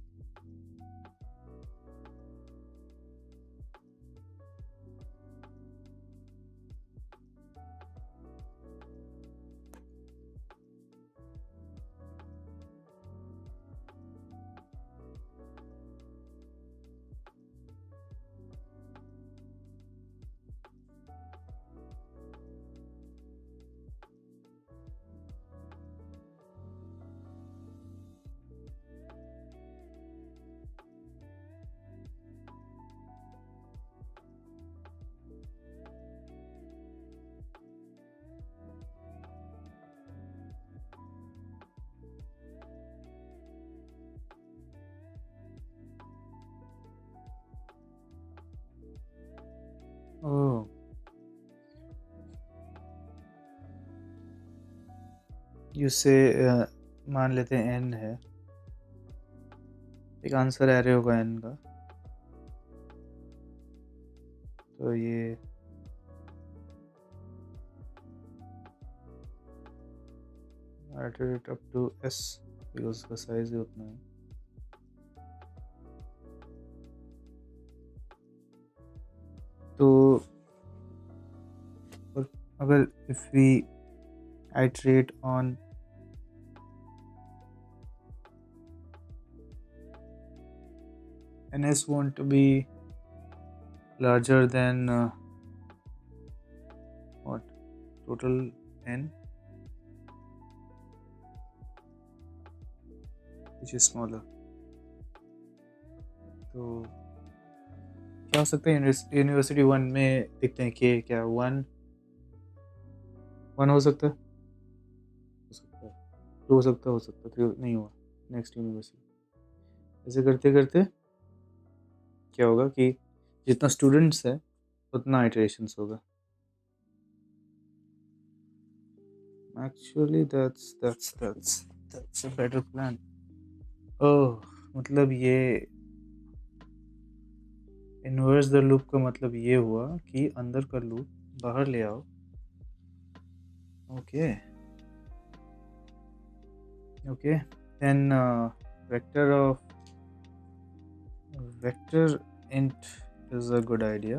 Oh, you say मान लेते हैं n है, एक आंसर एरे होगा n का, तो ये iterate up to s because उसका साइज ही उतना है. तो अगर if we iterate on ns want to be larger than what total n which is smaller. तो क्या हो सकता है यूनिवर्सिटी 1 में देखते हैं कि क्या 1 हो सकता है, 2 हो सकता है, 3 नहीं हुआ. नेक्स्ट यूनिवर्सिटी ऐसे करते करते क्या होगा कि जितना स्टूडेंट्स है उतना इटरेशंस होगा. Actually that's a better plan. ओह, मतलब ये इन्वर्स द लूप का मतलब ये हुआ कि अंदर का लूप बाहर ले आओ. Okay then vector int is a good idea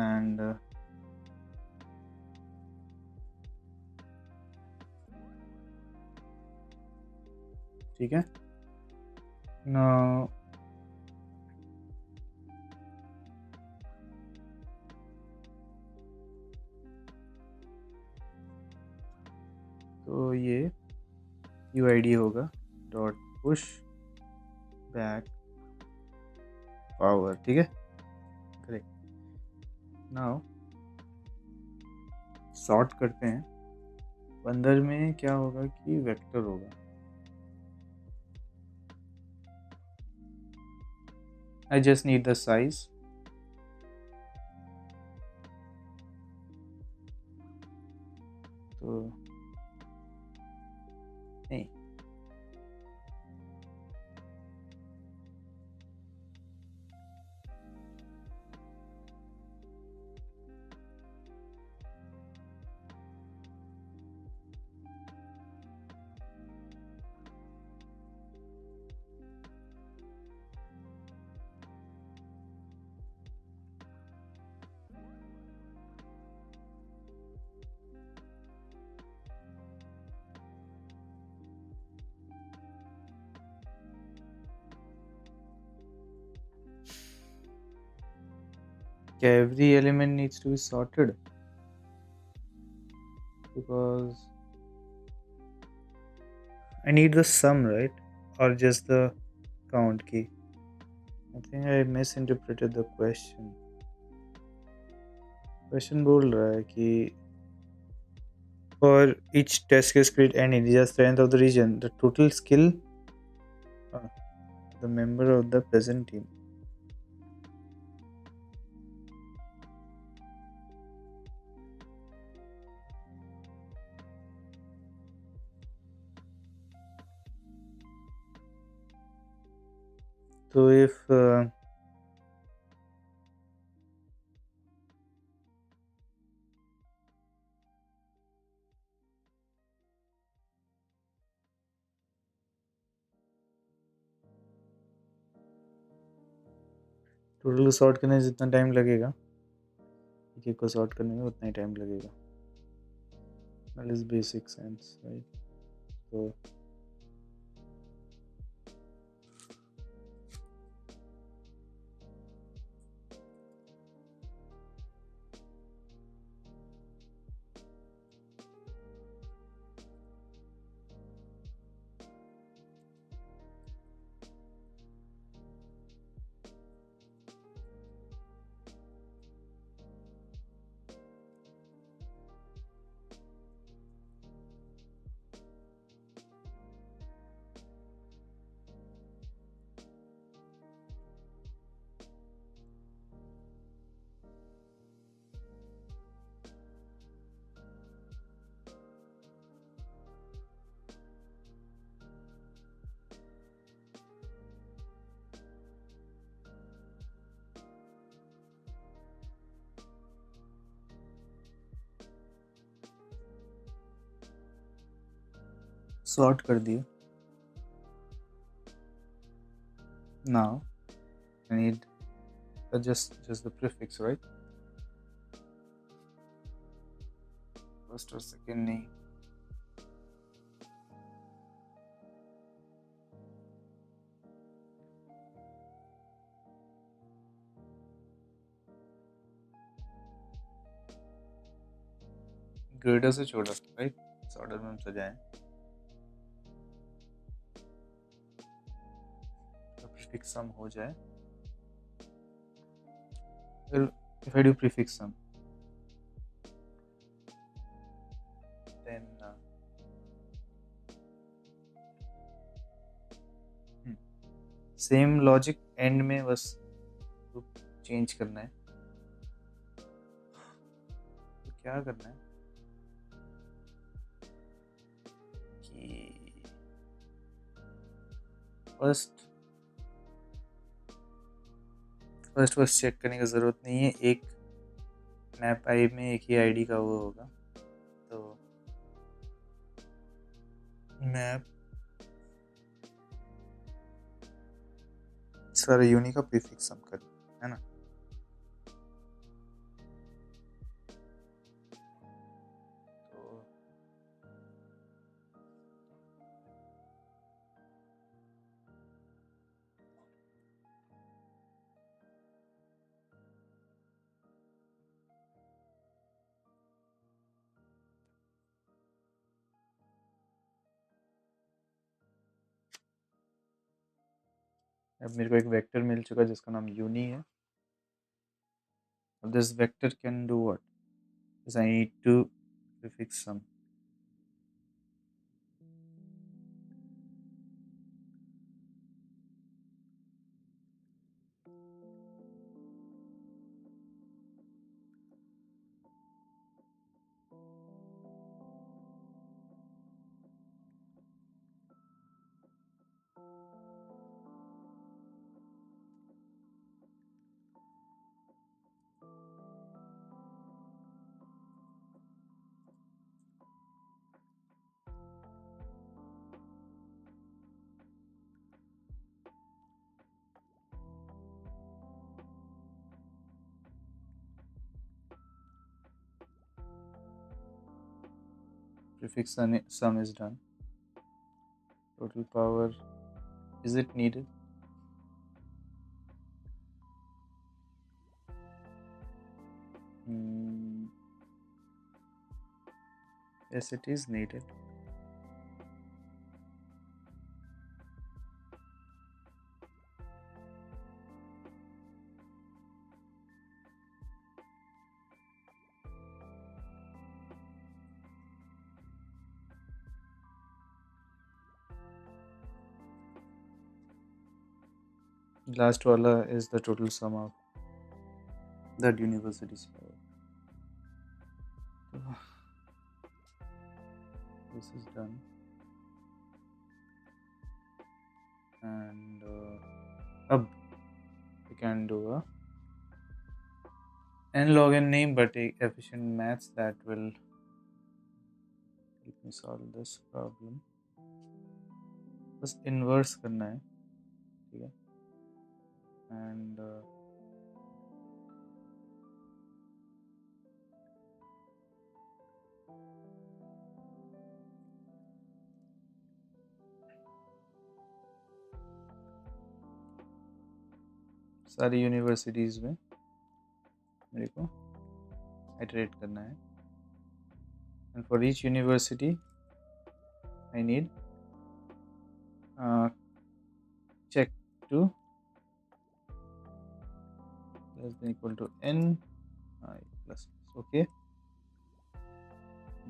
and ठीक है. now तो ये uid होगा डॉट पुश बैक पावर. ठीक है, करेक्ट. नाउ सॉर्ट करते हैं. अंदर में क्या होगा कि वेक्टर होगा. I just need the size. तो नहीं, क्या every element needs to be sorted? because I need the sum, right? Or just the count key. I think I misinterpreted the question. Question बोल रहा है कि for each test case create an integer strength of the region, the total skill, the member of the present team. So if total को sort करने में जितना time लगेगा एक एक को सॉर्ट करने में उतना ही टाइम लगेगा. That is basic sense, right? So sort कर दिए. Now I need just the prefix, right? First or second नहीं. ग्रेडर से छोड़ा, राइट? इस ऑर्डर में हम सजाएं. Prefix sum हो जाए. Well, if I do prefix sum, then same logic end में बस चेंज करना है. तो क्या करना है कि फर्स्ट चेक करने की ज़रूरत नहीं है. एक मैप आई में एक ही आईडी का वो होगा. तो मैप सारे यूनिक का प्रीफिक्स सम कर, है ना? तो अब मेरे को एक वेक्टर मिल चुका है जिसका नाम यूनी है. अब this vector can do what? Is I need to prefix sum. Prefix sum is done. Total power, is it needed? Yes, it is needed. Last wala is the total sum of that university's power. So, this is done, and अब we can do a n log n name, but a efficient maths that will help me solve this problem. बस inverse करना है, ठीक है, and सारी universities में मेरे को iterate करना है, and for each university I need check to less than equal to n I plus. Okay,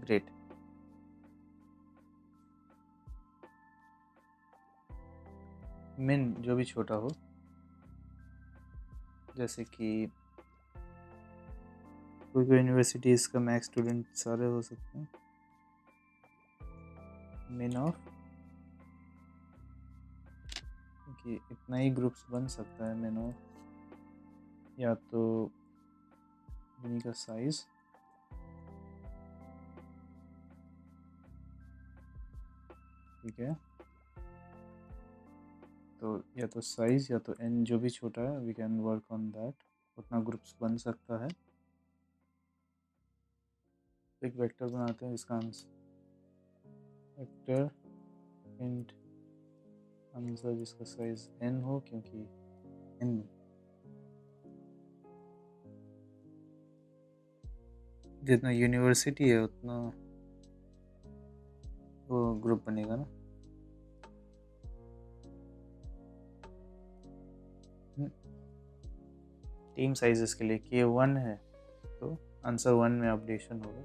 great. min जो भी छोटा हो, जैसे कि कोई यूनिवर्सिटी इसका मैक्स स्टूडेंट सारे हो सकते हैं, min ऑफ, कि इतना ही ग्रुप्स बन सकता है, min ऑफ या तो यूनि का साइज, ठीक है, तो या तो साइज या तो n जो भी छोटा है, we can work on that, उतना ग्रुप्स बन सकता है। एक वेक्टर बनाते हैं, इसका आंसर वेक्टर इंट आंसर जिसका साइज n हो, क्योंकि n जितना यूनिवर्सिटी है उतना वो ग्रुप बनेगा ना। टीम साइजेस के लिए कि 1 है तो आंसर 1 में अपडेशन होगा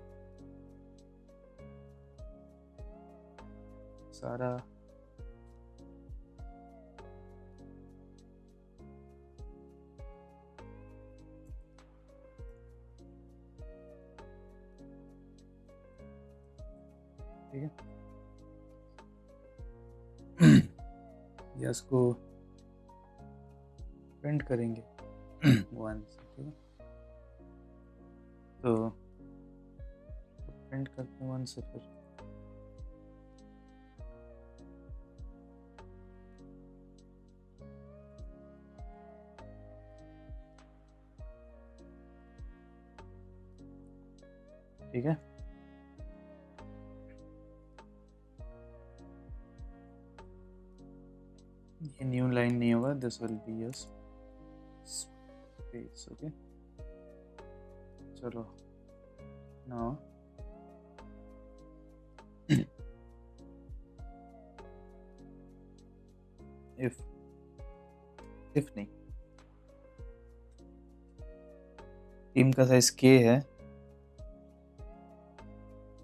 सारा। ठीक है, या इसको प्रिंट करेंगे 1 से, ठीक है, तो प्रिंट करते हैं 1 से, फिर ठीक है। ये न्यू लाइन नहीं होगा, this will be your space, okay. चलो नाउ इफ नहीं, टीम का साइज k है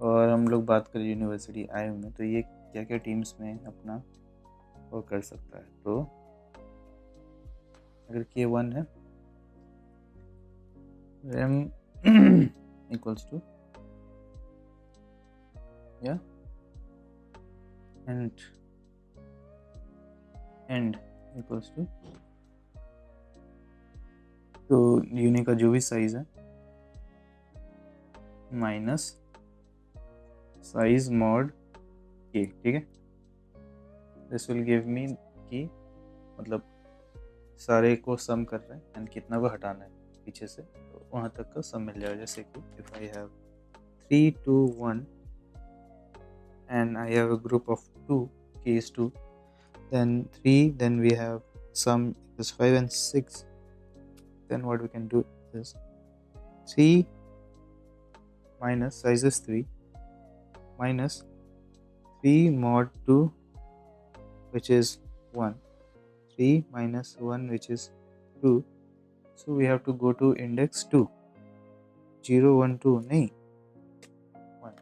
और हम लोग बात करें यूनिवर्सिटी आई में, तो ये क्या क्या टीम्स में अपना वो कर सकता है। तो अगर k1 है, rem equals to या end equals to, तो यूनि का जो भी साइज है माइनस साइज मॉड k, ठीक है। दिस विल गिव मी कि मतलब सारे को सम कर रहे हैं एंड कितना को हटाना है पीछे से, तो वहाँ तक का सम मिल जाएगा। जैसे कि if I have 3 2 1 and I have a group of 2, k is 2, then 3, then we have sum is 5 and 6, then what we can do is 3 minus size is 3 minus 3 mod 2, which is 1. 3 minus 1, which is 2. So we have to go to index 2. 0, 1, 2, nahi. 1.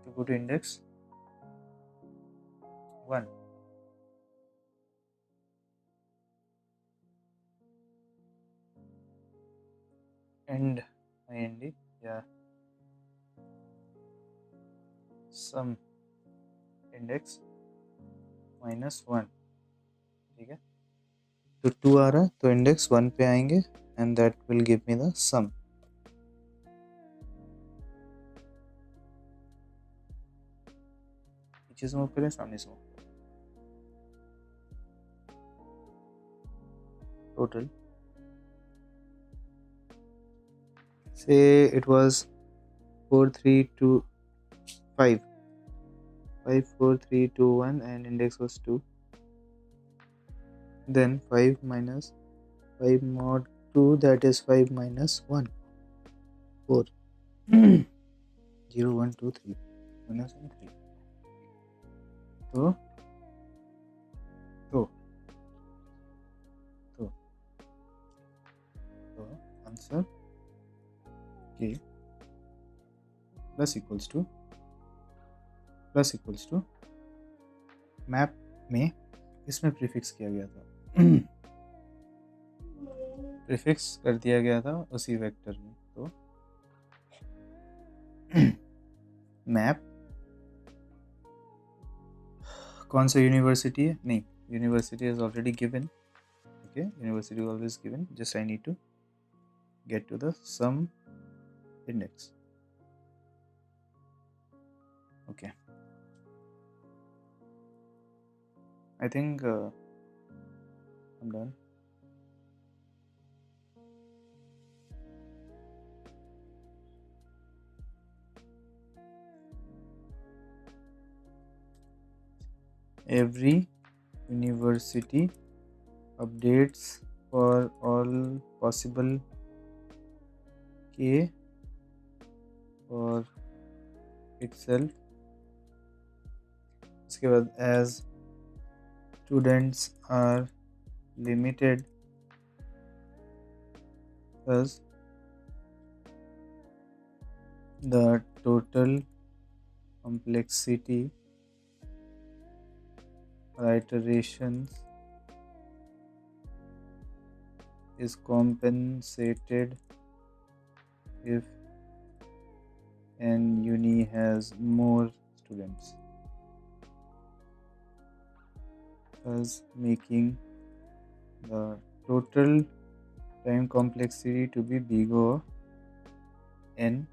To go to index 1. And IND, yeah. Sum index minus 1. ठीक है, तो 2 आ रहा है तो index 1 पे आएंगे and that will give me the sum. पीछे से मूव करें, सामने से मूव करें. Total, say it was 4 3 2 5 5 4 3 2 1 and index was 2. Then 5 minus 5 mod 2, that is 5 minus 1, 4. 0 1 2 3 minus 1 3. तो answer k plus equals to map में इसमें प्रीफिक्स किया गया था. प्रीफिक्स कर दिया गया था उसी वेक्टर में. तो मैप कौन सा यूनिवर्सिटी है, नहीं, university is already given. Okay, university always given, just I need to get to the some index. Okay, I think I am done. Every university updates for all possible k for itself. इसके बाद as students are limited, thus the total complexity iterations is compensated if an uni has more students, thus making the total time complexity to be bigger n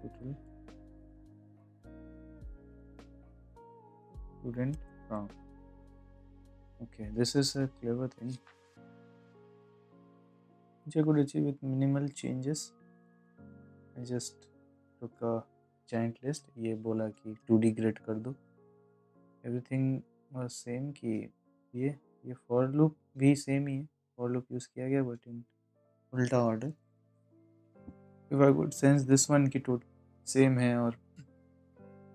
total student count. Okay, this is a clever thing which I could achieve with minimal changes. I just took a giant list. ये बोला कि 2D grade कर दो. Everything was same कि ये for loop भी same ही है. For loop use किया गया but in उल्टा order. If I could sense this one कि same है और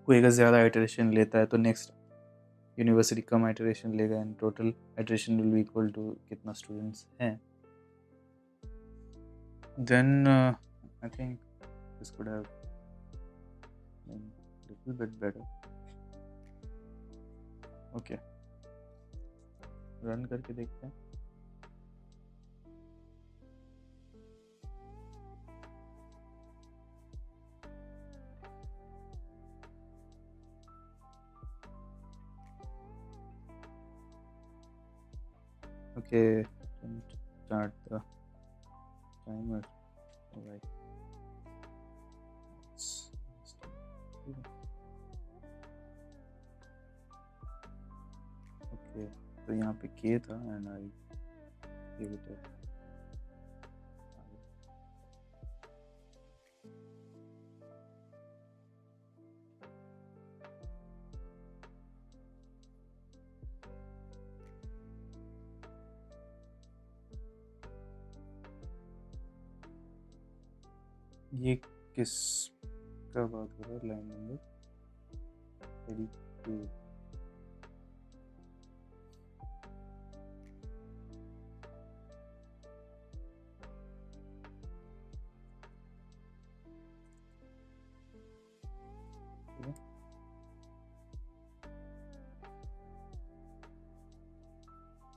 कोई अगर ज़्यादा iteration लेता है तो next यूनिवर्सिटी कम आइटरेशन लेगा and total iteration will be equal to कितना स्टूडेंट्स हैं. Then I think this could have been little bit better. Okay, run करके देखते हैं. Okay, don't start the timer. Alright. Okay, तो यहाँ पे k था and I gave it a ये किस का बात हो रहा है, लाइन नंबर 32।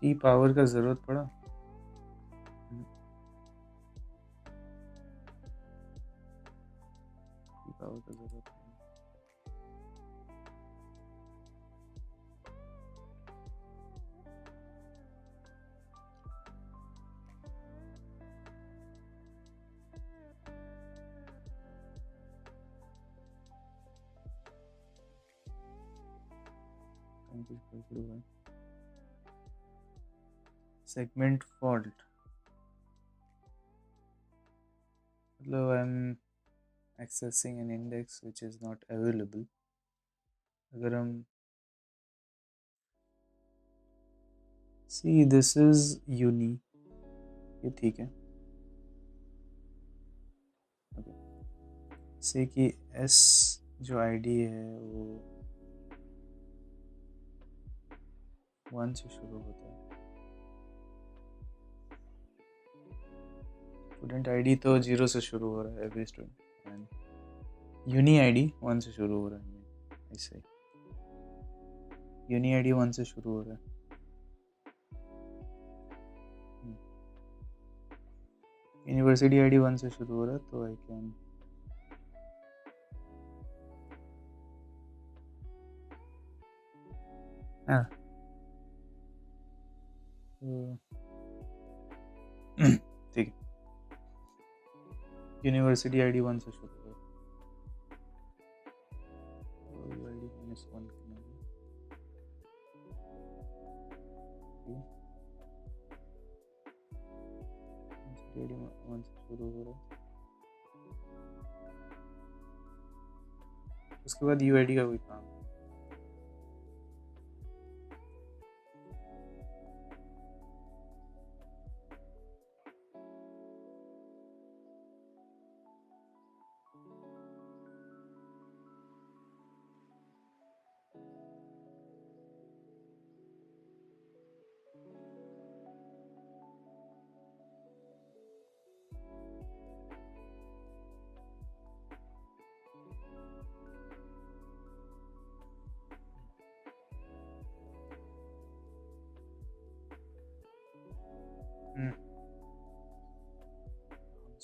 ई पावर का जरूरत पड़ा, ई पावर का जरूरत पड़ा। सेगमेंट फॉल्ट मतलब I am accessing an index which is not available। अगर हम see this is uni, ये ठीक है। okay. say कि s जो id है वो 1 से शुरू होता है। स्टूडेंट id तो 0 से शुरू हो रहा है, every student, and uni id 1 से शुरू हो रहा है। ऐसे यूनी id 1 से शुरू हो रहा है। यूनिवर्सिटी id 1 से शुरू हो रहा है, तो आई कैन ठीक है। यूनिवर्सिटी आईडी 1 से शुरू हो, आईडी -1 आईडी 1 से शुरू हो रहा है। उसके बाद यूआईडी का कोई काम है।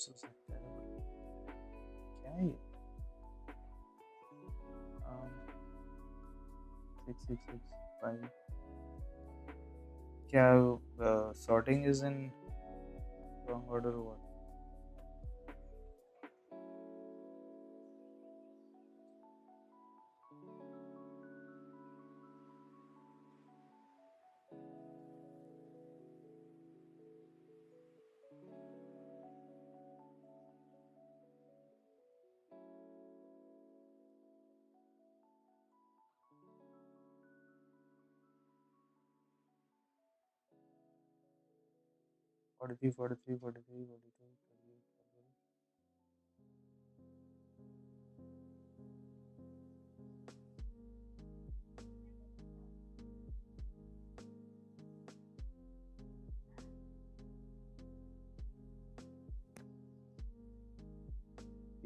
क्या है ये? 6665 क्या sorting is in wrong order or what? Forty-three, 43, 43, 42, 38, 48.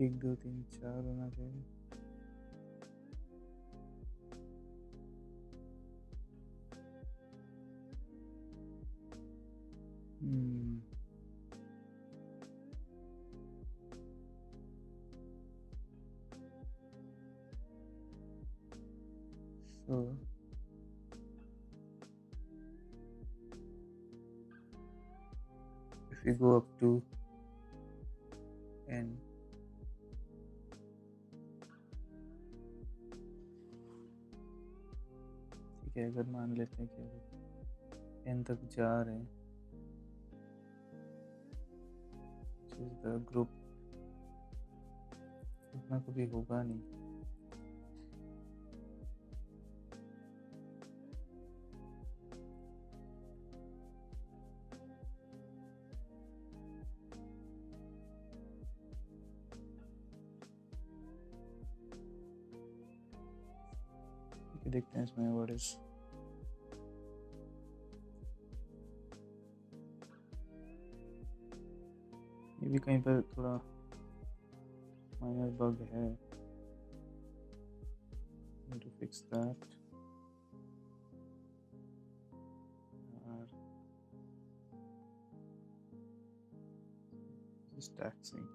एक दो तीन चार होना चाहिए। So if we go up to n, ठीक है, अगर मान लेते हैं कि n तक जा रहे हैं, द ग्रुप, इतना कभी होगा नहीं। देखते हैं इसमें व्हाट इज ये भी कहीं पर थोड़ा माइनर बग है, need to fix that. और just taxing.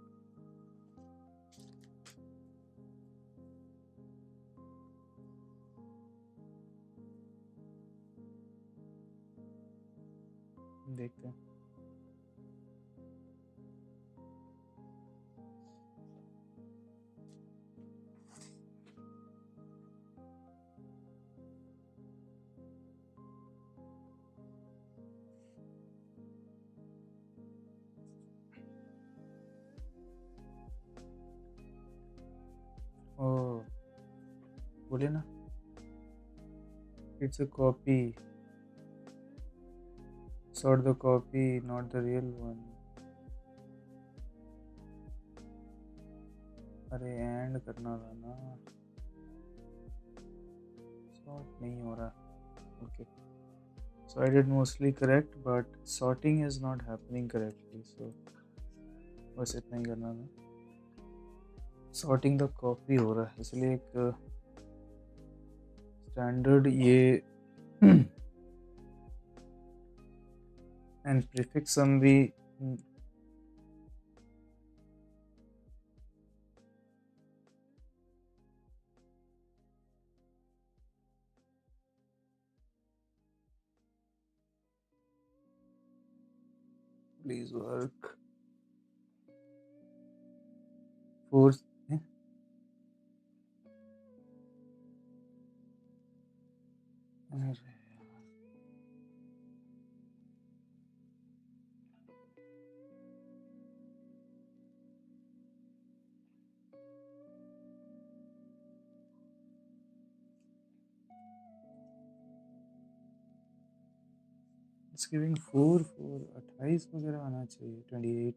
देखते हैं। Oh, बोले ना, it's a copy. Sort the copy, not the real one. अरे एंड करना था ना, sort नहीं हो रहा. Okay, so I did mostly correct, but sorting is not happening correctly. So बस इतना ही करना था. Sorting the copy हो रहा है, इसलिए एक standard ये and prefix sum भी please work. Fourth, it's giving 4 28 वगैरह आना चाहिए 28.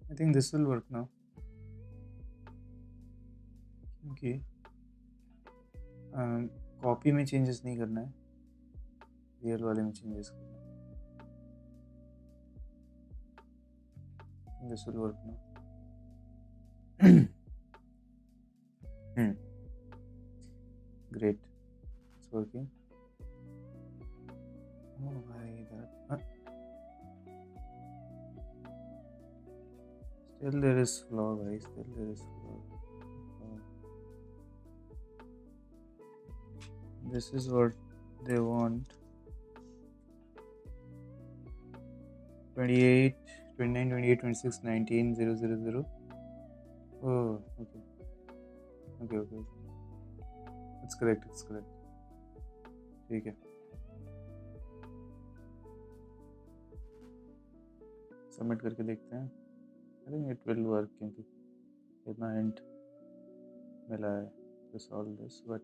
I think this will work now. Okay. Copy में चेंजेस नहीं करना है, रियल वाले में चेंजेस करना है. This will work now. Great, it's working. Oh भाई that still there is flaw guys, still there is flaw. This is what they want. 28, 29, 28, 26, 19, 0, 0, 0. Oh, okay. Okay. It's correct. ठीक है. सबमिट करके देखते हैं. I think it will work क्योंकि इतना hint मिला है to solve this, but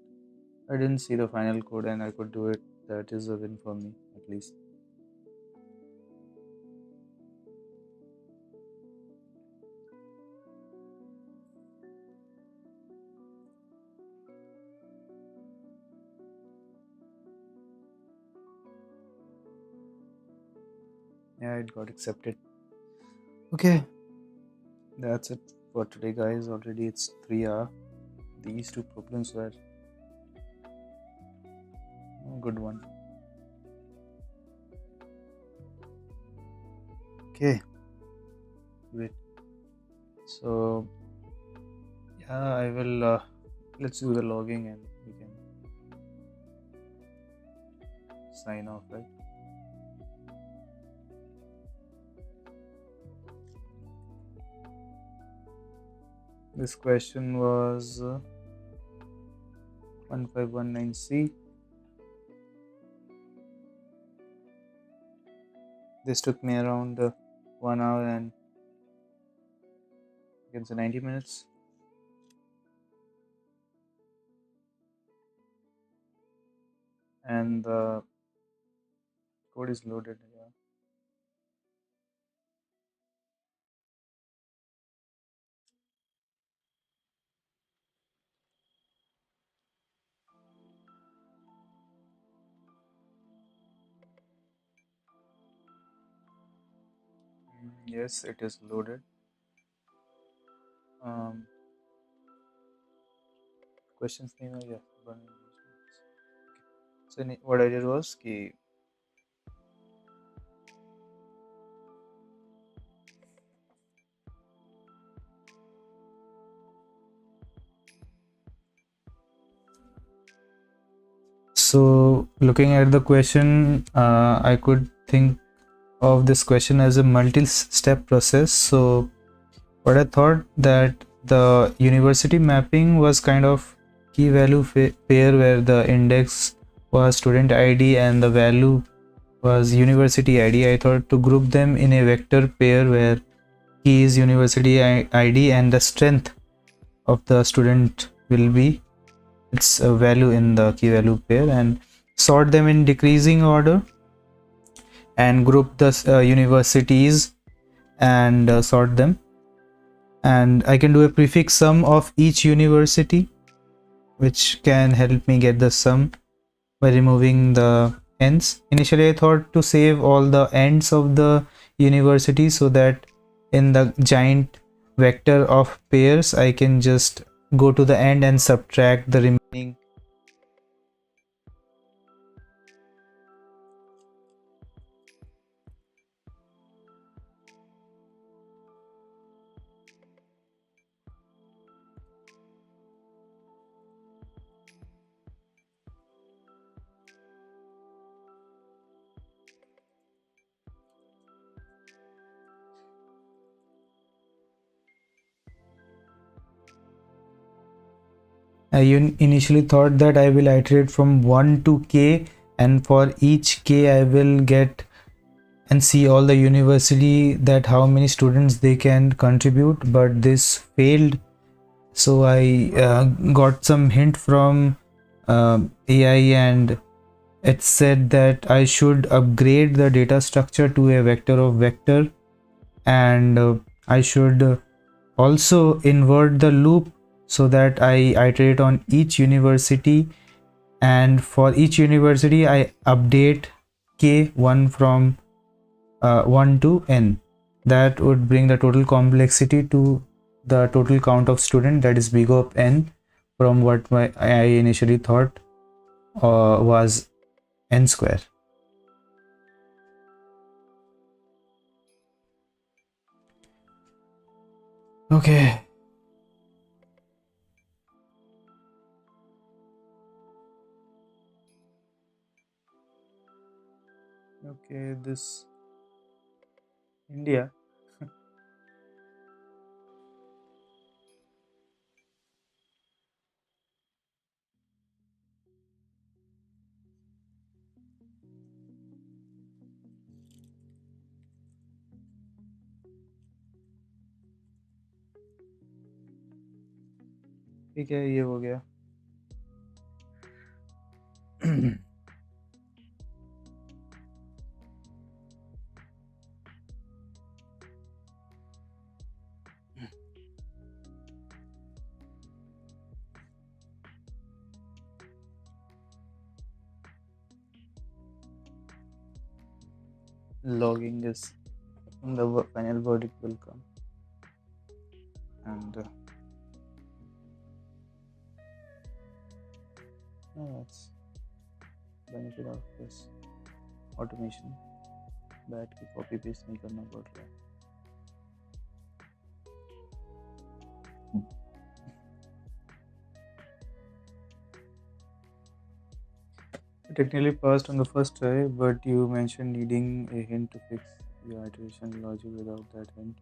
I didn't see the final code and I could do it. That is a win for me at least. Yeah, it got accepted. Okay, that's it for today guys. Already it's 3 hours. These two problems were a good one. Okay, great. So yeah, I will let's do the logging and we can sign off, right? This question was 1519C. This took me around 1 hour and you can say 90 minutes. And the code is loaded. Yeah. Yes, it is loaded. Um, questions name, yeah. So what I did was कि so looking at the question, I could think of this question as a multi-step process. So what I thought that the university mapping was kind of key value pair where the index was student ID and the value was university ID. I thought to group them in a vector pair where key is university ID and the strength of the student will be its value in the key value pair, and sort them in decreasing order and group the universities and sort them, and I can do a prefix sum of each university which can help me get the sum by removing the ends. Initially I thought to save all the ends of the university so that in the giant vector of pairs I can just go to the end and subtract the remaining. I initially thought that I will iterate from 1 to k, and for each k I will get and see all the university that how many students they can contribute, but this failed. So I got some hint from AI, and it said that I should upgrade the data structure to a vector of vector, and I should also invert the loop so that I iterate on each university, and for each university I update k1 from 1 to n. That would bring the total complexity to the total count of student, that is big of n, from what I initially thought was n square. Okay. Okay, this India. ठीक है, ये हो गया. Logging is the final verdict will come, and that's benefit of this automation. बैठ के copy paste नहीं करना पड़ रहा है. Technically passed on the first try, but you mentioned needing a hint to fix your iteration logic without that hint.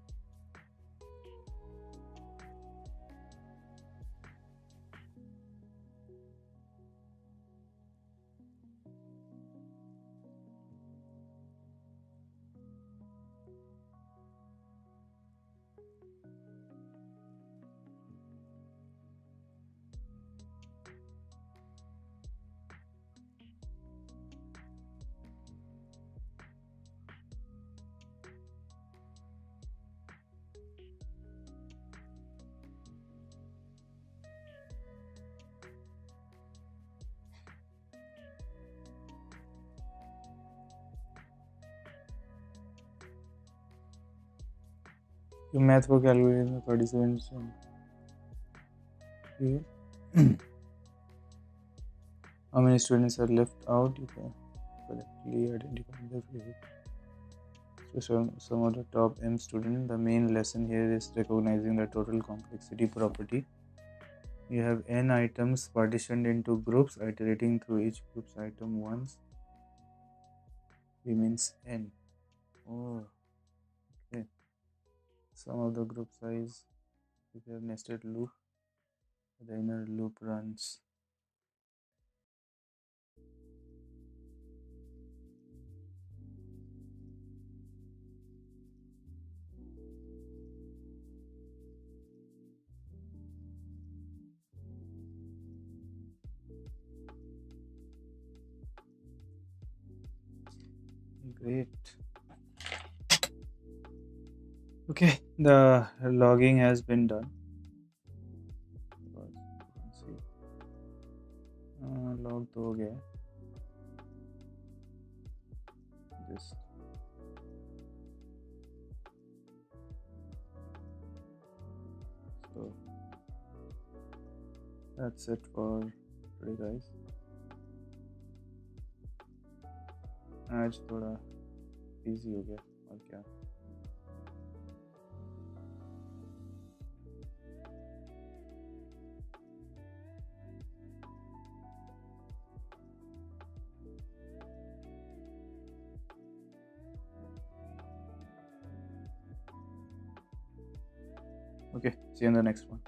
your math for calculating the participants. Okay. How many students are left out? You can correctly identify the physics. So some of the top M students. The main lesson here is recognizing the total complexity property. You have n items partitioned into groups. Iterating through each group's item once remains n. Oh, okay. Sum of the group size. If you have nested loop, the inner loop runs. Great. Okay, the logging has been done. Log तो हो गया है. Just so that's it for today, guys. आज थोड़ा easy हो गया और क्या. Okay, see you in the next one.